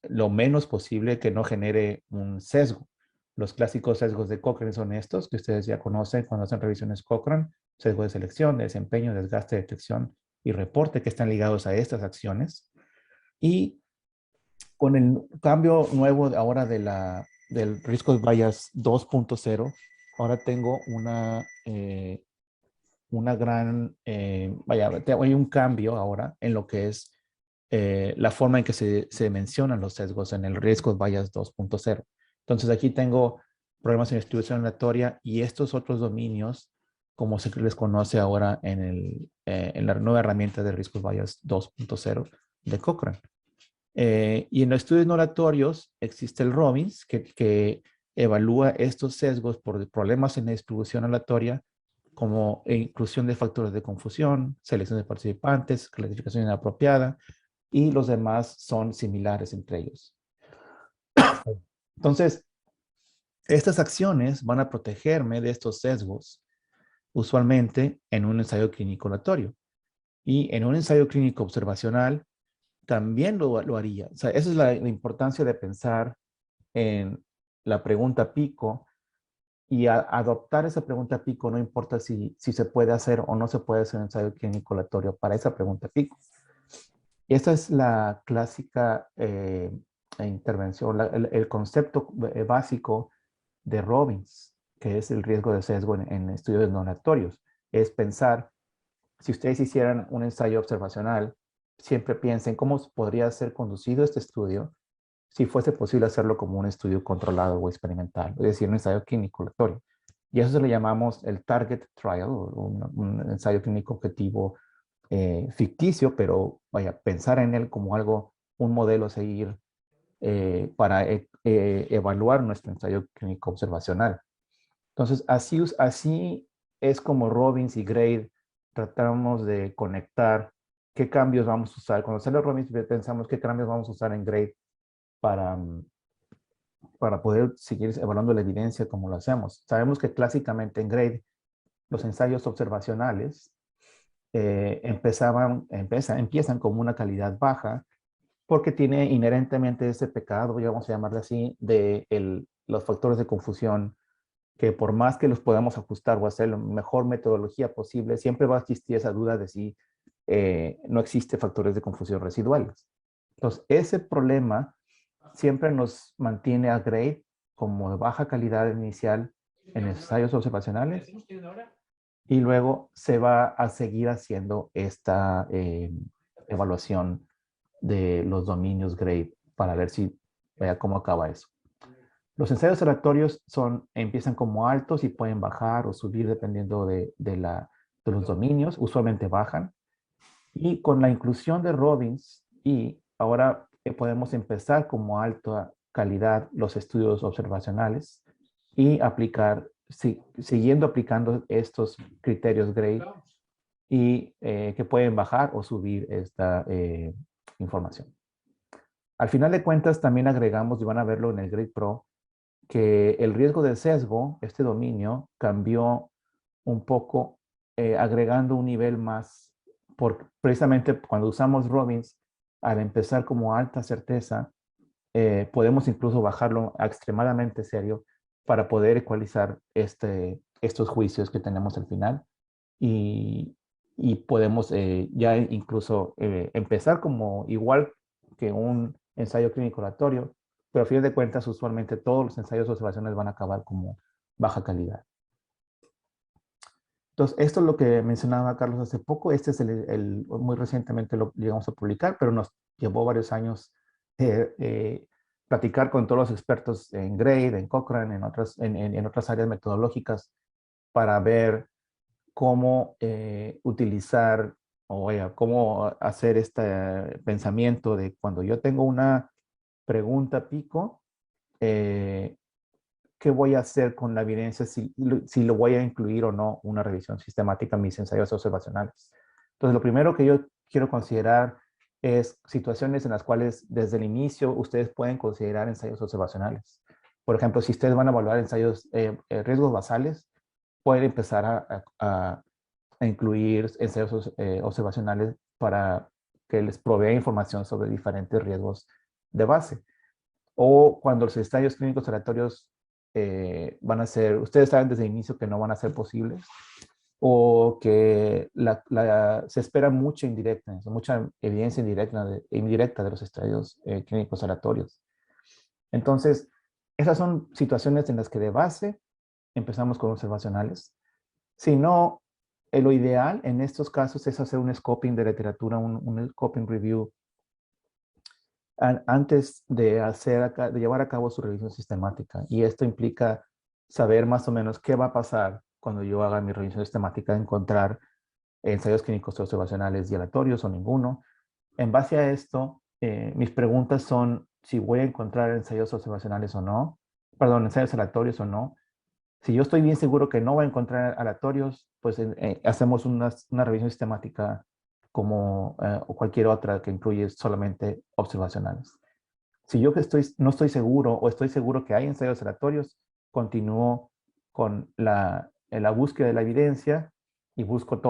lo menos posible que no genere un sesgo. Los clásicos sesgos de Cochrane son estos, que ustedes ya conocen cuando hacen revisiones Cochrane: sesgo de selección, de desempeño, desgaste, detección y reporte, que están ligados a estas acciones. Y con el cambio nuevo ahora del Risk Bias 2.0, ahora tengo una gran, hay un cambio ahora en lo que es la forma en que se mencionan los sesgos en el Risk Bias 2.0. Entonces aquí tengo problemas en distribución aleatoria y estos otros dominios, como se les conoce ahora en la nueva herramienta de Risk Bias 2.0 de Cochrane. Y en los estudios no aleatorios existe el Robbins, que evalúa estos sesgos por problemas en la distribución aleatoria, como inclusión de factores de confusión, selección de participantes, clasificación inapropiada, y los demás son similares entre ellos. Entonces, estas acciones van a protegerme de estos sesgos, usualmente en un ensayo clínico aleatorio. Y en un ensayo clínico observacional, también lo haría. O sea, esa es la importancia de pensar en la pregunta pico y adoptar esa pregunta pico, no importa si se puede hacer o no se puede hacer un ensayo clínico aleatorio para esa pregunta pico. Y esta es la clásica intervención, el concepto básico de Robbins, que es el riesgo de sesgo en estudios no aleatorios. Es pensar, si ustedes hicieran un ensayo observacional, siempre piensen cómo podría ser conducido este estudio si fuese posible hacerlo como un estudio controlado o experimental, es decir, un ensayo clínico aleatorio. Y a eso se le llamamos el target trial, un ensayo clínico objetivo ficticio, pero vaya, pensar en él como algo, un modelo a seguir para evaluar nuestro ensayo clínico observacional. Entonces, así es como Robbins y Gray tratamos de conectar qué cambios vamos a usar. Cuando sale Robbins pensamos qué cambios vamos a usar en Gray para poder seguir evaluando la evidencia como lo hacemos. Sabemos que clásicamente en Gray los ensayos observacionales empiezan como una calidad baja porque tiene inherentemente ese pecado, vamos a llamarle así, de los factores de confusión, que por más que los podamos ajustar o hacer la mejor metodología posible, siempre va a existir esa duda de si no existe factores de confusión residuales. Entonces, ese problema siempre nos mantiene a Gray como de baja calidad inicial en ensayos observacionales y luego se va a seguir haciendo esta evaluación de los dominios Gray para ver si vea cómo acaba eso. Los ensayos aleatorios empiezan como altos y pueden bajar o subir dependiendo de los dominios, usualmente bajan. Y con la inclusión de Robbins, y ahora podemos empezar como alta calidad los estudios observacionales y siguiendo aplicando estos criterios Gray y que pueden bajar o subir esta información. Al final de cuentas también agregamos, y van a verlo en el Gray Pro, que el riesgo de sesgo, este dominio, cambió un poco agregando un nivel más, precisamente cuando usamos Robbins, al empezar como alta certeza, podemos incluso bajarlo a extremadamente serio para poder ecualizar estos juicios que tenemos al final y podemos ya incluso empezar como igual que un ensayo clínico aleatorio, pero a fin de cuentas usualmente todos los ensayos de observaciones van a acabar como baja calidad. Entonces, esto es lo que mencionaba Carlos hace poco. Este es muy recientemente lo llegamos a publicar, pero nos llevó varios años platicar con todos los expertos en Gray, en Cochrane, en otras áreas metodológicas para ver cómo utilizar o cómo hacer este pensamiento de cuando yo tengo una pregunta pico, ¿qué voy a hacer con la evidencia si lo voy a incluir o no una revisión sistemática en mis ensayos observacionales? Entonces, lo primero que yo quiero considerar es situaciones en las cuales desde el inicio ustedes pueden considerar ensayos observacionales. Por ejemplo, si ustedes van a evaluar ensayos, riesgos basales, pueden empezar a incluir ensayos observacionales para que les provea información sobre diferentes riesgos de base. O cuando los ensayos clínicos aleatorios van a ser, ustedes saben desde el inicio que no van a ser posibles, o que se espera mucha evidencia indirecta de los ensayos clínicos aleatorios. Entonces, esas son situaciones en las que de base empezamos con observacionales. Si no, lo ideal en estos casos es hacer un scoping de literatura, un scoping review antes de llevar a cabo su revisión sistemática. Y esto implica saber más o menos qué va a pasar cuando yo haga mi revisión sistemática, encontrar ensayos clínicos observacionales y aleatorios o ninguno. En base a esto, mis preguntas son si voy a encontrar ensayos observacionales o no, perdón, ensayos aleatorios o no. Si yo estoy bien seguro que no voy a encontrar aleatorios, pues hacemos una revisión sistemática como o cualquier otra que incluye solamente observacionales. Si yo no estoy seguro o estoy seguro que hay ensayos aleatorios, continúo con la búsqueda de la evidencia y busco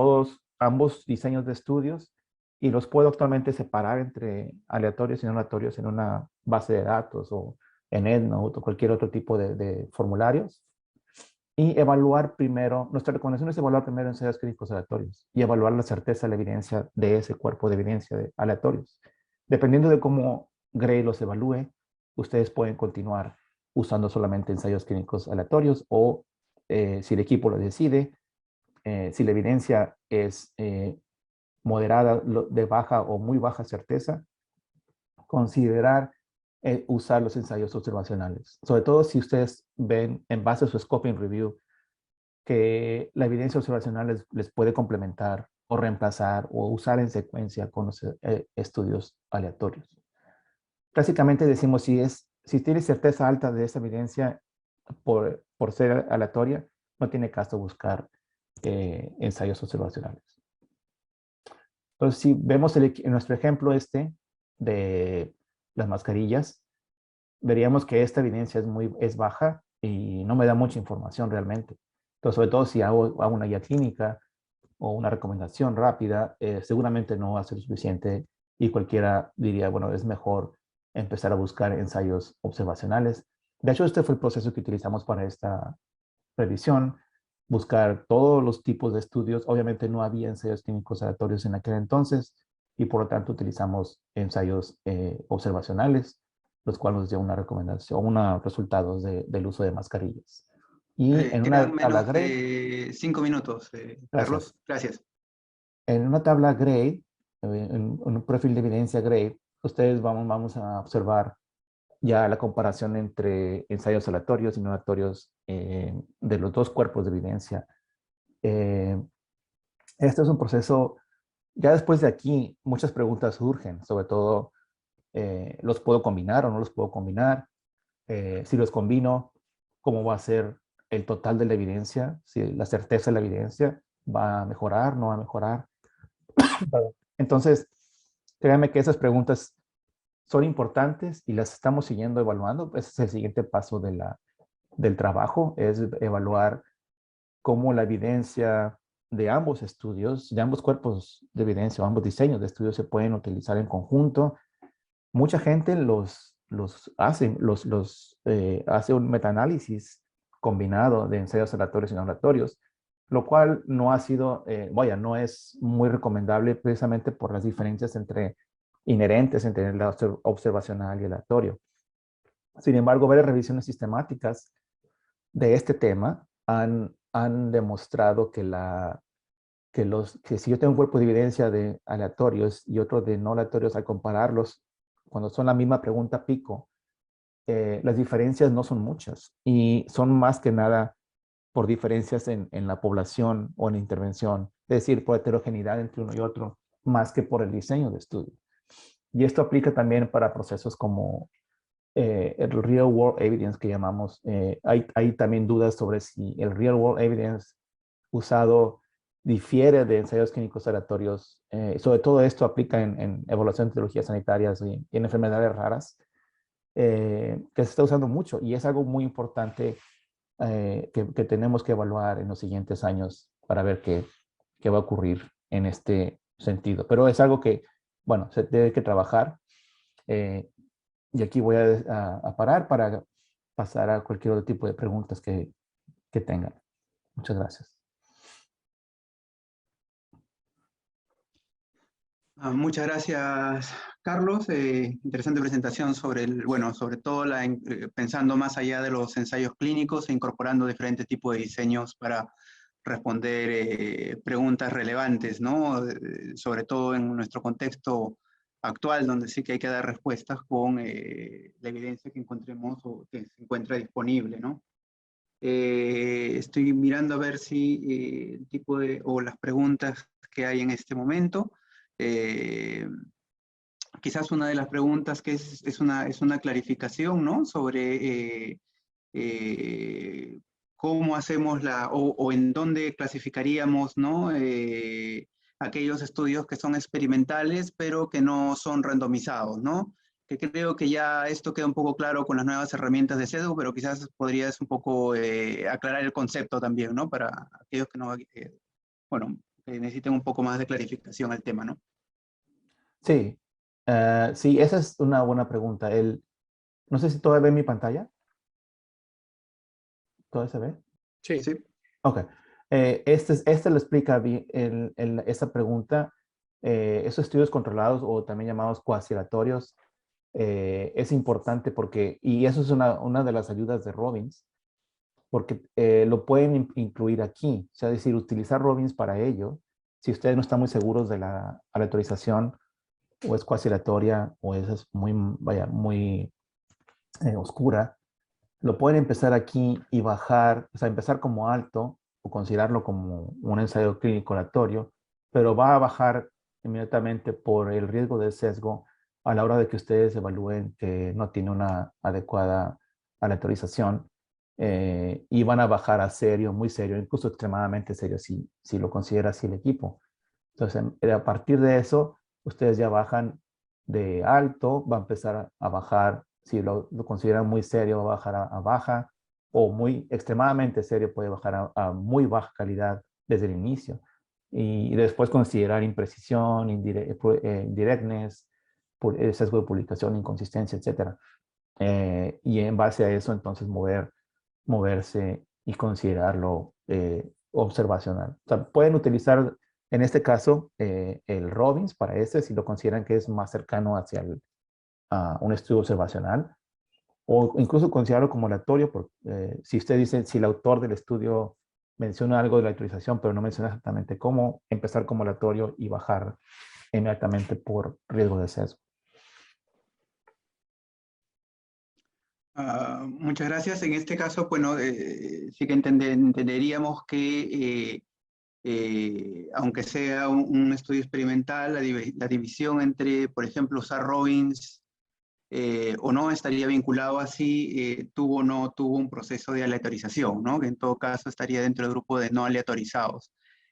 ambos diseños de estudios y los puedo actualmente separar entre aleatorios y no aleatorios en una base de datos o en EndNote o cualquier otro tipo de formularios. Y evaluar primero, nuestra recomendación es evaluar primero ensayos clínicos aleatorios y evaluar la certeza de la evidencia de ese cuerpo de evidencia de aleatorios. Dependiendo de cómo Gray los evalúe, ustedes pueden continuar usando solamente ensayos clínicos aleatorios o si el equipo lo decide, si la evidencia es moderada, de baja o muy baja certeza, considerar usar los ensayos observacionales. Sobre todo si ustedes ven en base a su scoping review que la evidencia observacional les puede complementar o reemplazar o usar en secuencia con los estudios aleatorios. Básicamente decimos si tiene certeza alta de esa evidencia por ser aleatoria, no tiene caso buscar ensayos observacionales. Entonces, si vemos en nuestro ejemplo de las mascarillas, veríamos que esta evidencia es baja y no me da mucha información realmente. Entonces, sobre todo si hago una guía clínica o una recomendación rápida, seguramente no va a ser suficiente y cualquiera diría, bueno, es mejor empezar a buscar ensayos observacionales. De hecho, este fue el proceso que utilizamos para esta revisión, buscar todos los tipos de estudios. Obviamente no había ensayos clínicos aleatorios en aquel entonces y por lo tanto utilizamos ensayos observacionales, los cuales nos dio una recomendación, unos resultados del uso de mascarillas. Y en una tabla Gray, de 5 minutos, Carlos. Gracias. En una tabla Gray, en un perfil de evidencia Gray, ustedes vamos a observar ya la comparación entre ensayos aleatorios y no aleatorios de los dos cuerpos de evidencia. Este es un proceso, ya después de aquí, muchas preguntas surgen, sobre todo, ¿los puedo combinar o no los puedo combinar? Si los combino, ¿cómo va a ser el total de la evidencia? Si la certeza de la evidencia va a mejorar, no va a mejorar. Entonces, créanme que esas preguntas son importantes y las estamos siguiendo evaluando. Ese es el siguiente paso del trabajo, es evaluar cómo la evidencia de ambos estudios, de ambos cuerpos de evidencia, o ambos diseños de estudios se pueden utilizar en conjunto. Mucha gente hace un metaanálisis combinado de ensayos aleatorios y no aleatorios, lo cual no ha sido, no es muy recomendable precisamente por las diferencias inherentes entre el observacional y el aleatorio. Sin embargo, varias revisiones sistemáticas de este tema han demostrado que si yo tengo un cuerpo de evidencia de aleatorios y otro de no aleatorios, al compararlos, cuando son la misma pregunta pico, las diferencias no son muchas y son más que nada por diferencias en la población o en la intervención, es decir, por heterogeneidad entre uno y otro, más que por el diseño de estudio. Y esto aplica también para procesos como el real world evidence que llamamos. Hay también dudas sobre si el real world evidence usado difiere de ensayos clínicos aleatorios. Sobre todo esto aplica en evaluación de etiologías sanitarias y en enfermedades raras, que se está usando mucho y es algo muy importante que tenemos que evaluar en los siguientes años para ver qué va a ocurrir en este sentido. Pero es algo que, bueno, se debe que trabajar. Y aquí voy a parar para pasar a cualquier otro tipo de preguntas que tengan. Muchas gracias. Muchas gracias, Carlos. Interesante presentación sobre sobre todo pensando más allá de los ensayos clínicos e incorporando diferentes tipos de diseños para responder preguntas relevantes, ¿no? Sobre todo en nuestro contexto actual, donde sí que hay que dar respuestas con la evidencia que encontremos o que se encuentra disponible, ¿no? Estoy mirando a ver si el tipo o las preguntas que hay en este momento. quizás una de las preguntas que es una clarificación, ¿no? Sobre cómo hacemos o en dónde clasificaríamos, ¿no? Aquellos estudios que son experimentales, pero que no son randomizados, ¿no? Que creo que ya esto queda un poco claro con las nuevas herramientas de sesgo, pero quizás podrías un poco aclarar el concepto también, ¿no? Para aquellos que no, bueno, que necesiten un poco más de clarificación al tema, ¿no? Sí, sí, esa es una buena pregunta. No sé si todavía ve mi pantalla. ¿Todavía se ve? Sí. Sí. Ok. Este lo explica bien esa pregunta. Esos estudios controlados o también llamados coaceratorios es importante porque, y eso es una de las ayudas de Robbins, porque lo pueden incluir aquí. O sea, es decir, utilizar Robbins para ello. Si ustedes no están muy seguros de la aleatorización, o es coacilatoria, o es muy, vaya, muy oscura, lo pueden empezar aquí y bajar, o sea, empezar como alto o considerarlo como un ensayo clínico aleatorio, pero va a bajar inmediatamente por el riesgo de sesgo a la hora de que ustedes evalúen que no tiene una adecuada aleatorización y van a bajar a serio, muy serio, incluso extremadamente serio si lo considera así el equipo. Entonces, a partir de eso, ustedes ya bajan de alto, va a empezar a bajar, si lo consideran muy serio, va a bajar a baja, o muy extremadamente serio, puede bajar a muy baja calidad desde el inicio. Y después considerar imprecisión, indirectness, sesgo de publicación, inconsistencia, etc. Y en base a eso, entonces, moverse y considerarlo observacional. O sea, pueden utilizar, en este caso, el Robbins para si lo consideran que es más cercano hacia un estudio observacional, o incluso considerarlo como aleatorio, porque si usted dice, si el autor del estudio menciona algo de la autorización, pero no menciona exactamente cómo, empezar como aleatorio y bajar inmediatamente por riesgo de sesgo. Muchas gracias. En este caso, bueno, sí que entenderíamos que aunque sea un estudio experimental, la división entre, por ejemplo, usar Robbins o no estaría vinculado a si tuvo o no tuvo un proceso de aleatorización, ¿no? Que en todo caso estaría dentro del grupo de no aleatorizados.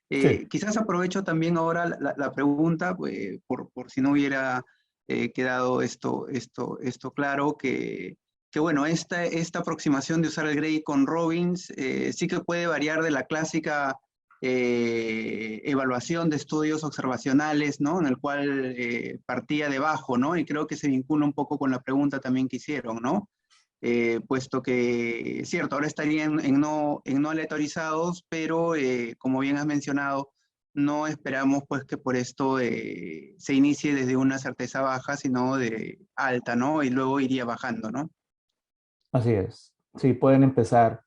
Sí. Quizás aprovecho también ahora la pregunta, por si no hubiera quedado esto claro, que bueno, esta aproximación de usar el Gray con Robbins sí que puede variar de la clásica evaluación de estudios observacionales, ¿no? En el cual partía de bajo, ¿no? Y creo que se vincula un poco con la pregunta también que hicieron, ¿no? Puesto que, cierto, ahora estarían en no aleatorizados, pero como bien has mencionado, no esperamos pues que por esto se inicie desde una certeza baja, sino de alta, ¿no? Y luego iría bajando, ¿no? Así es. Sí, pueden empezar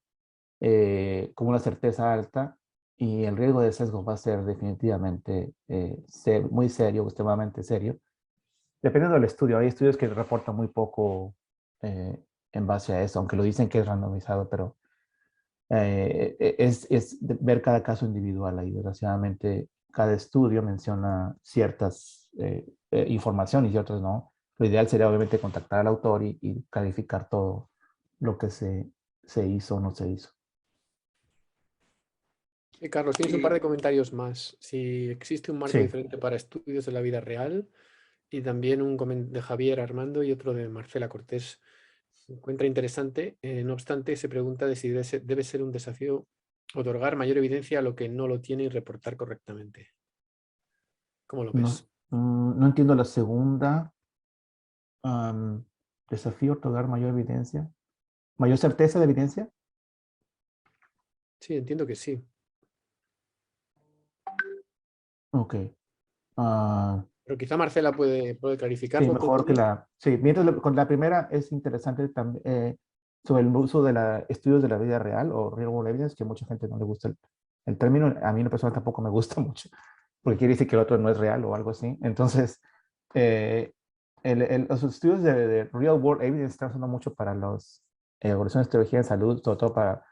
con una certeza alta y el riesgo de sesgo va a ser definitivamente muy serio, extremadamente serio. Dependiendo del estudio, hay estudios que reportan muy poco en base a eso, aunque lo dicen que es randomizado, pero es ver cada caso individual. Ahí, desgraciadamente, cada estudio menciona ciertas informaciones y otras no. Lo ideal sería obviamente contactar al autor y calificar todo lo que se hizo o no se hizo. Carlos, tienes un par de comentarios más. Si existe un marco Sí. diferente para estudios de la vida real, y también un comentario de Javier Armando y otro de Marcela Cortés. Se encuentra interesante. No obstante, se pregunta de si debe ser un desafío otorgar mayor evidencia a lo que no lo tiene y reportar correctamente. ¿Cómo lo ves? No entiendo la segunda. Desafío otorgar mayor evidencia. ¿Mayor certeza de evidencia? Sí, entiendo que sí. Ok. Pero quizá Marcela puede Sí, clarificarlo. mejor que la... Sí, mientras con la primera es interesante también sobre el uso de estudios de la vida real o real world evidence, que a mucha gente no le gusta el término. A mí en persona tampoco me gusta mucho, porque quiere decir que el otro no es real o algo así. Entonces, los estudios de real world evidence están usando mucho para las evaluaciones de teología en salud, sobre todo para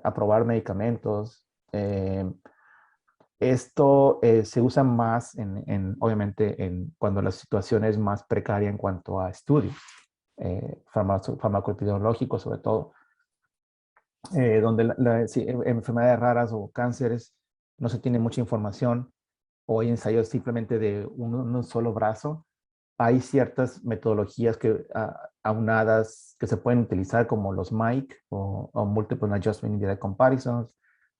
aprobar medicamentos, Esto se usa más, obviamente, cuando la situación es más precaria en cuanto a estudios, farmacoepidemiológicos sobre todo, donde si enfermedades raras o cánceres no se tiene mucha información, o hay ensayos simplemente de un solo brazo. Hay ciertas metodologías aunadas que se pueden utilizar, como los MAIC o Multiple Adjustment Indirect Comparisons,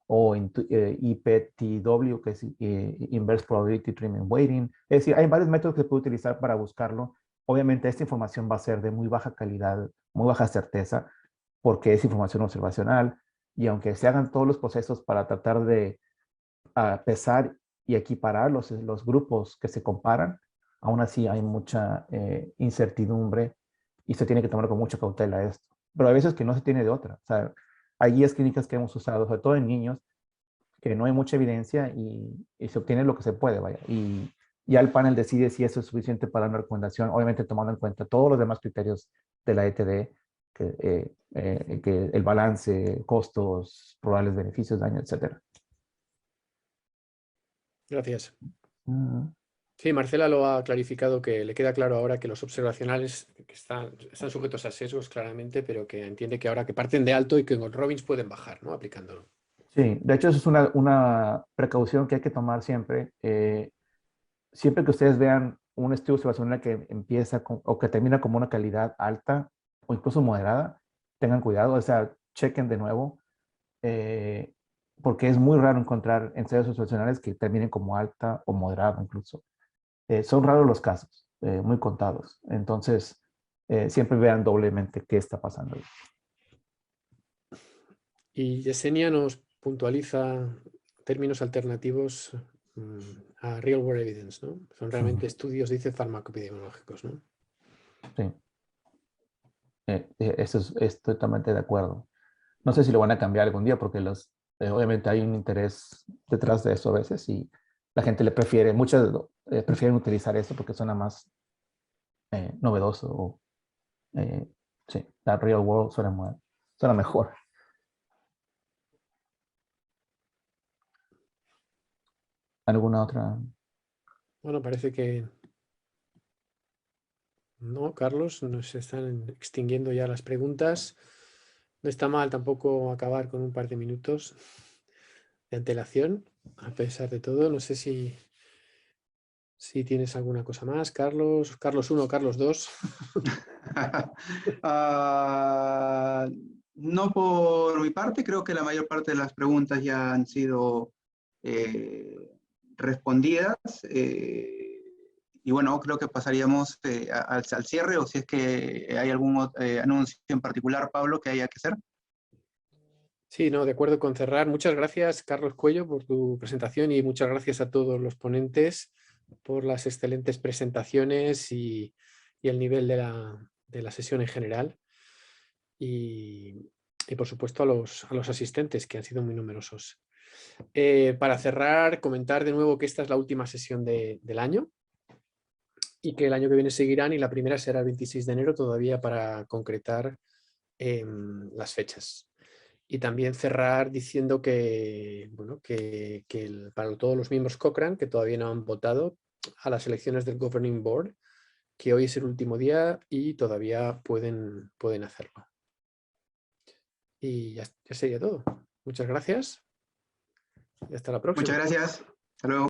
o IPTW, que es Inverse Probability Treatment Weighting. Es decir, hay varios métodos que se puede utilizar para buscarlo. Obviamente esta información va a ser de muy baja calidad, muy baja certeza, porque es información observacional, y aunque se hagan todos los procesos para tratar de pesar y equiparar los grupos que se comparan, aún así hay mucha incertidumbre y se tiene que tomar con mucha cautela esto. Pero a veces que no se tiene de otra. O sea, hay guías clínicas que hemos usado, sobre todo en niños, que no hay mucha evidencia y se obtiene lo que se puede, vaya. Y ya el panel decide si eso es suficiente para una recomendación, obviamente tomando en cuenta todos los demás criterios de la ETD, que el balance, costos, probables beneficios, daño, etc. Gracias. Sí, Marcela lo ha clarificado, que le queda claro ahora que los observacionales que están sujetos a sesgos claramente, pero que entiende que ahora que parten de alto y que con Robbins pueden bajar, ¿no? Aplicándolo. Sí, de hecho eso es una precaución que hay que tomar siempre. Siempre que ustedes vean un estudio observacional que empieza o que termina como una calidad alta o incluso moderada, tengan cuidado, o sea, chequen de nuevo, porque es muy raro encontrar ensayos observacionales que terminen como alta o moderada incluso. Son raros los casos, muy contados. Entonces, siempre vean doblemente qué está pasando ahí. Y Yesenia nos puntualiza términos alternativos a real world evidence, ¿no? Son realmente estudios, dice, farmacoepidemiológicos, ¿no? Sí. Eso estoy totalmente de acuerdo. No sé si lo van a cambiar algún día, porque obviamente hay un interés detrás de eso a veces, y la gente muchos prefieren utilizar eso porque suena más novedoso. Sí, la real world suena mejor. ¿Alguna otra? Bueno, parece que no, Carlos, nos están extinguiendo ya las preguntas. No está mal tampoco acabar con un par de minutos de antelación, a pesar de todo. No sé si tienes alguna cosa más, Carlos. Carlos 1, Carlos 2. No por mi parte, creo que la mayor parte de las preguntas ya han sido respondidas. Y bueno, creo que pasaríamos al cierre, o si es que hay algún anuncio en particular, Pablo, que haya que hacer. Sí, no, de acuerdo con cerrar. Muchas gracias, Carlos Cuello, por tu presentación, y muchas gracias a todos los ponentes por las excelentes presentaciones y el nivel de la sesión en general. Y por supuesto a los asistentes, que han sido muy numerosos. Para cerrar, comentar de nuevo que esta es la última sesión del año y que el año que viene seguirán, y la primera será el 26 de enero, todavía para concretar las fechas. Y también cerrar diciendo que, bueno, para todos los miembros Cochrane que todavía no han votado a las elecciones del Governing Board, que hoy es el último día y todavía pueden hacerlo. Y ya sería todo. Muchas gracias y hasta la próxima. Muchas gracias. Hasta luego.